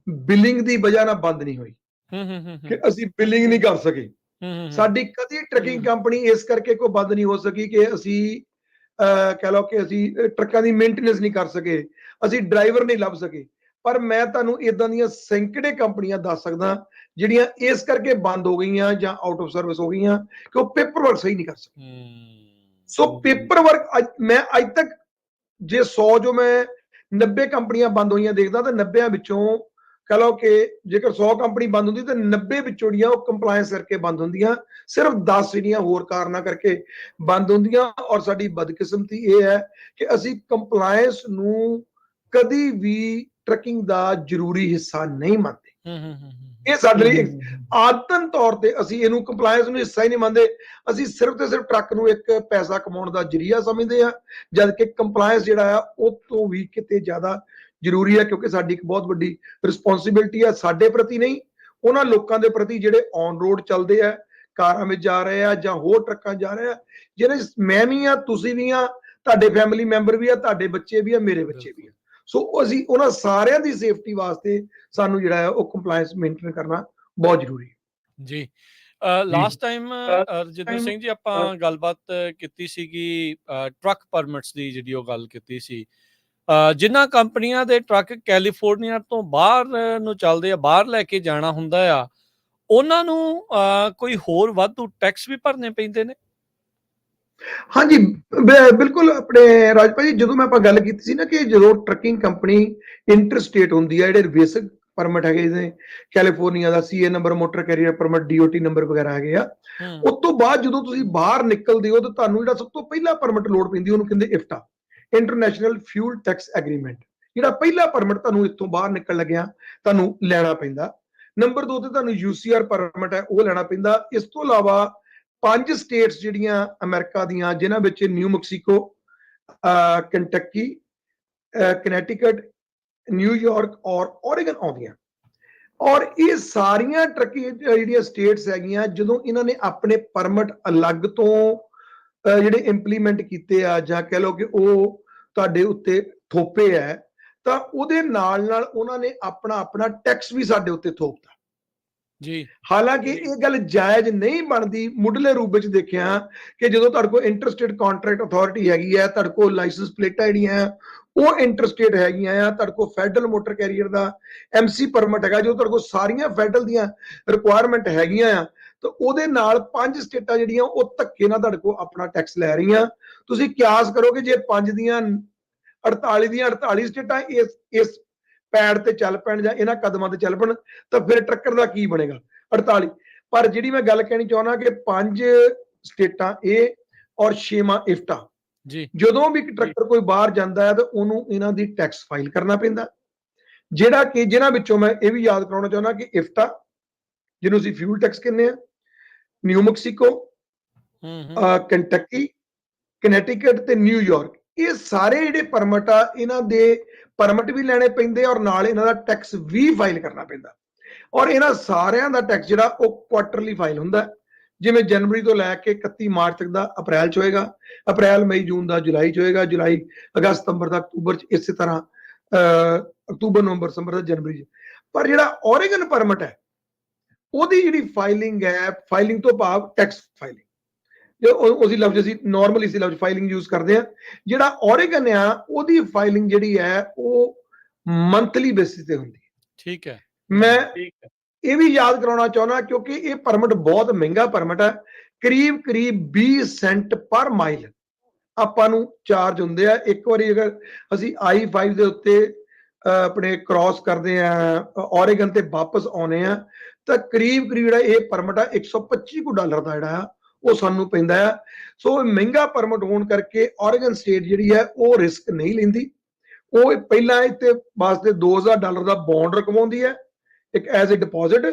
ਬਿਲਿੰਗ ਦੀ ਵਜ੍ਹਾ ਨਾਲ ਬੰਦ ਨਹੀਂ ਹੋਈ ਕਿ ਅਸੀਂ ਬਿਲਿੰਗ ਨਹੀਂ ਕਰ ਸਕੇ। ਸਾਡੀ ਕਦੀ ਟਰੱਕਿੰਗ ਕੰਪਨੀ ਇਸ ਕਰਕੇ ਕੋਈ ਬੰਦ ਨਹੀਂ ਹੋ ਸਕੀ ਕਿ ਅਸੀਂ ਕਹਿ ਲਓ ਕਿ ਅਸੀਂ ਟਰੱਕਾਂ ਦੀ ਮੇਨਟੇਨੈਂਸ ਨਹੀਂ ਕਰ ਸਕੇ, ਅਸੀਂ ਡਰਾਈਵਰ ਨਹੀਂ ਲੱਭ ਸਕੇ। ਪਰ ਮੈਂ ਤੁਹਾਨੂੰ ਇਦਾਂ ਦੀਆਂ ਸੈਂਕੜੇ ਕੰਪਨੀਆਂ ਦੱਸ ਸਕਦਾ ਜਿਹੜੀਆਂ ਇਸ ਕਰਕੇ ਬੰਦ ਹੋ ਗਈਆਂ ਜਾਂ ਆਊਟ ਆਫ ਸਰਵਿਸ ਹੋ ਗਈਆਂ ਕਿ ਉਹ ਪੇਪਰ ਵਰਕ ਸਹੀ ਨਹੀਂ ਕਰ ਸਕੇ। ਸੋ ਪੇਪਰ ਵਰਕ ਮੈਂ ਅੱਜ ਤੱਕ ਜੇ 100 ਜੋ ਮੈਂ 90 ਕੰਪਨੀਆਂ ਬੰਦ ਹੋਈਆਂ ਦੇਖਦਾ ਤਾਂ 90 ਵਿੱਚੋਂ ਕਹ ਲਓ ਕਿ ਜੇਕਰ 100 ਕੰਪਨੀ ਬੰਦ ਹੁੰਦੀ ਤਾਂ 90 ਵਿੱਚੋਂ ਜਿਹੜੀਆਂ ਉਹ ਕੰਪਲਾਇੰਸ ਕਰਕੇ ਬੰਦ ਹੁੰਦੀਆਂ, ਸਿਰਫ 10 ਜਿਹੜੀਆਂ ਹੋਰ ਕਾਰਨਾਂ ਕਰਕੇ ਬੰਦ ਹੁੰਦੀਆਂ। ਔਰ ਸਾਡੀ ਬਦਕਿਸਮਤੀ ਇਹ ਹੈ ਕਿ ਅਸੀਂ ਕੰਪਲਾਇੰਸ ਨੂੰ ਕਦੀ ਵੀ ਟਰੱਕਿੰਗ ਦਾ ਜ਼ਰੂਰੀ ਹਿੱਸਾ ਨਹੀਂ ਮੰਨਦੇ। ਇਹ ਸਾਡੇ ਲਈ ਆਦਤਨ ਤੌਰ ਤੇ ਅਸੀਂ ਇਹਨੂੰ ਕੰਪਲਾਇੰਸ ਨੂੰ ਹਿੱਸਾ ਹੀ ਨਹੀਂ ਮੰਨਦੇ। ਅਸੀਂ ਸਿਰਫ ਤੇ ਸਿਰਫ ਟਰੱਕ ਨੂੰ ਇੱਕ ਪੈਸਾ ਕਮਾਉਣ ਦਾ ਜਰੀਆ ਸਮਝਦੇ ਆ, ਜਦ ਕਿ ਕੰਪਲਾਇੰਸ ਜਿਹੜਾ ਆ ਉਹ ਤੋਂ ਵੀ ਕਿਤੇ ਜ਼ਿਆਦਾ ਜ਼ਰੂਰੀ ਹੈ ਕਿਉਂਕਿ ਸਾਡੀ ਇੱਕ ਬਹੁਤ ਵੱਡੀ ਰਿਸਪੌਂਸਿਬਿਲਟੀ ਹੈ ਸਾਡੇ ਪ੍ਰਤੀ ਨਹੀਂ, ਉਹਨਾਂ ਲੋਕਾਂ ਦੇ ਪ੍ਰਤੀ ਜਿਹੜੇ ਔਨ ਰੋਡ ਚੱਲਦੇ ਆ, ਕਾਰਾਂ ਵਿੱਚ ਜਾ ਰਹੇ ਆ ਜਾਂ ਹੋਰ ਟਰੱਕਾਂ ਜਾ ਰਹੇ ਆ, ਜਿਹੜੇ ਮੈਂ ਵੀ ਆ, ਤੁਸੀਂ ਵੀ ਆ, ਤੁਹਾਡੇ ਫੈਮਿਲੀ ਮੈਂਬਰ ਵੀ ਆ, ਤੁਹਾਡੇ ਬੱਚੇ ਵੀ ਆ, ਮੇਰੇ ਬੱਚੇ ਵੀ ਆ। ਸੋ ਅਸੀਂ ਉਹਨਾਂ ਸਾਰਿਆਂ ਦੀ ਸੇਫਟੀ ਵਾਸਤੇ ਸਾਨੂੰ ਜਿਹੜਾ ਹੈ ਉਹ ਕੰਪਲਾਇੰਸ ਮੇਨਟੇਨ ਕਰਨਾ ਬਹੁਤ ਜ਼ਰੂਰੀ ਹੈ ਜੀ। ਲਾਸਟ ਟਾਈਮ ਰਜਿੰਦਰ ਸਿੰਘ ਜੀ ਆਪਾਂ ਗੱਲਬਾਤ ਕੀਤੀ ਸੀਗੀ ਟਰੱਕ ਪਰਮਿਟਸ ਦੀ, ਜਿਹੜੀ ਉਹ ਗੱਲ ਕੀਤੀ ਸੀ। ਜਿਨ੍ਹਾਂ ਕੰਪਨੀਆਂ ਦੇ ਟਰੱਕ ਕੈਲੀਫੋਰਨੀਆ ਤੋਂ ਬਾਹਰ ਨੂੰ ਚੱਲਦੇ ਆ, ਬਾਹਰ ਲੈ ਕੇ ਜਾਣਾ ਹੁੰਦਾ ਆ, ਉਹਨਾਂ ਨੂੰ ਕੋਈ ਹੋਰ ਵਾਧੂ ਟੈਕਸ ਵੀ ਭਰਨੇ ਪੈਂਦੇ ਨੇ? ਹਾਂਜੀ ਬਿਲਕੁਲ। ਆਪਣੇ ਰਾਜਪਾਲ ਜੀ, ਜਦੋਂ ਮੈਂ ਆਪਾਂ ਗੱਲ ਕੀਤੀ ਸੀ ਨਾ ਕਿ ਜਦੋਂ ਟਰੱਕਿੰਗ ਕੰਪਨੀ ਇੰਟਰਸਟੇਟ ਹੁੰਦੀ ਹੈ, ਜਿਹੜੇ ਬੇਸਿਕ ਪਰਮਿਟ ਹੈਗੇ ਨੇ ਕੈਲੀਫੋਰਨੀਆ ਦਾ CA number, motor carrier permit, DOT number ਵਗੈਰਾ ਹੈਗੇ ਆ, ਉਸ ਤੋਂ ਬਾਅਦ ਜਦੋਂ ਤੁਸੀਂ ਬਾਹਰ ਨਿਕਲਦੇ ਹੋ ਤਾਂ ਤੁਹਾਨੂੰ ਜਿਹੜਾ ਸਭ ਤੋਂ ਪਹਿਲਾ ਪਰਮਿਟ ਲੋੜ ਪੈਂਦੀ ਉਹਨੂੰ ਕਹਿੰਦੇ IFTA, international fuel tax agreement. ਜਿਹੜਾ ਪਹਿਲਾ ਪਰਮਿਟ ਤੁਹਾਨੂੰ ਇੱਥੋਂ ਬਾਹਰ ਨਿਕਲ ਲੱਗਿਆ ਤੁਹਾਨੂੰ ਲੈਣਾ ਪੈਂਦਾ। ਨੰਬਰ 2 ਤੇ ਤੁਹਾਨੂੰ UCR ਪਰਮਿਟ ਹੈ ਉਹ ਲੈਣਾ ਪੈਂਦਾ। ਇਸ ਤੋਂ ਇਲਾਵਾ 5 ਸਟੇਟਸ ਜਿਹੜੀਆਂ ਅਮਰੀਕਾ ਦੀਆਂ, ਜਿਨ੍ਹਾਂ ਵਿੱਚ ਨਿਊ ਮੈਕਸੀਕੋ, ਕੰਟਕੀ, ਕਨੈਟੀਕਟ, ਨਿਊਯਾਰਕ ਔਰ ਓਰੇਗਨ ਆਉਂਦੀਆਂ। ਔਰ ਇਹ ਸਾਰੀਆਂ ਟਰੱਕੀ ਜਿਹੜੀਆਂ ਸਟੇਟਸ ਹੈਗੀਆਂ, ਜਦੋਂ ਇਹਨਾਂ ਨੇ ਆਪਣੇ ਪਰਮਿਟ ਅਲੱਗ ਤੋਂ ਜਿਹੜੇ ਇੰਪਲੀਮੈਂਟ ਕੀਤੇ ਆ ਜਾਂ ਕਹਿ ਲਓ ਕਿ ਉਹ ਤੁਹਾਡੇ ਉੱਤੇ ਥੋਪੇ ਹੈ, ਤਾਂ ਉਹਦੇ ਨਾਲ ਨਾਲ ਉਹਨਾਂ ਨੇ ਆਪਣਾ ਟੈਕਸ ਵੀ ਸਾਡੇ ਉੱਤੇ ਥੋਪਤਾ। ਜੀ ਹਾਲਾਂਕਿ ਇਹ ਗੱਲ ਜਾਇਜ਼ ਨਹੀਂ ਬਣਦੀ ਮੁੱਢਲੇ ਰੂਪ ਵਿੱਚ ਦੇਖਿਆ ਕਿ ਜਦੋਂ ਤੁਹਾਡੇ ਕੋਲ ਇੰਟਰਸਟੇਟ ਕੰਟਰੈਕਟ ਅਥਾਰਟੀ ਹੈਗੀ ਹੈ, ਤੁਹਾਡੇ ਕੋਲ ਲਾਇਸੈਂਸ ਪਲੇਟਾਂ ਜਿਹੜੀਆਂ ਆ ਉਹ ਇੰਟਰਸਟੇਟ ਹੈਗੀਆਂ ਆ, ਤੁਹਾਡੇ ਕੋਲ ਫੈਡਰਲ ਮੋਟਰ ਕੈਰੀਅਰ ਦਾ MC ਪਰਮਿਟ ਹੈਗਾ, ਜੋ ਤੁਹਾਡੇ ਕੋਲ ਸਾਰੀਆਂ ਫੈਡਰਲ ਦੀਆਂ ਰਿਕੁਆਇਰਮੈਂਟ ਹੈਗੀਆਂ ਆ, ਤਾਂ ਉਹਦੇ ਨਾਲ 5 ਸਟੇਟਾਂ ਜਿਹੜੀਆਂ ਉਹ ਧੱਕੇ ਨਾਲ ਤੁਹਾਡੇ ਕੋਲ ਆਪਣਾ ਟੈਕਸ ਲੈ ਰਹੀਆਂ। ਤੁਸੀਂ ਕਿਆਸ ਕਰੋ ਕਿ ਜੇ 5 ਦੀਆਂ 48 ਦੀਆਂ 48 ਸਟੇਟਾਂ ਇਸ ਪੈੜ ਤੇ ਚੱਲ ਪੈਣ ਜਾਂ ਇਹਨਾਂ ਕਦਮਾਂ ਤੇ ਚੱਲ ਪੈਣ ਤਾਂ ਫਿਰ ਟਰੱਕਰ ਦਾ ਕੀ ਬਣੇਗਾ 48। ਪਰ ਜਿਹੜੀ ਮੈਂ ਗੱਲ ਕਹਿਣੀ ਚਾਹੁੰਦਾ ਕਿ 5 ਸਟੇਟਾਂ ਇਹ ਔਰ 6ਵਾਂ ਇਫਟਾ, ਜੀ ਜਦੋਂ ਵੀ ਟਰੱਕਰ ਕੋਈ ਬਾਹਰ ਜਾਂਦਾ ਹੈ ਤਾਂ ਉਹਨੂੰ ਇਹਨਾਂ ਦੀ ਟੈਕਸ ਫਾਈਲ ਕਰਨਾ ਪੈਂਦਾ, ਜਿਹੜਾ ਕਿ ਜਿਹਨਾਂ ਵਿੱਚੋਂ ਮੈਂ ਇਹ ਵੀ ਯਾਦ ਕਰਾਉਣਾ ਚਾਹੁੰਦਾ ਕਿ ਇਫਟਾ, ਜਿਹਨੂੰ ਅਸੀਂ ਫਿਊਲ ਟੈਕਸ ਕਹਿੰਦੇ ਆ, ਨਿਊ ਮੈਕਸੀਕੋ, ਕੰਟਕੀ, ਕਨੈਟੀਕਟ ਤੇ ਨਿਊਯਾਰਕ, ਇਹ ਸਾਰੇ ਜਿਹੜੇ ਪਰਮਿਟ ਆ ਇਹਨਾਂ ਦੇ ਪਰਮਿਟ ਵੀ ਲੈਣੇ ਪੈਂਦੇ ਔਰ ਨਾਲ ਇਹਨਾਂ ਦਾ ਟੈਕਸ ਵੀ ਫਾਈਲ ਕਰਨਾ ਪੈਂਦਾ। ਔਰ ਇਹਨਾਂ ਸਾਰਿਆਂ ਦਾ ਟੈਕਸ ਜਿਹੜਾ ਉਹ ਕੁਆਟਰਲੀ ਫਾਈਲ ਹੁੰਦਾ, ਜਿਵੇਂ ਜਨਵਰੀ ਤੋਂ ਲੈ ਕੇ 31 ਮਾਰਚ ਤੱਕ ਦਾ ਅਪ੍ਰੈਲ 'ਚ ਹੋਏਗਾ, ਅਪ੍ਰੈਲ ਮਈ ਜੂਨ ਦਾ ਜੁਲਾਈ 'ਚ ਹੋਏਗਾ, ਜੁਲਾਈ ਅਗਸਤ ਸਤੰਬਰ ਦਾ ਅਕਤੂਬਰ 'ਚ, ਇਸੇ ਤਰ੍ਹਾਂ ਅਕਤੂਬਰ ਨਵੰਬਰ ਦਸੰਬਰ ਦਾ ਜਨਵਰੀ 'ਚ। ਪਰ ਜਿਹੜਾ ਓਰੇਗਨ ਪਰਮਿਟ ਹੈ ਉਹਦੀ ਜਿਹੜੀ ਫਾਈਲਿੰਗ ਹੈ, ਫਾਈਲਿੰਗ ਤੋਂ ਭਾਵ ਟੈਕਸ ਫਾਈਲਿੰਗ, ਉਸੇ ਲਫ਼ਜ਼ ਅਸੀਂ ਨਾਰਮਲੀ ਇਸੇ ਲਫ਼ਜ਼ ਫਾਈਲਿੰਗ ਯੂਜ਼ ਕਰਦੇ ਆ, ਜਿਹੜਾ ਓਰੇਗਨ ਆ ਉਹਦੀ ਫਾਈਲਿੰਗ ਜਿਹੜੀ ਹੈ ਉਹ ਮੰਥਲੀ ਬੇਸਿਸ ਤੇ ਹੁੰਦੀ ਹੈ। ਠੀਕ ਹੈ। ਮੈਂ ਇਹ ਵੀ ਯਾਦ ਕਰਾਉਣਾ ਚਾਹੁੰਦਾ ਕਿਉਂਕਿ ਇਹ ਪਰਮਿਟ ਬਹੁਤ ਮਹਿੰਗਾ ਪਰਮਿਟ ਹੈ, ਕਰੀਬ 20 ਸੈਂਟ ਪਰ ਮਾਈਲ ਆਪਾਂ ਨੂੰ ਚਾਰਜ ਹੁੰਦੇ ਆ। ਇੱਕ ਵਾਰੀ ਅਗਰ ਅਸੀਂ I-5 ਦੇ ਉੱਤੇ ਆਪਣੇ ਕ੍ਰਾਸ ਕਰਦੇ ਆ ਓਰੇਗਨ ਤੇ ਵਾਪਸ ਆਉਨੇ ਆ ਤਾਂ ਕਰੀਬ ਜਿਹੜਾ ਇਹ ਪਰਮਿਟ ਆ $125 ਦਾ ਜਿਹੜਾ ਆ ਉਹ ਸਾਨੂੰ ਪੈਂਦਾ ਆ। ਸੋ ਮਹਿੰਗਾ ਪਰਮਿਟ ਹੋਣ ਕਰਕੇ ਓਰੇਗਨ ਸਟੇਟ ਜਿਹੜੀ ਹੈ ਉਹ ਰਿਸਕ ਨਹੀਂ ਲੈਂਦੀ, ਉਹ ਪਹਿਲਾਂ ਇੱਥੇ ਵਾਸਤੇ $2000 ਦਾ ਬੌਂਡ ਰਕਵਾਉਂਦੀ ਹੈ ਇੱਕ ਐਜ਼ ਅ ਡਿਪੋਜ਼ਿਟ,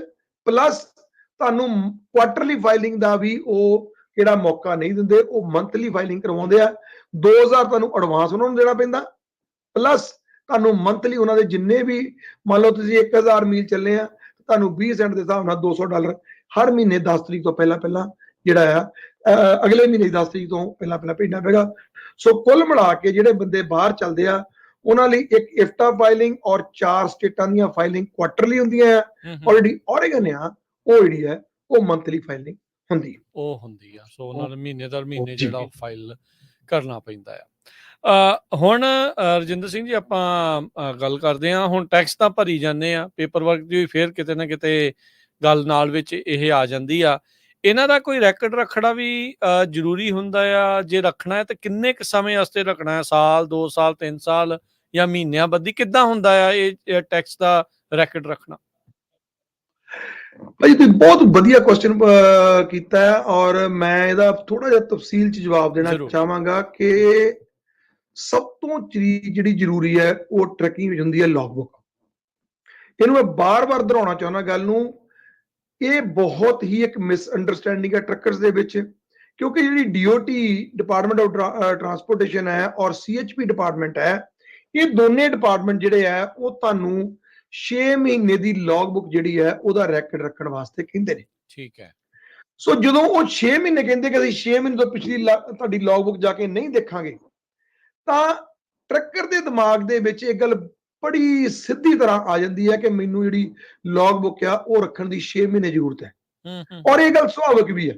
ਪਲੱਸ ਤੁਹਾਨੂੰ ਕੁਆਟਰਲੀ ਫਾਈਲਿੰਗ ਦਾ ਵੀ ਉਹ ਕਿਹੜਾ ਮੌਕਾ ਨਹੀਂ ਦਿੰਦੇ, ਉਹ ਮੰਥਲੀ ਫਾਈਲਿੰਗ ਕਰਵਾਉਂਦੇ ਆ। 2000 ਤੁਹਾਨੂੰ ਐਡਵਾਂਸ ਉਹਨਾਂ ਨੂੰ ਦੇਣਾ ਪੈਂਦਾ, ਪਲੱਸ ਤੁਹਾਨੂੰ ਮੰਥਲੀ ਉਹਨਾਂ ਦੇ ਜਿੰਨੇ ਵੀ, ਮੰਨ ਲਓ ਤੁਸੀਂ 1000 ਮੀਲ ਚੱਲੇ ਆ, ਤੁਹਾਨੂੰ 20 ਸੈਂਟ ਦੇ ਹਿਸਾਬ ਨਾਲ $200 ਹਰ ਮਹੀਨੇ 10 ਤਰੀਕ ਤੋਂ ਪਹਿਲਾਂ ਜਿਹੜਾ ਆ ਅਗਲੇ ਮਹੀਨੇ 10 ਤਰੀਕ ਤੋਂ ਪਹਿਲਾਂ ਭੇਜਣਾ ਪਏਗਾ। ਸੋ ਕੁੱਲ ਮਿਲਾ ਕੇ ਜਿਹੜੇ ਬੰਦੇ ਬਾਹਰ ਚੱਲਦੇ ਆ ਉਹਨਾਂ ਲਈ ਇੱਕ ਇਫਟਾ ਫਾਈਲਿੰਗ ਔਰ 4 ਸਟੇਟਾਂ ਦੀਆਂ ਫਾਈਲਿੰਗ ਕੁਆਟਰਲੀ ਹੁੰਦੀਆਂ ਆ, ਔਰ ਜਿਹੜੀ ਓਰੇਗਨ ਆ ਉਹ ਜਿਹੜੀ ਹੈ ਉਹ ਮੰਥਲੀ ਫਾਈਲਿੰਗ ਹੁੰਦੀ ਆ। ਸੋ ਉਹਨਾਂ ਨੂੰ ਮਹੀਨੇ ਦਰ ਮਹੀਨੇ ਜਿਹੜਾ ਫਾਈਲ ਕਰਨਾ ਪੈਂਦਾ ਆ। ਹੁਣ ਰਜਿੰਦਰ ਸਿੰਘ ਜੀ ਆਪਾਂ ਗੱਲ ਕਰਦੇ ਹਾਂ, ਹੁਣ ਟੈਕਸ ਤਾਂ ਭਰੀ ਜਾਂਦੇ ਆ, ਪੇਪਰ ਵਰਕ ਦੀ ਫਿਰ ਕਿਤੇ ਨਾ ਕਿਤੇ ਗੱਲ ਨਾਲ ਵਿੱਚ ਇਹ ਆ ਜਾਂਦੀ ਆ, ਇਹਨਾਂ ਦਾ ਕੋਈ ਰੈਕਡ ਰੱਖਣਾ ਵੀ ਜ਼ਰੂਰੀ ਹੁੰਦਾ ਆ? ਜੇ ਰੱਖਣਾ ਹੈ ਤਾਂ ਕਿੰਨੇ ਕੁ ਸਮੇਂ ਵਾਸਤੇ ਰੱਖਣਾ ਹੈ, ਸਾਲ 2 ਸਾਲ 3 ਸਾਲ ਜਾਂ ਮਹੀਨਿਆਂ ਬੱਧੀ, ਕਿੱਦਾਂ ਹੁੰਦਾ ਆ ਇਹ ਟੈਕਸ ਦਾ ਰੈਕਡ ਰੱਖਣਾ? ਭਾਈ ਤੁਸੀਂ ਬਹੁਤ ਵਧੀਆ ਕੁਐਸਚਨ ਕੀਤਾ ਹੈ ਔਰ ਮੈਂ ਇਹਦਾ ਥੋੜਾ ਜਿਹਾ ਤਫਸੀਲ ਚ ਜਵਾਬ ਦੇਣਾ ਚਾਹਾਂਗਾ ਕਿ ਸਭ ਤੋਂ ਜਿਹੜੀ ਜ਼ਰੂਰੀ ਹੈ ਉਹ ਟਰੈਕਿੰਗ ਵਿੱਚ ਹੁੰਦੀ ਹੈ ਲੌਗਬੁੱਕ। ਇਹਨੂੰ ਮੈਂ ਬਾਰ-ਬਾਰ ਦੁਹਰਾਉਣਾ ਚਾਹੁੰਦਾ ਗੱਲ ਨੂੰ, ਇਹ ਬਹੁਤ ਹੀ ਇੱਕ ਮਿਸ ਅੰਡਰਸਟੈਂਡਿੰਗ ਹੈ ਟਰੱਕਰਸ ਦੇ ਵਿੱਚ, ਕਿਉਂਕਿ ਜਿਹੜੀ DOT ਡਿਪਾਰਟਮੈਂਟ ਆਫ ਟਰਾਂਸਪੋਰਟੇਸ਼ਨ ਹੈ ਔਰ CHP ਡਿਪਾਰਟਮੈਂਟ ਹੈ, ਇਹ ਦੋਨੇ ਡਿਪਾਰਟਮੈਂਟ ਜਿਹੜੇ ਆ ਉਹ ਤੁਹਾਨੂੰ 6 ਮਹੀਨੇ ਦੀ ਲੌਗਬੁੱਕ ਜਿਹੜੀ ਹੈ ਉਹਦਾ ਰੈਕਡ ਰੱਖਣ ਵਾਸਤੇ ਕਹਿੰਦੇ ਨੇ। ਠੀਕ ਹੈ। ਸੋ ਜਦੋਂ ਉਹ 6 ਮਹੀਨੇ ਕਹਿੰਦੇ ਕਿ ਅਸੀਂ 6 ਮਹੀਨੇ ਤੋਂ ਪਿਛਲੀ ਤੁਹਾਡੀ ਲੌਗਬੁੱਕ ਜਾ ਕੇ ਨਹੀਂ ਦੇਖਾਂਗੇ, ਤਾਂ ਟਰੱਕਰ ਦੇ ਦਿਮਾਗ ਦੇ ਵਿੱਚ ਇਹ ਗੱਲ ਬੜੀ ਸਿੱਧੀ ਤਰ੍ਹਾਂ ਆ ਜਾਂਦੀ ਹੈ ਕਿ ਮੈਨੂੰ ਜਿਹੜੀ ਲੌਗਬੁੱਕ ਆ ਉਹ ਰੱਖਣ ਦੀ 6 ਮਹੀਨੇ ਜ਼ਰੂਰਤ ਹੈ। ਔਰ ਇਹ ਗੱਲ ਸੁਭਾਵਿਕ ਵੀ ਹੈ,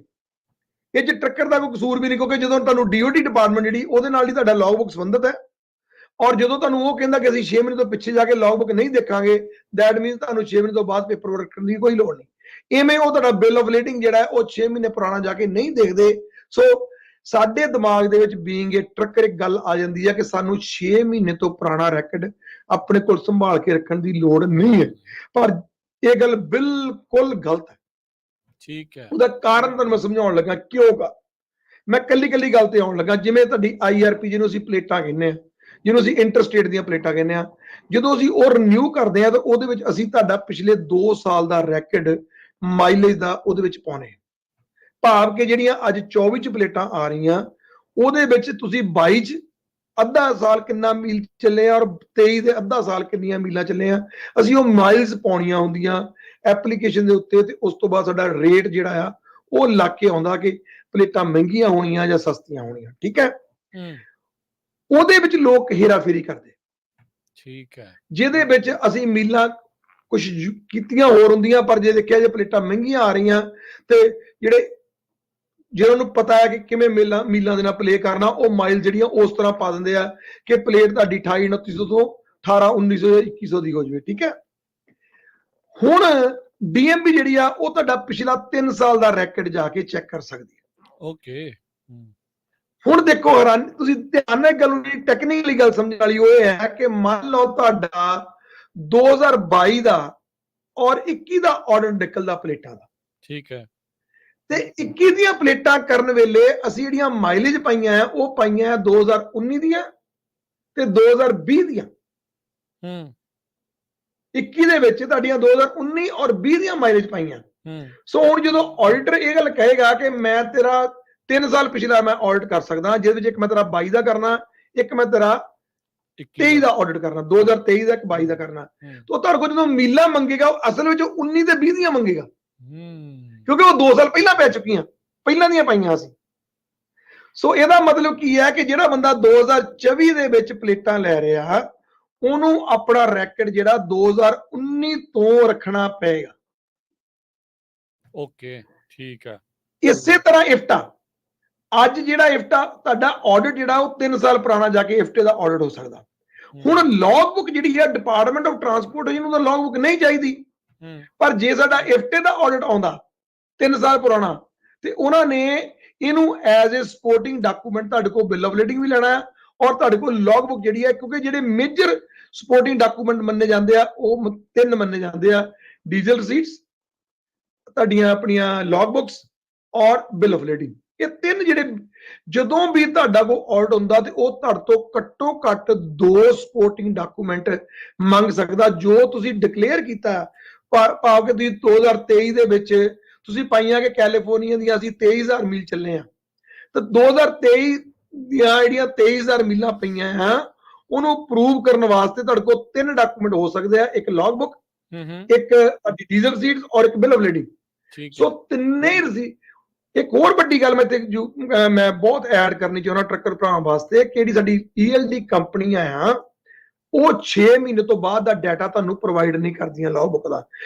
ਇਹ 'ਚ ਟਰੱਕਰ ਦਾ ਕੋਈ ਕਸੂਰ ਵੀ ਨਹੀਂ, ਕਿਉਂਕਿ ਜਦੋਂ ਤੁਹਾਨੂੰ DOT ਡਿਪਾਰਟਮੈਂਟ ਜਿਹੜੀ ਉਹਦੇ ਨਾਲ ਹੀ ਤੁਹਾਡਾ ਲੌਗਬੁੱਕ ਸੰਬੰਧਿਤ ਹੈ, ਔਰ ਜਦੋਂ ਤੁਹਾਨੂੰ ਉਹ ਕਹਿੰਦਾ ਕਿ ਅਸੀਂ 6 ਮਹੀਨੇ ਤੋਂ ਪਿੱਛੇ ਜਾ ਕੇ ਲੌਗਬੁੱਕ ਨਹੀਂ ਦੇਖਾਂਗੇ, ਦੈਟ ਮੀਨਸ ਤੁਹਾਨੂੰ 6 ਮਹੀਨੇ ਤੋਂ ਬਾਅਦ ਪੇਪਰ ਵਰਕ ਕਰਨ ਦੀ ਕੋਈ ਲੋੜ ਨਹੀਂ। ਇਵੇਂ ਉਹ ਤੁਹਾਡਾ ਬਿੱਲ ਆਫ ਲੀਡਿੰਗ ਜਿਹੜਾ ਹੈ ਉਹ 6 ਮਹੀਨੇ ਪੁਰਾਣਾ ਜਾ ਕੇ ਨਹੀਂ ਦੇਖਦੇ। ਸੋ ਸਾਡੇ ਦਿਮਾਗ ਦੇ ਵਿੱਚ ਬੀਇੰਗ ਏ ਟਰੱਕਰ ਇੱਕ ਗੱਲ ਆ ਜਾਂਦੀ ਹੈ ਕਿ ਸਾਨੂੰ 6 ਮਹੀਨੇ ਤੋਂ ਪੁਰਾਣਾ ਰੈਕਡ ਆਪਣੇ ਕੋਲ ਸੰਭਾਲ ਕੇ ਰੱਖਣ ਦੀ ਲੋੜ ਨਹੀਂ ਹੈ, ਪਰ ਇਹ ਗੱਲ ਬਿਲਕੁਲ ਗਲਤ ਹੈ। ਠੀਕ ਹੈ। ਉਹਦਾ ਕਾਰਨ ਤੁਹਾਨੂੰ ਮੈਂ ਸਮਝਾਉਣ ਲੱਗਾ ਕਿਉਂਗਾ, ਮੈਂ ਕੱਲੀ ਗੱਲ ਤੇ ਆਉਣ ਲੱਗਾ। ਜਿਵੇਂ ਤੁਹਾਡੀ IRP ਜਿਹਨੂੰ ਅਸੀਂ ਪਲੇਟਾਂ ਕਹਿੰਦੇ ਆ, ਜਿਹਨੂੰ ਅਸੀਂ ਇੰਟਰਸਟੇਟ ਦੀਆਂ ਪਲੇਟਾਂ ਕਹਿੰਦੇ ਆ, ਜਦੋਂ ਅਸੀਂ ਉਹ ਰਿਨਿਊ ਕਰਦੇ ਆ ਤਾਂ ਉਹਦੇ ਵਿੱਚ ਅਸੀਂ ਤੁਹਾਡਾ ਪਿਛਲੇ 2 ਸਾਲ ਦਾ ਰੈਕਡ ਮਾਈਲੇਜ ਦਾ ਉਹਦੇ ਵਿੱਚ ਪਾਉਣੇ, ਭਾਵ ਕਿ ਜਿਹੜੀਆਂ ਅੱਜ 24 ਚ ਪਲੇਟਾਂ ਆ ਰਹੀਆਂ ਉਹਦੇ ਵਿੱਚ ਤੁਸੀਂ 22 ਚ ਅੱਧਾ ਸਾਲ ਕਿੰਨਾ ਮੀਲ ਚੱਲੇ ਆ ਔਰ 23 ਦੇ ਅੱਧਾ ਸਾਲ ਕਿੰਨੀਆਂ ਮੀਲਾਂ ਚੱਲੇ ਆ, ਅਸੀਂ ਉਹ ਮਾਈਲਸ ਪਾਉਣੀਆਂ ਹੁੰਦੀਆਂ ਐਪਲੀਕੇਸ਼ਨ ਦੇ ਉੱਤੇ, ਤੇ ਉਸ ਤੋਂ ਬਾਅਦ ਸਾਡਾ ਰੇਟ ਜਿਹੜਾ ਆ ਉਹ ਲੱਗ ਕੇ ਆਉਂਦਾ ਕਿ ਪਲੇਟਾਂ ਮਹਿੰਗੀਆਂ ਹੋਣੀਆਂ ਜਾਂ ਸਸਤੀਆਂ ਹੋਣੀਆਂ। ਠੀਕ ਹੈ। ਉਹਦੇ ਵਿੱਚ ਲੋਕ ਹੇਰਾਫੇਰੀ ਕਰਦੇ, ਠੀਕ ਹੈ, ਜਿਹਦੇ ਵਿੱਚ ਅਸੀਂ ਮੀਲਾਂ ਕੁਝ ਕੀਤੀਆਂ ਹੋਰ ਹੁੰਦੀਆਂ, ਪਰ ਜੇ ਦੇਖਿਆ ਜੇ ਪਲੇਟਾਂ ਮਹਿੰਗੀਆਂ ਆ ਰਹੀਆਂ ਤੇ ਜਿਹਨਾਂ ਨੂੰ ਪਤਾ ਹੈ ਕਿ ਕਿਵੇਂ ਮੀਲਾਂ ਦੇ ਨਾਲ ਪਲੇ ਕਰਨਾ, ਉਹ ਮਾਈਲ ਜਿਹੜੀਆਂ ਉਸ ਤਰ੍ਹਾਂ ਪਾ ਦਿੰਦੇ ਆ ਕਿ ਪਲੇਟ ਤੁਹਾਡੀ 28-2900 ਤੋਂ 18-1900 ਜਾਂ 2100 ਦੀ ਹੋ ਜਾਵੇ। ਠੀਕ ਹੈ, ਹੁਣ DMB ਜਿਹੜੀ ਆ ਉਹ ਤੁਹਾਡਾ ਪਿਛਲਾ 3 ਸਾਲ ਦਾ ਰੈਕਡ ਜਾ ਕੇ ਚੈੱਕ ਕਰ ਸਕਦੀ ਹੈ। ਓਕੇ, ਹੁਣ ਦੇਖੋ ਹੈਰਾਨ, ਤੁਸੀਂ ਧਿਆਨ ਨਾਲ ਗੱਲ ਨੂੰ, ਟੈਕਨੀਕਲੀ ਗੱਲ ਸਮਝਣ ਵਾਲੀ ਉਹ ਹੈ ਕਿ ਮੰਨ ਲਓ ਤੁਹਾਡਾ 2022 ਦਾ ਔਰ 21 ਦਾ ਆਰਡਰ ਨਿਕਲਦਾ ਪਲੇਟਾਂ ਦਾ। ਠੀਕ ਹੈ, ਤੇ 21 ਦੀਆਂ ਪਲੇਟਾਂ ਕਰਨ ਵੇਲੇ ਅਸੀਂ ਜਿਹੜੀਆਂ ਮਾਈਲੇਜ ਪਾਈਆਂ ਆ ਉਹ ਪਾਈਆਂ 2019 ਦੀਆਂ ਤੇ 2020 ਦੀਆਂ। 21 ਦੇ ਵਿੱਚ ਤੁਹਾਡੀਆਂ 2019 ਔਰ 20 ਦੀਆਂ ਮਾਈਲੇਜ ਪਾਈਆਂ। ਸੋ ਹੁਣ ਜਦੋਂ ਆਡੀਟਰ ਇਹ ਗੱਲ ਕਹੇਗਾ ਕਿ ਮੈਂ ਤੇਰਾ 3 ਸਾਲ ਪਿਛਲਾ ਮੈਂ ਆਡਿਟ ਕਰ ਸਕਦਾ, ਜਿਹਦੇ ਵਿੱਚ ਇੱਕ ਮੈਂ ਤੇਰਾ 22 ਦਾ ਕਰਨਾ, ਇੱਕ ਮੈਂ ਤੇਰਾ 23 ਦਾ ਆਡਿਟ ਕਰਨਾ, 2023 ਦਾ, ਇੱਕ 22 ਦਾ ਕਰਨਾ, ਤਾਂ ਉਹ ਤੁਹਾਡੇ ਕੋਲ ਜਦੋਂ ਮੀਲਾਂ ਮੰਗੇਗਾ ਉਹ ਅਸਲ ਵਿੱਚ 19 ਤੇ 20 ਦੀਆਂ ਮੰਗੇਗਾ, ਕਿਉਂਕਿ ਉਹ 2 ਸਾਲ ਪਹਿਲਾਂ ਪੈ ਚੁੱਕੀਆਂ, ਪਹਿਲਾਂ ਦੀਆਂ ਪਾਈਆਂ ਸੀ। ਸੋ ਇਹਦਾ ਮਤਲਬ ਕੀ ਹੈ ਕਿ ਜਿਹੜਾ ਬੰਦਾ 2024 ਦੇ ਵਿੱਚ ਪਲੇਟਾਂ ਲੈ ਰਿਹਾ, ਉਹਨੂੰ ਆਪਣਾ ਰੈਕਡ ਜਿਹੜਾ 2019 ਤੋਂ ਰੱਖਣਾ ਪਏਗਾ। ਓਕੇ, ਠੀਕ ਹੈ। ਇਸੇ ਤਰ੍ਹਾਂ ਇਫਟਾ, ਅੱਜ ਜਿਹੜਾ ਇਫਟਾ ਤੁਹਾਡਾ ਆਡਿਟ ਜਿਹੜਾ ਉਹ 3 ਸਾਲ ਪੁਰਾਣਾ ਜਾ ਕੇ ਇਫਟੇ ਦਾ ਆਡਿਟ ਹੋ ਸਕਦਾ। ਹੁਣ ਲੌਗ ਬੁੱਕ ਜਿਹੜੀ ਹੈ ਡਿਪਾਰਟਮੈਂਟ ਆਫ ਟਰਾਂਸਪੋਰਟੇਸ਼ਨ ਨੂੰ ਤਾਂ ਲੌਗ ਬੁੱਕ ਨਹੀਂ ਚਾਹੀਦੀ, ਪਰ ਜੇ ਸਾਡਾ ਇਫਟੇ ਦਾ ਆਡਿਟ ਆਉਂਦਾ 3 ਸਾਲ ਪੁਰਾਣਾ, ਤੇ ਉਹਨਾਂ ਨੇ ਇਹਨੂੰ ਐਜ਼ ਏ ਸਪੋਰਟਿੰਗ ਡਾਕੂਮੈਂਟ ਤੁਹਾਡੇ ਕੋਲ ਬਿੱਲ ਆਫ ਲੀਡਿੰਗ ਵੀ ਲੈਣਾ ਹੈ, ਔਰ ਤੁਹਾਡੇ ਕੋਲ ਲੌਗ ਬੁੱਕ ਜਿਹੜੀ ਹੈ, ਕਿਉਂਕਿ ਜਿਹੜੇ ਮੇਜਰ ਸਪੋਰਟਿੰਗ ਡਾਕੂਮੈਂਟ ਮੰਨੇ ਜਾਂਦੇ ਆ ਉਹ 3 ਮੰਨੇ ਜਾਂਦੇ ਆ, ਡੀਜ਼ਲ ਰਸੀਟਸ, ਤੁਹਾਡੀਆਂ ਆਪਣੀਆਂ ਲੌਗ ਬੁੱਕਸ ਔਰ ਬਿੱਲ ਆਫ ਲੀਡਿੰਗ। ਇਹ 3 ਜਿਹੜੇ ਜਦੋਂ ਵੀ ਤੁਹਾਡਾ ਕੋਈ ਆਡਿਟ ਹੁੰਦਾ ਤੇ ਉਹ ਤੁਹਾਡੇ ਤੋਂ ਘੱਟੋ ਘੱਟ 2 ਸਪੋਰਟਿੰਗ ਡਾਕੂਮੈਂਟ ਮੰਗ ਸਕਦਾ, ਜੋ ਤੁਸੀਂ ਡਿਕਲੇਅਰ ਕੀਤਾ। ਭਾਵ ਕਿ ਤੁਸੀਂ 2023 ਦੇ ਵਿੱਚ ਤੁਸੀਂ ਪਾਈਆਂ ਕਿ ਕੈਲੀਫੋਰਨੀਆ ਦੀਆਂ ਅਸੀਂ 23000 ਮੀਲ ਚੱਲੇ ਆ, ਤਾਂ 2023 ਦੀਆਂ ਜਿਹੜੀਆਂ 23000 ਮੀਲਾਂ ਪਈਆਂ ਆ ਉਹਨੂੰ ਪ੍ਰੂਵ ਕਰਨ ਵਾਸਤੇ ਤੁਹਾਡੇ ਕੋਲ 3 ਡਾਕੂਮੈਂਟ ਹੋ ਸਕਦੇ ਆ, ਇੱਕ ਲੌਗ ਬੁੱਕ, ਇੱਕ ਡੀਜ਼ਲ ਰਸੀਟਸ ਔਰ ਇੱਕ ਬਿੱਲ ਆਫ ਲੀਡਿੰਗ। ਸੋ ਤਿੰਨੇ ਹੀ ਰਸੀਟ। ਇੱਕ ਹੋਰ ਵੱਡੀ ਗੱਲ ਮੈਂ ਬਹੁਤ ਐਡ ਕਰਨੀ ਚਾਹੁੰਦਾ ਟਰੱਕਰ ਭਰਾਵਾਂ ਵਾਸਤੇ, ਕਿ ਜਿਹੜੀ ਸਾਡੀ ELD ਕੰਪਨੀਆਂ ਆ ਉਹ 6 ਮਹੀਨੇ ਤੋਂ ਬਾਅਦ ਦਾ ਡਾਟਾ ਤੁਹਾਨੂੰ ਪ੍ਰੋਵਾਈਡ ਨਹੀਂ ਕਰਦੀਆਂ ਲੌਗ ਬੁੱਕ ਦਾ,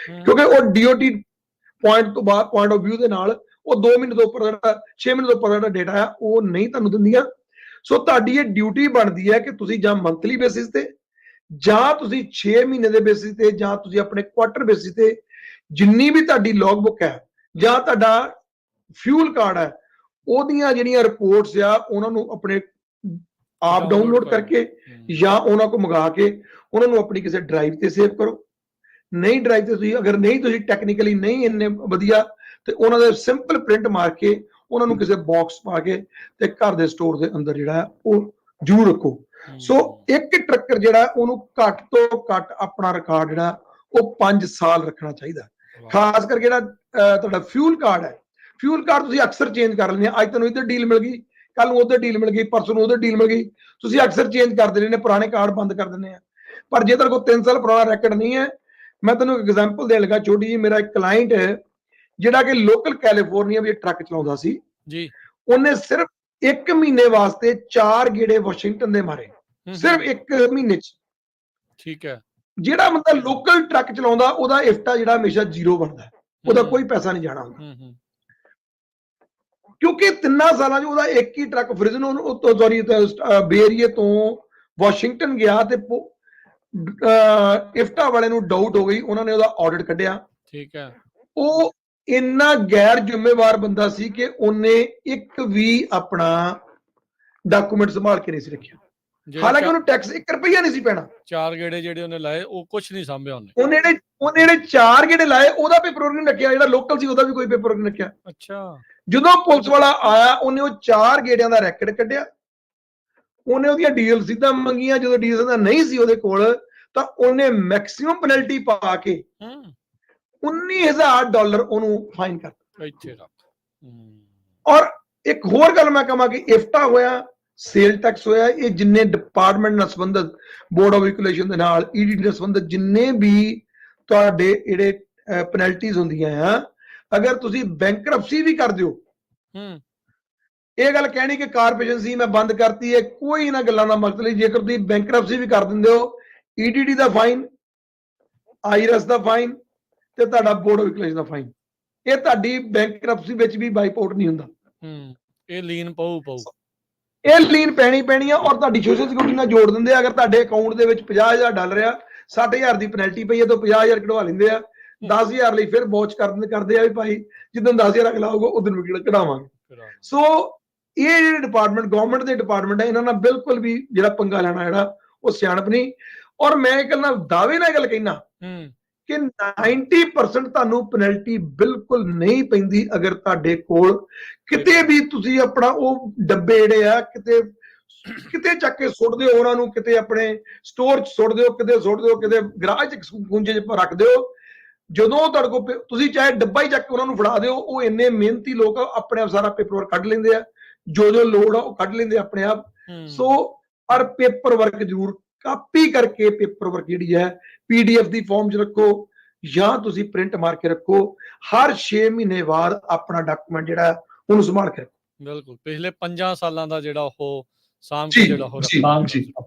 ਕਿਉਂਕਿ ਉਹ DOT ਪੁਆਇੰਟ ਤੋਂ ਬਾਅਦ ਪੁਆਇੰਟ ਆਫ ਵਿਊ ਦੇ ਨਾਲ ਉਹ 2 ਮਹੀਨੇ ਤੋਂ ਉੱਪਰ ਦਾ 6 ਮਹੀਨੇ ਤੋਂ ਉੱਪਰ ਦਾ ਡਾਟਾ ਆ ਉਹ ਨਹੀਂ ਤੁਹਾਨੂੰ ਦਿੰਦੀਆਂ। ਸੋ ਤੁਹਾਡੀ ਇਹ ਡਿਊਟੀ ਬਣਦੀ ਹੈ ਕਿ ਤੁਸੀਂ ਜਾਂ ਮੰਥਲੀ ਬੇਸਿਸ ਤੇ, ਜਾਂ ਤੁਸੀਂ 6 ਮਹੀਨੇ ਦੇ ਬੇਸਿਸ ਤੇ, ਜਾਂ ਤੁਸੀਂ ਆਪਣੇ ਕੁਆਟਰ ਬੇਸਿਸ ਤੇ ਜਿੰਨੀ ਵੀ ਤੁਹਾਡੀ ਲੌਗ ਬੁੱਕ ਹੈ ਜਾਂ ਤੁਹਾਡਾ ਫਿਊਲ ਕਾਰਡ ਹੈ, ਉਹਦੀਆਂ ਜਿਹੜੀਆਂ ਰਿਪੋਰਟਸ ਆ ਉਹਨਾਂ ਨੂੰ ਆਪਣੇ ਆਪ ਡਾਊਨਲੋਡ ਕਰਕੇ ਜਾਂ ਉਹਨਾਂ ਕੋ ਮੰਗਾ ਕੇ ਉਹਨਾਂ ਨੂੰ ਆਪਣੀ ਕਿਸੇ ਡਰਾਈਵ ਤੇ ਸੇਵ ਕਰੋ। ਨਹੀਂ ਡਰਾਈਵ ਤੇ ਤੁਸੀਂ, ਅਗਰ ਨਹੀਂ ਤੁਸੀਂ ਟੈਕਨੀਕਲੀ ਨਹੀਂ ਇੰਨੇ ਵਧੀਆ, ਤੇ ਉਹਨਾਂ ਦੇ ਸਿੰਪਲ ਪ੍ਰਿੰਟ ਮਾਰ ਕੇ ਉਹਨਾਂ ਨੂੰ ਕਿਸੇ ਬਾਕਸ ਪਾ ਕੇ ਤੇ ਘਰ ਦੇ ਸਟੋਰ ਦੇ ਅੰਦਰ ਜਿਹੜਾ ਉਹ ਜ਼ਰੂਰ ਰੱਖੋ। ਸੋ ਇੱਕ ਟਰੱਕਰ ਜਿਹੜਾ ਉਹਨੂੰ ਘੱਟ ਤੋਂ ਘੱਟ ਆਪਣਾ ਰਿਕਾਰਡ ਜਿਹੜਾ ਉਹ 5 ਸਾਲ ਰੱਖਣਾ ਚਾਹੀਦਾ। ਖਾਸ ਕਰਕੇ ਜਿਹੜਾ ਤੁਹਾਡਾ ਫਿਊਲ ਕਾਰਡ ਹੈ, ਫਿਊਲ ਕਾਰਡ ਤੁਸੀਂ ਅਕਸਰ ਚੇਂਜ ਕਰ ਲੈਂਦੇ ਆ, ਅੱਜ ਤੁਹਾਨੂੰ ਇੱਧਰ ਡੀਲ ਮਿਲ ਗਈ, ਕੱਲ ਨੂੰ ਉਧਰ ਡੀਲ ਮਿਲ ਗਈ, ਪਰਸੋਂ ਨੂੰ ਉਧਰ ਡੀਲ ਮਿਲ ਗਈ, ਤੁਸੀਂ ਅਕਸਰ ਚੇਂਜ ਕਰਦੇ ਰਹਿੰਦੇ, ਪੁਰਾਣੇ ਕਾਰਡ ਬੰਦ ਕਰ ਦਿੰਦੇ ਆ। ਪਰ ਜੇ ਤੁਹਾਡੇ ਕੋਲ 3 ਸਾਲ ਪੁਰਾਣਾ ਰੈਕਡ ਨਹੀਂ ਹੈ, ਮੈਂ ਤੁਹਾਨੂੰ ਇੱਕ ਐਗਜ਼ਾਮਪਲ ਦੇਣ ਲੱਗਾ ਛੋਟੀ ਜੀ। ਮੇਰਾ ਇੱਕ ਕਲਾਇੰਟ ਹੈ ਜਿਹੜਾ ਕਿ ਲੋਕਲ ਕੈਲੀਫੋਰਨੀਆ ਵਿੱਚ ਟਰੱਕ ਚਲਾਉਂਦਾ ਸੀ ਜੀ, ਉਹਨੇ ਸਿਰਫ 1 ਮਹੀਨੇ ਵਾਸਤੇ 4 ਗੇੜੇ ਵਾਸ਼ਿੰਗਟਨ ਦੇ ਮਾਰੇ, ਸਿਰਫ 1 ਮਹੀਨੇ ਚ। ਠੀਕ ਹੈ, ਜਿਹੜਾ ਬੰਦਾ ਲੋਕਲ ਟਰੱਕ ਚਲਾਉਂਦਾ ਉਹਦਾ ਇਫਟਾ ਜਿਹੜਾ ਹਮੇਸ਼ਾ 0 ਬਣਦਾ, ਉਹਦਾ ਕੋਈ ਪੈਸਾ ਨਹੀਂ ਜਾਣਾ ਹੁੰਦਾ, ਕਿਉਂਕਿ 3 ਸਾਲਾਂ ਚ ਉਹਦਾ ਇੱਕ ਹੀ ਟਰੱਕ ਫ੍ਰਿਜ਼ਨੋ ਤੋਂ ਸੌਰੀ ਬੇਰੀਏ ਤੋਂ ਵਾਸ਼ਿੰਗਟਨ ਗਿਆ, ਤੇ ਇਫਟਾ ਵਾਲੇ ਨੂੰ ਡਾਊਟ ਹੋ ਗਈ, ਉਹਨਾਂ ਨੇ ਉਹਦਾ ਆਡਿਟ ਕੱਢਿਆ। ਠੀਕ ਹੈ, ਉਹ ਇੰਨਾ ਗੈਰ ਜ਼ਿੰਮੇਵਾਰ ਬੰਦਾ ਸੀ ਕਿ ਉਹਨੇ ਇੱਕ ਵੀ ਆਪਣਾ ਡਾਕੂਮੈਂਟ ਸੰਭਾਲ ਕੇ ਨਹੀਂ ਸੀ ਰੱਖਿਆ, ਹਾਲਾਂਕਿ ਉਹਨੂੰ ਟੈਕਸ 1 ਰੁਪਈਆ ਨਹੀਂ ਸੀ ਪੈਣਾ। 4 ਗੇੜੇ ਜਿਹੜੇ ਉਹਨੇ ਲਾਏ ਉਹ ਕੁਝ ਨਹੀਂ ਸਾਂਭਿਆ ਉਹਨੇ ਜਿਹੜੇ 4 ਗੇੜੇ ਲਾਏ ਉਹਦਾ ਪੇਪਰ ਨਹੀਂ ਰੱਖਿਆ, ਜਿਹੜਾ ਲੋਕਲ ਸੀ ਉਹਦਾ ਵੀ ਕੋਈ ਪੇਪਰ ਨਹੀਂ ਰੱਖਿਆ। ਅੱਛਾ, ਜਦੋਂ ਪੁਲਿਸ ਵਾਲਾ ਆਇਆ ਉਹਨੇ ਉਹ 4 ਗੇੜਿਆਂ ਦਾ ਰੈਕਡ ਕੱਢਿਆ, ਉਹਨੇ ਉਹਦੀਆਂ ਡੀਜ਼ਲ ਰਸੀਦਾਂ ਮੰਗੀਆਂ, ਜਦੋਂ ਡੀਜ਼ਲ ਰਸੀਦਾਂ ਨਹੀਂ ਸੀ ਉਹਦੇ ਕੋਲ ਤਾਂ ਉਹਨੇ ਮੈਕਸਿਮਮ ਪੈਨਲਟੀ ਪਾ ਕੇ $19,000 ਉਹਨੂੰ ਫਾਈਨ ਕਰਤਾ। ਔਰ ਇੱਕ ਹੋਰ ਗੱਲ ਮੈਂ ਕਹਾਂ ਕਿ ਇਫਟਾ ਹੋਇਆ, ਸੇਲ ਟੈਕਸ ਹੋਇਆ, ਇਹ ਜਿੰਨੇ ਡਿਪਾਰਟਮੈਂਟ ਨਾਲ ਸੰਬੰਧਿਤ, ਬੋਰਡ ਆਫ ਇਕੂਲੇਸ਼ਨ ਦੇ ਨਾਲ, EDD ਨਾਲ ਸੰਬੰਧਿਤ ਜਿੰਨੇ ਵੀ ਤੁਹਾਡੇ ਜਿਹੜੇ ਪੈਨਲਟੀਜ਼ ਹੁੰਦੀਆਂ ਆ, ਅਗਰ ਤੁਸੀਂ ਬੈਂਕਰਪਸੀ ਵੀ ਕਰ ਦਿਓ, ਇਹ ਗੱਲ ਕਹਿਣੀ ਕਿ ਕਾਰਪੋਰੇਸ਼ਨ ਸੀ ਮੈਂ ਬੰਦ ਕਰਤੀ ਹੈ, ਕੋਈ ਇਹਨਾਂ ਗੱਲਾਂ ਦਾ ਮਤਲਬ ਨਹੀਂ। ਜੇਕਰ ਤੁਸੀਂ ਬੈਂਕਰਪਸੀ ਵੀ ਕਰ ਦਿੰਦੇ ਹੋ, EDD ਦਾ ਫਾਈਨ, ਆਈਰਸ ਦਾ ਫਾਈਨ ਤੇ ਤੁਹਾਡਾ ਬੋਰਡ ਆਫ ਇਕਲੇਜ ਦਾ ਫਾਈਨ। ਇਹ ਤੁਹਾਡੀ ਬੈਂਕਰਪਸੀ ਵਿੱਚ ਵੀ ਵਾਈਪ ਆਊਟ ਨਹੀਂ ਹੁੰਦਾ। ਇਹ ਲੀਨ ਪਊ ਇਹ ਲੀਨ ਪੈਣੀ ਆ ਔਰ ਤੁਹਾਡੀ ਸੋਸ਼ਲ ਸਿਕਿਉਰਿਟੀ ਨਾਲ ਜੋੜ ਦਿੰਦੇ ਆ। ਅਗਰ ਤੁਹਾਡੇ ਅਕਾਊਂਟ ਦੇ ਵਿੱਚ $50,000 ਆ, 60,000 ਦੀ ਪੈਨਲਟੀ ਪਈ ਹੈ ਤਾਂ 50,000 ਕਢਵਾ ਲੈਂਦੇ ਆ। 10,000 ਲਈ ਫਿਰ ਵਾਚ ਕਰਦੇ ਆ ਵੀ ਭਾਈ ਜਿੱਦਣ 10,000 ਅਗਲਾ ਆਊਗਾ ਉਦੋਂ ਵੀ ਕਢਾਵਾਂਗੇ। ਸੋ ਇਹ ਜਿਹੜੇ ਡਿਪਾਰਟਮੈਂਟ ਗਵਰਨਮੈਂਟ ਦੇ ਡਿਪਾਰਟਮੈਂਟ ਹੈ, ਇਹਨਾਂ ਨਾਲ ਬਿਲਕੁਲ ਵੀ ਜਿਹੜਾ ਪੰਗਾ ਲੈਣਾ ਜਿਹੜਾ ਉਹ ਸਿਆਣਪ ਨਹੀਂ। ਔਰ ਮੈਂ ਇਹ ਗੱਲ ਦਾਅਵੇ ਨਾਲ ਗੱਲ ਕਹਿਣਾ ਕਿ 90% ਤੁਹਾਨੂੰ ਪੈਨਲਟੀ ਬਿਲਕੁਲ ਨਹੀਂ ਪੈਂਦੀ ਅਗਰ ਤੁਹਾਡੇ ਕੋਲ ਕਿਤੇ ਵੀ ਤੁਸੀਂ ਆਪਣਾ ਉਹ ਡੱਬੇ ਜਿਹੜੇ ਆ ਕਿਤੇ ਚੱਕ ਕੇ ਸੁੱਟ ਦਿਓ ਉਹਨਾਂ ਨੂੰ, ਕਿਤੇ ਆਪਣੇ ਸਟੋਰ 'ਚ ਸੁੱਟ ਦਿਓ, ਕਿਤੇ ਸੁੱਟ ਦਿਓ, ਕਿਤੇ ਗਰਾਜ 'ਚ ਗੁੰਜੇ 'ਚ ਰੱਖ ਦਿਓ। ਜਦੋਂ ਤੁਹਾਡੇ ਕੋਲ ਤੁਸੀਂ ਚਾਹੇ ਡੱਬਾ ਹੀ ਚੱਕ ਕੇ ਉਹਨਾਂ ਨੂੰ ਫੜਾ ਦਿਓ, ਉਹ ਇੰਨੇ ਮਿਹਨਤੀ ਲੋਕ ਆਪਣੇ ਆਪ ਸਾਰਾ ਪੇਪਰ ਕੱਢ ਲੈਂਦੇ ਆ, ਜੋ ਲੋੜ ਆ ਉਹ ਕੱਢ ਲੈਂਦੇ ਆਪਣੇ ਆਪ। ਸੋ ਪਰ ਪੇਪਰ ਵਰਕ ਜ਼ਰੂਰ ਕਾਪੀ ਕਰਕੇ ਪੇਪਰ ਵਰਕ ਜਿਹੜੀ ਹੈ PDF ਦੀ ਫਾਰਮ 'ਚ ਰੱਖੋ ਜਾਂ ਤੁਸੀਂ ਪ੍ਰਿੰਟ ਮਾਰ ਕੇ ਰੱਖੋ। ਹਰ 6 ਮਹੀਨੇ ਬਾਅਦ ਆਪਣਾ ਡਾਕੂਮੈਂਟ ਜਿਹੜਾ ਉਹਨੂੰ ਸੰਭਾਲ ਕੇ ਰੱਖੋ। ਬਿਲਕੁਲ ਪਿਛਲੇ 5 ਸਾਲਾਂ ਦਾ ਜਿਹੜਾ ਉਹ ਸਾਂਭ ਕੇ ਜਿਹੜਾ ਉਹ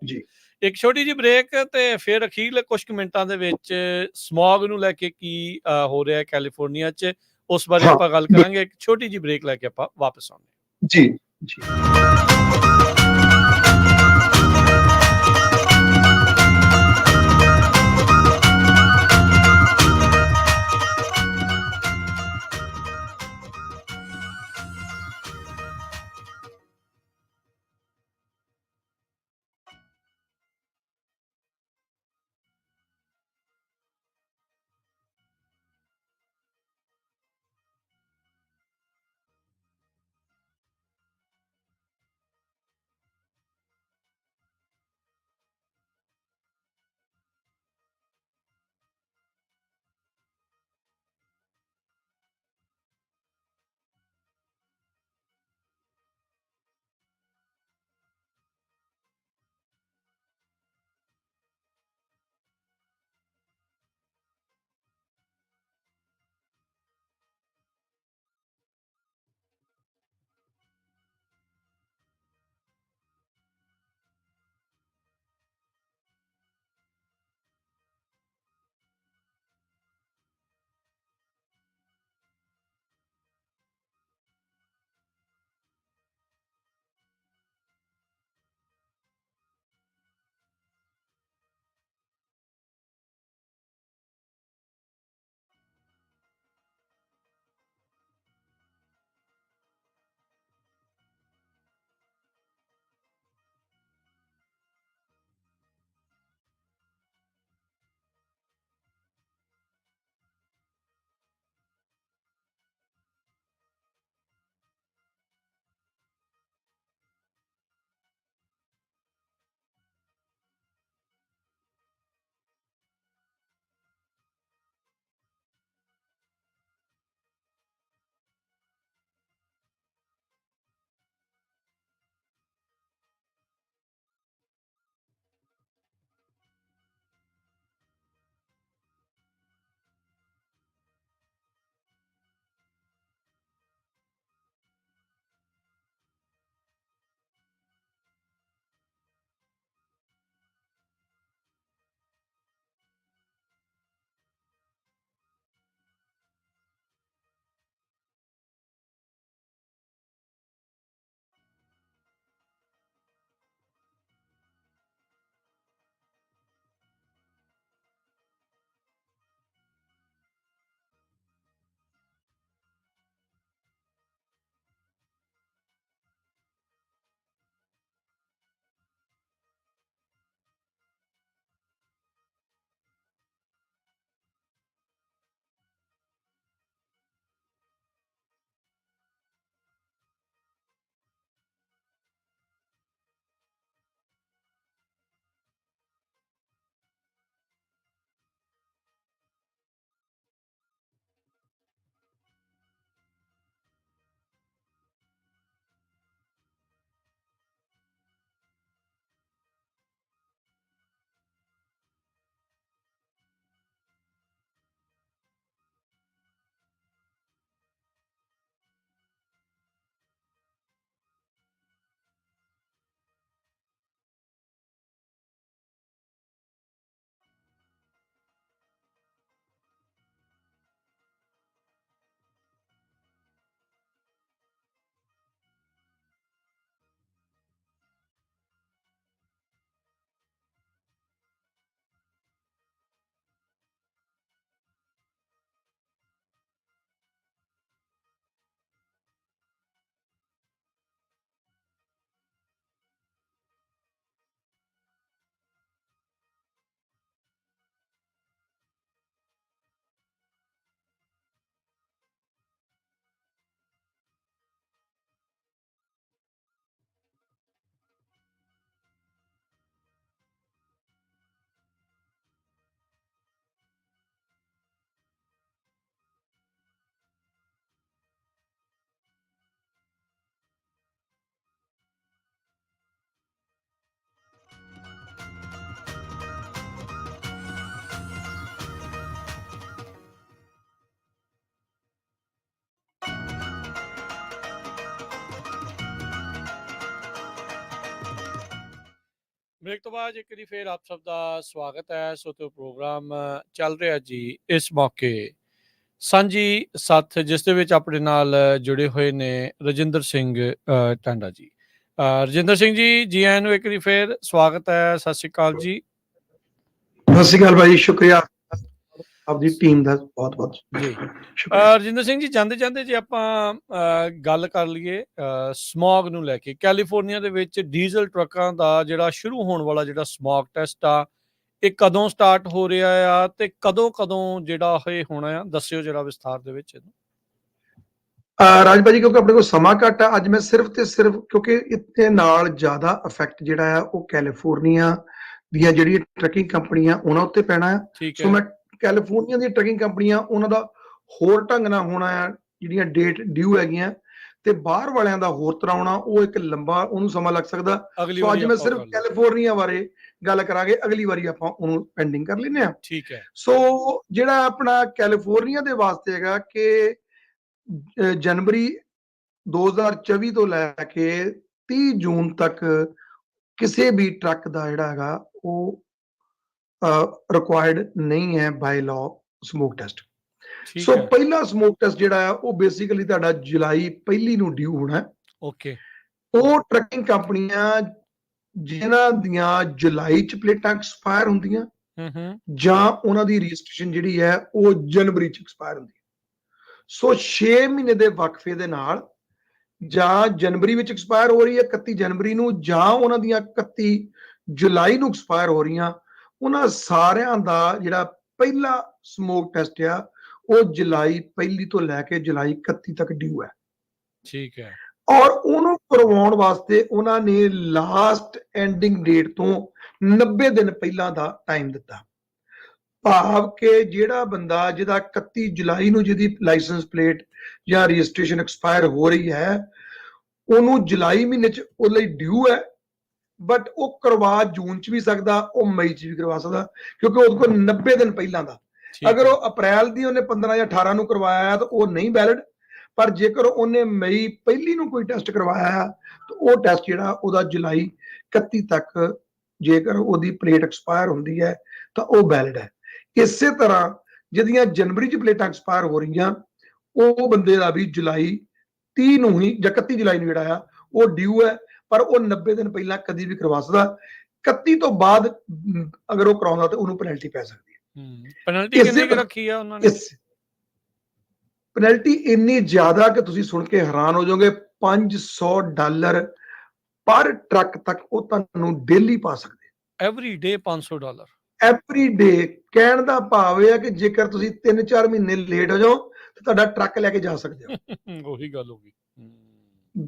ਜੀ। ਇੱਕ ਛੋਟੀ ਜਿਹੀ ਬ੍ਰੇਕ ਤੇ ਫਿਰ ਅਖੀਰਲੇ ਕੁਝ ਮਿੰਟਾਂ ਦੇ ਵਿੱਚ ਸਮੌਗ ਨੂੰ ਲੈ ਕੇ ਕੀ ਹੋ ਰਿਹਾ ਕੈਲੀਫੋਰਨੀਆ 'ਚ, ਉਸ ਬਾਰੇ ਆਪਾਂ ਗੱਲ ਕਰਾਂਗੇ। ਇੱਕ ਛੋਟੀ ਜਿਹੀ ਬ੍ਰੇਕ ਲੈ ਕੇ ਆਪਾਂ ਵਾਪਸ ਆਉਂਦੇ ਜੀ। ਬ੍ਰੇਕ ਤੋਂ ਬਾਅਦ ਇੱਕ ਵਾਰੀ ਫੇਰ ਆਪ ਸਭ ਦਾ ਸਵਾਗਤ ਹੈ। ਸੋ ਤੇ ਪ੍ਰੋਗਰਾਮ ਚੱਲ ਰਿਹਾ ਜੀ ਇਸ ਮੌਕੇ ਸਾਂਝੀ ਸੱਥ, ਜਿਸ ਦੇ ਵਿੱਚ ਆਪਣੇ ਨਾਲ ਜੁੜੇ ਹੋਏ ਨੇ ਰਜਿੰਦਰ ਸਿੰਘ ਟਾਂਡਾ ਜੀ। ਰਜਿੰਦਰ ਸਿੰਘ ਜੀ ਆਇਆਂ ਨੂੰ ਇੱਕ ਵਾਰੀ ਫੇਰ ਸਵਾਗਤ ਹੈ। ਸਤਿ ਸ਼੍ਰੀ ਅਕਾਲ ਜੀ। ਸਤਿ ਸ਼੍ਰੀ ਅਕਾਲ ਭਾਈ, ਸ਼ੁਕਰੀਆ ਆਪਦੀ ਟੀਮ ਦਾ ਬਹੁਤ ਬਹੁਤ ਜੀ ਸ਼ੁਕਰੀਆ। ਰਜਿੰਦਰ ਸਿੰਘ ਜੀ, ਜਾਂਦੇ ਜਾਂਦੇ ਜੇ ਆਪਾਂ ਗੱਲ ਕਰ ਲਈਏ ਸਮੌਗ ਨੂੰ ਲੈ ਕੇ, ਕੈਲੀਫੋਰਨੀਆ ਦੇ ਵਿੱਚ ਡੀਜ਼ਲ ਟਰੱਕਾਂ ਦਾ ਜਿਹੜਾ ਸ਼ੁਰੂ ਹੋਣ ਵਾਲਾ ਜਿਹੜਾ ਸਮੌਗ ਟੈਸਟ ਆ, ਇਹ ਕਦੋਂ ਸਟਾਰਟ ਹੋ ਰਿਹਾ ਆ ਤੇ ਕਦੋਂ ਜਿਹੜਾ ਇਹ ਹੋਣਾ ਆ, ਦੱਸਿਓ ਜਰਾ ਵਿਸਥਾਰ ਦੇ ਵਿੱਚ ਇਹਨੂੰ। ਰਾਜ ਭਾਜੀ, ਕਿਉਂਕਿ ਆਪਣੇ ਕੋਲ ਸਮਾਂ ਘੱਟ ਆ, ਅੱਜ ਮੈਂ ਸਿਰਫ ਤੇ ਸਿਰਫ, ਕਿਉਂਕਿ ਇੱਥੇ ਨਾਲ ਜ਼ਿਆਦਾ ਇਫੈਕਟ ਜਿਹੜਾ ਆ ਉਹ ਕੈਲੀਫੋਰਨੀਆ ਦੀਆਂ ਜਿਹੜੀਆਂ ਟਰੱਕਿੰਗ ਕੰਪਨੀਆਂ ਉਹਨਾਂ ਉੱਤੇ ਪੈਣਾ ਆ। ਠੀਕ ਸੋ ਹੈ। ਮੈਂ ਕੈਲੀਫੋਰਨੀਆ ਦੀਆਂ ਟਰੱਕਿੰਗ ਕੰਪਨੀਆਂ ਉਹਨਾਂ ਦਾ ਹੋਰ ਢੰਗ ਨਾਲ ਹੋਣਾ ਆ, ਜਿਹੜੀਆਂ ਡੇਟ ਡਿਊ ਹੈਗੀਆਂ, ਤੇ ਬਾਹਰ ਵਾਲਿਆਂ ਦਾ ਹੋਰ ਤਰ੍ਹਾਂ ਹੋਣਾ, ਉਹ ਇੱਕ ਲੰਬਾ ਉਹਨੂੰ ਸਮਾਂ ਲੱਗ ਸਕਦਾ। ਅਗਲੀ ਸੋ ਵਾਰੀ ਅੱਜ ਮੈਂ ਆਪਾਂ ਸਿਰਫ ਕਰ ਲਵਾਂਗੇ। ਕੈਲੀਫੋਰਨੀਆ ਬਾਰੇ ਗੱਲ ਕਰਾਂਗੇ, ਅਗਲੀ ਵਾਰੀ ਆਪਾਂ ਉਹਨੂੰ ਪੈਂਡਿੰਗ ਕਰ ਲੈਂਦੇ ਆ। ਠੀਕ ਹੈ। ਸੋ ਜਿਹੜਾ ਆਪਣਾ ਕੈਲੀਫੋਰਨੀਆ ਦੇ ਵਾਸਤੇ ਹੈਗਾ ਕਿ ਜਨਵਰੀ 2024 ਤੋਂ ਲੈ ਕੇ 30 ਜੂਨ ਤੱਕ ਕਿਸੇ ਵੀ ਟਰੱਕ ਦਾ ਜਿਹੜਾ ਹੈਗਾ ਉਹ ਰਿਕੁਆਇਰਡ ਨਹੀਂ ਹੈ ਬਾਈ ਲਾਅ ਸਮੋਕ ਟੈਸਟ। ਠੀਕ ਸੋ ਹੈ। ਪਹਿਲਾ ਸਮੋਕ ਟੈਸਟ ਜਿਹੜਾ ਆ ਉਹ ਬੇਸਿਕਲੀ ਤੁਹਾਡਾ ਜੁਲਾਈ 1 ਨੂੰ ਡਿਊ ਹੋਣਾ ਹੈ। ਓਕੇ। ਉਹ ਟਰੱਕਿੰਗ ਕੰਪਨੀਆਂ ਜਿਨ੍ਹਾਂ ਦੀਆਂ ਜੁਲਾਈ ਚ ਪਲੇਟਾਂ ਐਕਸਪਾਇਰ ਹੁੰਦੀਆਂ ਜਾਂ ਉਹਨਾਂ ਦੀ ਰਜਿਸਟ੍ਰੇਸ਼ਨ ਜਿਹੜੀ ਹੈ ਉਹ ਜਨਵਰੀ ਚ ਐਕਸਪਾਇਰ ਹੁੰਦੀ ਹੈ। ਸੋ 6 ਮਹੀਨੇ ਦੇ ਵਕਫੇ ਦੇ ਨਾਲ ਜਾਂ ਜਨਵਰੀ ਵਿੱਚ ਐਕਸਪਾਇਰ ਹੋ ਰਹੀ ਹੈ 31 ਜਨਵਰੀ ਨੂੰ, ਜਾਂ ਉਹਨਾਂ ਦੀਆਂ 31 ਜੁਲਾਈ ਨੂੰ ਐਕਸਪਾਇਰ ਹੋ ਰਹੀਆਂ, ਉਹਨਾਂ ਸਾਰਿਆਂ ਦਾ ਜਿਹੜਾ ਪਹਿਲਾ ਸਮੋਕ ਟੈਸਟ ਆ ਉਹ ਜੁਲਾਈ 1 ਤੋਂ ਲੈ ਕੇ ਜੁਲਾਈ 31 ਤੱਕ ਡਿਊ ਹੈ। ਠੀਕ ਹੈ। ਔਰ ਉਹਨੂੰ ਕਰਵਾਉਣ ਵਾਸਤੇ ਉਹਨਾਂ ਨੇ ਲਾਸਟ ਐਂਡਿੰਗ ਡੇਟ ਤੋਂ 90 ਦਿਨ ਪਹਿਲਾਂ ਦਾ ਟਾਈਮ ਦਿੱਤਾ। ਭਾਵ ਕਿ ਜਿਹੜਾ ਬੰਦਾ ਜਿਹਦਾ 31 ਜੁਲਾਈ ਨੂੰ ਜਿਹਦੀ ਲਾਇਸੈਂਸ ਪਲੇਟ ਜਾਂ ਰਜਿਸਟ੍ਰੇਸ਼ਨ ਐਕਸਪਾਇਰ ਹੋ ਰਹੀ ਹੈ, ਉਹਨੂੰ ਜੁਲਾਈ ਮਹੀਨੇ ਚ ਉਹ ਲਈ ਡਿਊ ਹੈ, ਬਟ ਉਹ ਕਰਵਾ ਜੂਨ ਚ ਵੀ ਸਕਦਾ, ਉਹ ਮਈ ਚ ਵੀ ਕਰਵਾ ਸਕਦਾ, ਕਿਉਂਕਿ ਉਹਦੇ ਕੋਲ 90 ਦਿਨ ਪਹਿਲਾਂ ਦਾ। ਅਗਰ ਉਹ ਅਪ੍ਰੈਲ ਦੀ ਉਹਨੇ 15 ਜਾਂ 18 ਨੂੰ ਕਰਵਾਇਆ ਤਾਂ ਉਹ ਨਹੀਂ ਵੈਲਿਡ, ਪਰ ਜੇਕਰ ਉਹਨੇ ਮਈ 1 ਨੂੰ ਕੋਈ ਟੈਸਟ ਕਰਵਾਇਆ ਤਾਂ ਉਹ ਟੈਸਟ ਜਿਹੜਾ ਉਹਦਾ ਜੁਲਾਈ 31 ਤੱਕ ਜੇਕਰ ਉਹਦੀ ਪਲੇਟ ਐਕਸਪਾਇਰ ਹੁੰਦੀ ਹੈ ਤਾਂ ਉਹ ਵੈਲਿਡ ਹੈ। ਇਸੇ ਤਰ੍ਹਾਂ ਜਿਹਦੀਆਂ ਜਨਵਰੀ ਚ ਪਲੇਟਾਂ ਐਕਸਪਾਇਰ ਹੋ ਰਹੀਆਂ, ਉਹ ਬੰਦੇ ਦਾ ਵੀ ਜੁਲਾਈ 30 ਨੂੰ ਹੀ ਜਾਂ 31 ਜੁਲਾਈ ਨੂੰ ਜਿਹੜਾ ਆ ਉਹ ਡਿਊ ਹੈ, ਪਰ ਉਹ 90 ਦਿਨ ਪਹਿਲਾਂ ਕਦੀ ਵੀ ਕਰਵਾ ਸਕਦਾ। 31 ਤੋਂ ਬਾਅਦ ਅਗਰ ਉਹ ਕਰਾਉਂਦਾ ਤਾਂ ਉਹਨੂੰ ਪੈਨਲਟੀ ਪੈ ਸਕਦੀ ਹੈ। ਪੈਨਲਟੀ ਕਿੰਨੀ ਰੱਖੀ ਆ ਉਹਨਾਂ ਨੇ? ਪੈਨਲਟੀ ਇੰਨੀ ਜ਼ਿਆਦਾ ਕਿ ਤੁਸੀਂ ਸੁਣ ਕੇ ਹੈਰਾਨ ਹੋ ਜਾਓਗੇ, $500 ਪਰ ਟਰੱਕ ਤੱਕ ਉਹ ਤੁਹਾਨੂੰ ਡੇਲੀ ਪਾ ਸਕਦੇ। Every day $500 every day. ਕਹਿਣ ਦਾ ਭਾਵ ਇਹ ਹੈ ਕਿ ਜੇਕਰ ਤੁਸੀਂ 3-4 ਮਹੀਨੇ ਲੇਟ ਹੋ ਜਾਓ ਤਾਂ ਤੁਹਾਡਾ ਟਰੱਕ ਲੈ ਕੇ ਜਾ ਸਕਦੇ ਹੋ। ਉਹੀ ਗੱਲ ਹੋ ਗਈ।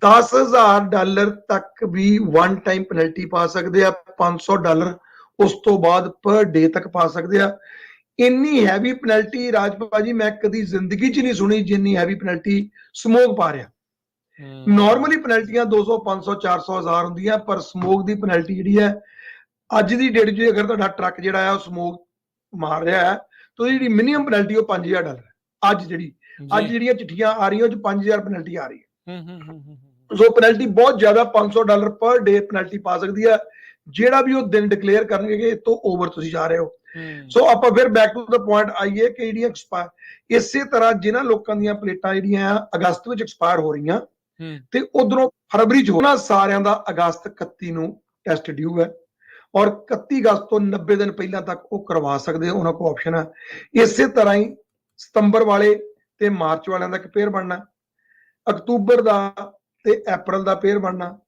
$10,000 ਤੱਕ ਵੀ ਵਨ ਟਾਈਮ ਪੈਨਲਟੀ ਪਾ ਸਕਦੇ ਆ, $500 ਉਸ ਤੋਂ ਬਾਅਦ ਪਰ ਡੇ ਤੱਕ ਪਾ ਸਕਦੇ ਆ। ਇੰਨੀ ਹੈਵੀ ਪੈਨਲਟੀ ਰਾਜਪਾਲ ਜੀ ਮੈਂ ਕਦੀ ਜ਼ਿੰਦਗੀ 'ਚ ਨਹੀਂ ਸੁਣੀ ਜਿੰਨੀ ਹੈਵੀ ਪੈਨਲਟੀ ਸਮੋਕ ਪਾ ਰਿਹਾ। ਨਾਰਮਲੀ ਪੈਨਲਟੀਆਂ 200, 500, 400, 1000 ਹੁੰਦੀਆਂ, ਪਰ ਸਮੋਕ ਦੀ ਪੈਨਲਟੀ ਜਿਹੜੀ ਹੈ ਅੱਜ ਦੀ ਡੇਟ 'ਚ ਅਗਰ ਤੁਹਾਡਾ ਟਰੱਕ ਜਿਹੜਾ ਹੈ ਉਹ ਸਮੋਕ ਮਾਰ ਰਿਹਾ ਹੈ ਤਾਂ ਉਹਦੀ ਜਿਹੜੀ ਮਿਨੀਮਮ ਪੈਨਲਟੀ ਉਹ $5,000 ਹੈ। ਅੱਜ ਜਿਹੜੀਆਂ ਚਿੱਠੀਆਂ ਆ ਰਹੀਆਂ ਉਹ 'ਚ $5,000 ਪੈਨਲਟੀ ਆ ਰਹੀ ਹੈ। ਸੋ ਪੈਨਲਟੀ ਬਹੁਤ ਜ਼ਿਆਦਾ, $500 ਪਰ ਡੇ ਪੈਨਲਟੀ ਪਾ ਸਕਦੀ ਹੈ, ਜਿਹੜਾ ਵੀ ਉਹ ਦਿਨ ਡਿਕਲੇਅਰ ਕਰਨਗੇ ਕਿ ਇਹ ਤੋਂ ਓਵਰ ਤੁਸੀਂ ਜਾ ਰਹੇ ਹੋ। ਸੋ ਆਪਾਂ ਫਿਰ ਬੈਕ ਟੂ ਦਾ ਪੁਆਇੰਟ ਆਈਏ ਕਿ ਜਿਹੜੀਆਂ ਐਕਸਪਾਇਰ, ਇਸੇ ਤਰ੍ਹਾਂ ਜਿਨ੍ਹਾਂ ਲੋਕਾਂ ਦੀਆਂ ਪਲੇਟਾਂ ਜਿਹੜੀਆਂ ਅਗਸਤ ਵਿੱਚ ਐਕਸਪਾਇਰ ਹੋ ਰਹੀਆਂ ਤੇ ਉਧਰੋਂ ਫਰਵਰੀ ਚ ਹੋਣਾ, ਸਾਰਿਆਂ ਦਾ ਅਗਸਤ 31 ਨੂੰ ਟੈਸਟ ਡਿਊ ਹੈ, ਔਰ 31 ਅਗਸਤ ਤੋਂ 90 ਦਿਨ ਪਹਿਲਾਂ ਤੱਕ ਉਹ ਕਰਵਾ ਸਕਦੇ, ਉਹਨਾਂ ਕੋਲ ਆਪਸ਼ਨ ਹੈ। ਇਸੇ ਤਰ੍ਹਾਂ ਹੀ ਸਤੰਬਰ ਵਾਲੇ ਤੇ ਮਾਰਚ ਵਾਲਿਆਂ ਦਾ ਇੱਕ ਪੇਅਰ ਬਣਨਾ, ਅਕਤੂਬਰ ਦਾ ਤੇ ਅਪ੍ਰੈਲ ਦਾ ਪੇਅਰ ਬਣਨਾ,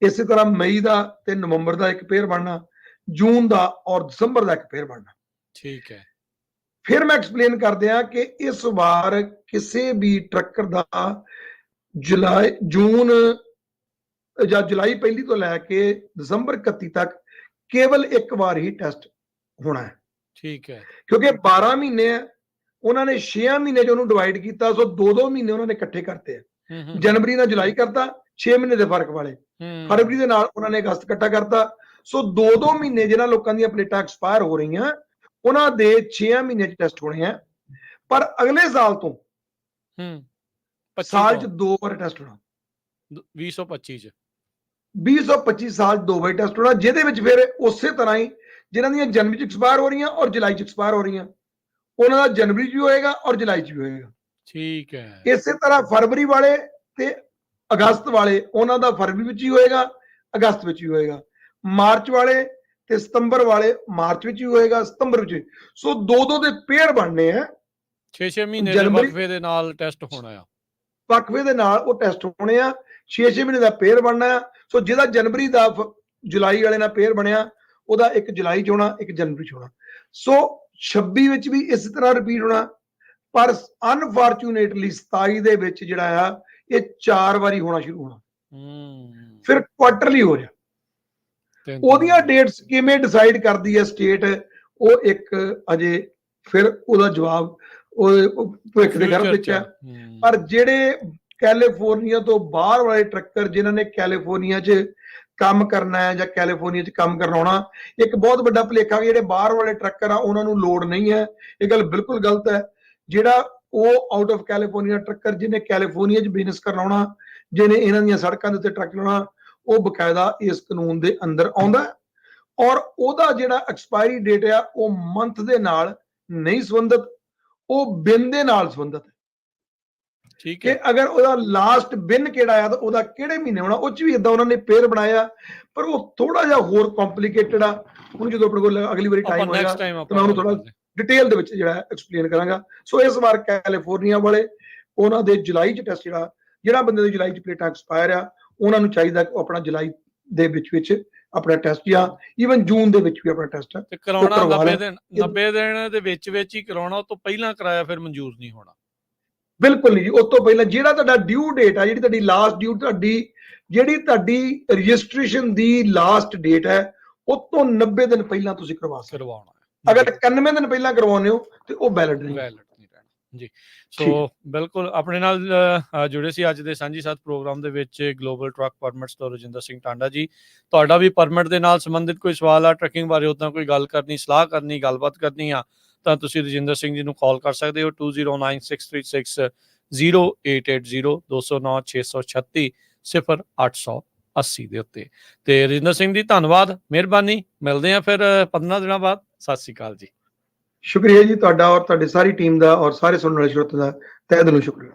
ਇਸੇ ਤਰ੍ਹਾਂ ਮਈ ਦਾ ਤੇ ਨਵੰਬਰ ਦਾ ਇੱਕ ਪੇਅਰ ਬਣਨਾ, ਜੂਨ ਦਾ ਔਰ ਦਸੰਬਰ ਦਾ ਇੱਕ ਪੇਅਰ ਬਣਨਾ। ਠੀਕ ਹੈ। ਫਿਰ ਮੈਂ ਐਕਸਪਲੇਨ ਕਰਦੇ ਆ ਕਿ ਇਸ ਵਾਰ ਕਿਸੇ ਵੀ ਟਰੱਕਰ ਦਾ ਜੂਨ ਜਾਂ ਜੁਲਾਈ 1 ਤੋਂ ਲੈ ਕੇ ਦਸੰਬਰ 31 ਤੱਕ ਕੇਵਲ ਇੱਕ ਵਾਰ ਹੀ ਟੈਸਟ ਹੋਣਾ ਹੈ। ਠੀਕ ਹੈ। ਕਿਉਂਕਿ 12 ਮਹੀਨੇ ਉਹਨਾਂ ਨੇ 6 ਮਹੀਨੇ ਚ ਉਹਨੂੰ ਡਿਵਾਈਡ ਕੀਤਾ, ਸੋ 2-2 ਮਹੀਨੇ ਉਹਨਾਂ ਨੇ ਇਕੱਠੇ ਕਰਤੇ ਆ। ਜਨਵਰੀ ਨਾਲ ਜੁਲਾਈ ਕਰਤਾ, 6 ਮਹੀਨੇ ਦੇ ਫਰਕ ਵਾਲੇ, ਫਰਵਰੀ ਦੇ ਨਾਲ ਉਹਨਾਂ ਨੇ ਅਗਸਤ ਇਕੱਠਾ ਕਰਤਾ। ਸੋ 2-2 ਮਹੀਨੇ ਜਿਹਨਾਂ ਲੋਕਾਂ ਦੀਆਂ ਪਲੇਟਾਂ ਐਕਸਪਾਇਰ ਹੋ ਰਹੀਆਂ ਉਹਨਾਂ ਦੇ 6 ਮਹੀਨੇ ਚ ਟੈਸਟ ਹੋਣੇ ਆ, ਪਰ ਅਗਲੇ ਸਾਲ ਤੋਂ ਸਾਲ ਚ 2 ਵਾਰ ਟੈਸਟ ਹੋਣਾ। 2025 ਚ 20-25 ਸਾਲ 2 ਵਾਰੀ ਟੈਸਟ ਹੋਣਾ, ਜਿਹਦੇ ਵਿੱਚ ਫਿਰ ਉਸੇ ਤਰ੍ਹਾਂ ਹੀ ਜਿਨ੍ਹਾਂ ਦੀਆਂ ਜਨਵਰੀ 'ਚ ਐਕਸਪਾਇਰ ਹੋ ਰਹੀਆਂ ਔਰ ਜੁਲਾਈ 'ਚ ਐਕਸਪਾਇਰ ਹੋ ਰਹੀਆਂ, ਉਹਨਾਂ ਦਾ ਜਨਵਰੀ 'ਚ ਵੀ ਹੋਏਗਾ ਔਰ ਜੁਲਾਈ 'ਚ ਵੀ ਹੋਏਗਾ। ਠੀਕ ਹੈ। ਇਸੇ ਤਰ੍ਹਾਂ ਫਰਵਰੀ ਵਾਲੇ ਤੇ ਅਗਸਤ ਵਾਲੇ, ਉਹਨਾਂ ਦਾ ਫਰਵਰੀ ਵਿੱਚ ਹੀ ਹੋਏਗਾ, ਅਗਸਤ ਵਿੱਚ ਹੀ ਹੋਏਗਾ। ਮਾਰਚ ਵਾਲੇ ਤੇ ਸਤੰਬਰ ਵਾਲੇ ਮਾਰਚ ਵਿੱਚ ਹੀ ਹੋਏਗਾ, ਸਤੰਬਰ ਵਿੱਚ। ਸੋ 2-2 ਦੇ ਪੇਅਰ ਬਣਨੇ ਆ। 6-6 ਮਹੀਨੇ ਦੇ ਜਨਵਰੀ ਵਕਫੇ ਦੇ ਨਾਲ ਟੈਸਟ ਹੋਣਾ ਆ। ਵਕਫੇ ਦੇ ਨਾਲ ਉਹ ਟੈਸਟ ਹੋਣੇ ਆ। 6-6 ਮਹੀਨੇ ਦਾ ਪੇਅਰ ਬਣਨਾ ਆ। ਸੋ ਜਿਹਦਾ ਜਨਵਰੀ ਦਾ ਜੁਲਾਈ ਵਾਲੇ ਨਾਲ ਪੇਅਰ ਬਣਿਆ, ਉਹਦਾ ਇੱਕ ਜੁਲਾਈ 'ਚ ਹੋਣਾ, ਇੱਕ ਜਨਵਰੀ 'ਚ ਹੋਣਾ। ਸੋ 26 ਵਿੱਚ ਵੀ ਇਸੇ ਤਰ੍ਹਾਂ ਰਿਪੀਟ ਹੋਣਾ। ਪਰ ਅਨਫੋਰਚੂਨੇਟਲੀ 27 ਦੇ ਵਿੱਚ ਜਿਹੜਾ ਆ ਇਹ 4 ਵਾਰੀ ਹੋਣਾ ਸ਼ੁਰੂ ਹੋਣਾ, ਫਿਰ ਕੁਆਟਰਲੀ ਹੋ ਰਿਹਾ। ਉਹਦੀਆਂ ਡੇਟਸ ਕਿਵੇਂ ਡਿਸਾਈਡ ਕਰਦੀ ਹੈ ਸਟੇਟ, ਉਹ ਇੱਕ ਅਜੇ ਫਿਰ ਉਹਦਾ ਜਵਾਬ ਉਹ ਭਵਿੱਖ ਦੇ ਗਰਭ ਵਿੱਚ ਹੈ। ਪਰ ਜਿਹੜੇ ਕੈਲੀਫੋਰਨੀਆ ਤੋਂ ਬਾਹਰ ਵਾਲੇ ਟਰੱਕਰ ਜਿਨ੍ਹਾਂ ਨੇ ਕੈਲੀਫੋਰਨੀਆ 'ਚ ਕੰਮ ਕਰਨਾ ਹੈ ਜਾਂ ਕੈਲੀਫੋਰਨੀਆ 'ਚ ਕੰਮ ਕਰਵਾਉਣਾ, ਇੱਕ ਬਹੁਤ ਵੱਡਾ ਭੁਲੇਖਾ ਕਿ ਜਿਹੜੇ ਬਾਹਰ ਵਾਲੇ ਟਰੱਕਰ ਆ ਉਹਨਾਂ ਨੂੰ ਲੋੜ ਨਹੀਂ ਹੈ। ਇਹ ਗੱਲ ਬਿਲਕੁਲ ਗਲਤ ਹੈ। ਜਿਹੜਾ ਉਹ ਆਊਟ ਆਫ ਕੈਲੀਫੋਰਨੀਆ ਟਰੱਕਰ ਜਿਹਨੇ ਕੈਲੀਫੋਰਨੀਆ 'ਚ ਬਿਜ਼ਨਸ ਕਰਵਾਉਣਾ, ਜਿਹਨੇ ਇਹਨਾਂ ਦੀਆਂ ਸੜਕਾਂ ਦੇ ਉੱਤੇ ਟਰੱਕ ਲਾਉਣਾ, ਉਹ ਬਕਾਇਦਾ ਇਸ ਕਾਨੂੰਨ ਦੇ ਅੰਦਰ ਆਉਂਦਾ। ਔਰ ਉਹਦਾ ਜਿਹੜਾ ਐਕਸਪਾਇਰੀ ਡੇਟ ਆ ਉਹ ਮੰਥ ਦੇ ਨਾਲ ਨਹੀਂ ਸੰਬੰਧਿਤ, ਉਹ ਬਿਨ ਦੇ ਨਾਲ ਸੰਬੰਧਿਤ ਹੈ। ਠੀਕ ਹੈ। ਕਿ ਅਗਰ ਉਹਦਾ ਲਾਸਟ ਬਿਨ ਕਿਹੜਾ ਆ ਤਾਂ ਉਹਦਾ ਕਿਹੜੇ ਮਹੀਨੇ ਹੋਣਾ, ਉਹ 'ਚ ਵੀ ਇਦਾਂ ਉਹਨਾਂ ਨੇ ਪੇਅਰ ਬਣਾਇਆ, ਪਰ ਉਹ ਥੋੜਾ ਜਿਹਾ ਹੋਰ ਕੰਪਲਿਕੇਟਡ ਆ। ਹੁਣ ਜਦੋਂ ਆਪਣੇ ਕੋਲ ਅਗਲੀ ਵਾਰੀ ਟਾਈਮ ਹੋਏਗਾ ਤਾਂ ਮੈਂ ਉਹਨੂੰ ਥੋੜਾ ਡਿਟੇਲ ਦੇ ਵਿੱਚ ਜਿਹੜਾ ਐਕਸਪਲੇਨ ਕਰਾਂਗਾ। ਸੋ ਇਸ ਵਾਰ ਕੈਲੀਫੋਰਨੀਆ ਵਾਲੇ, ਉਹਨਾਂ ਦੇ ਜੁਲਾਈ 'ਚ ਟੈਸਟ ਜਿਹੜਾ ਬੰਦੇ ਦੇ ਜੁਲਾਈ 'ਚ ਪਲੇਟਾਂ ਐਕਸਪਾਇਰ ਆ, ਉਹਨਾਂ ਨੂੰ ਚਾਹੀਦਾ ਕਿ ਉਹ ਆਪਣਾ ਜੁਲਾਈ ਦੇ ਵਿੱਚ ਆਪਣਾ ਟੈਸਟ, ਜਾਂ ਈਵਨ ਜੂਨ ਦੇ ਵਿੱਚ ਵੀ ਆਪਣਾ ਟੈਸਟ ਤੇ ਕਰਾਉਣਾ 90 ਦਿਨ ਦੇ ਵਿੱਚ ਹੀ ਕਰਾਉਣਾ। ਉਹ ਤੋਂ ਪਹਿਲਾਂ ਕਰਾਇਆ ਫਿਰ ਮਨਜ਼ੂਰ ਨਹੀਂ ਹੋਣਾ। ਬਿਲਕੁਲ ਨਹੀਂ ਜੀ। ਉਸ ਤੋਂ ਪਹਿਲਾਂ ਜਿਹੜਾ ਤੁਹਾਡਾ ਡਿਊ ਡੇਟ ਆ, ਜਿਹੜੀ ਤੁਹਾਡੀ ਲਾਸਟ ਡਿਊ, ਜਿਹੜੀ ਤੁਹਾਡੀ ਰਜਿਸਟ੍ਰੇਸ਼ਨ ਦੀ ਲਾਸਟ ਡੇਟ ਹੈ, ਉਹ ਤੋਂ 90 ਦਿਨ ਪਹਿਲਾਂ ਤੁਸੀਂ ਕਰਵਾਉਣਾ। ਅਗਰ 91 ਦਿਨ ਪਹਿਲਾਂ ਕਰਵਾਉਂਦੇ ਹੋ ਤੇ ਉਹ ਵੈਲਿਡ ਨਹੀਂ ਰਹਿਣਾ ਜੀ। ਸੋ ਬਿਲਕੁਲ ਆਪਣੇ ਨਾਲ ਜੁੜੇ ਸੀ ਅੱਜ ਦੇ ਸਾਂਝੀ ਸਾਥ ਪ੍ਰੋਗਰਾਮ ਦੇ ਵਿੱਚ ਗਲੋਬਲ ਟਰੱਕ ਪਰਮਿਟਸ ਤੋਂ ਰਜਿੰਦਰ ਸਿੰਘ ਟਾਂਡਾ ਜੀ। ਤੁਹਾਡਾ ਵੀ ਪਰਮਿਟ ਦੇ ਨਾਲ ਸੰਬੰਧਿਤ ਕੋਈ ਸਵਾਲ ਆ, ਟਰੱਕਿੰਗ ਬਾਰੇ ਉਦਾਂ ਕੋਈ ਗੱਲ ਕਰਨੀ, ਸਲਾਹ ਕਰਨੀ, ਗੱਲਬਾਤ ਕਰਨੀ ਆ, ਤਾਂ ਤੁਸੀਂ ਰਜਿੰਦਰ ਸਿੰਘ ਜੀ ਨੂੰ ਕਾਲ ਕਰ ਸਕਦੇ ਹੋ 2096360880 209-636-0880 ਦੇ ਉੱਤੇ। ਤੇ ਰਜਿੰਦਰ ਸਿੰਘ ਜੀ ਧੰਨਵਾਦ, ਮਿਹਰਬਾਨੀ। ਮਿਲਦੇ ਆ ਫਿਰ 15 ਦਿਨਾਂ ਬਾਅਦ। ਸਤਿ ਸ਼੍ਰੀ ਅਕਾਲ ਜੀ। ਸ਼ੁਕਰੀਆ ਜੀ ਤੁਹਾਡਾ ਔਰ ਤੁਹਾਡੀ ਸਾਰੀ ਟੀਮ ਦਾ ਔਰ ਸਾਰੇ ਸੁਣਨ ਵਾਲੇ ਸਰੋਤਿਆਂ ਦਾ ਤਹਿ ਦਿਲੋਂ ਸ਼ੁਕਰੀਆ।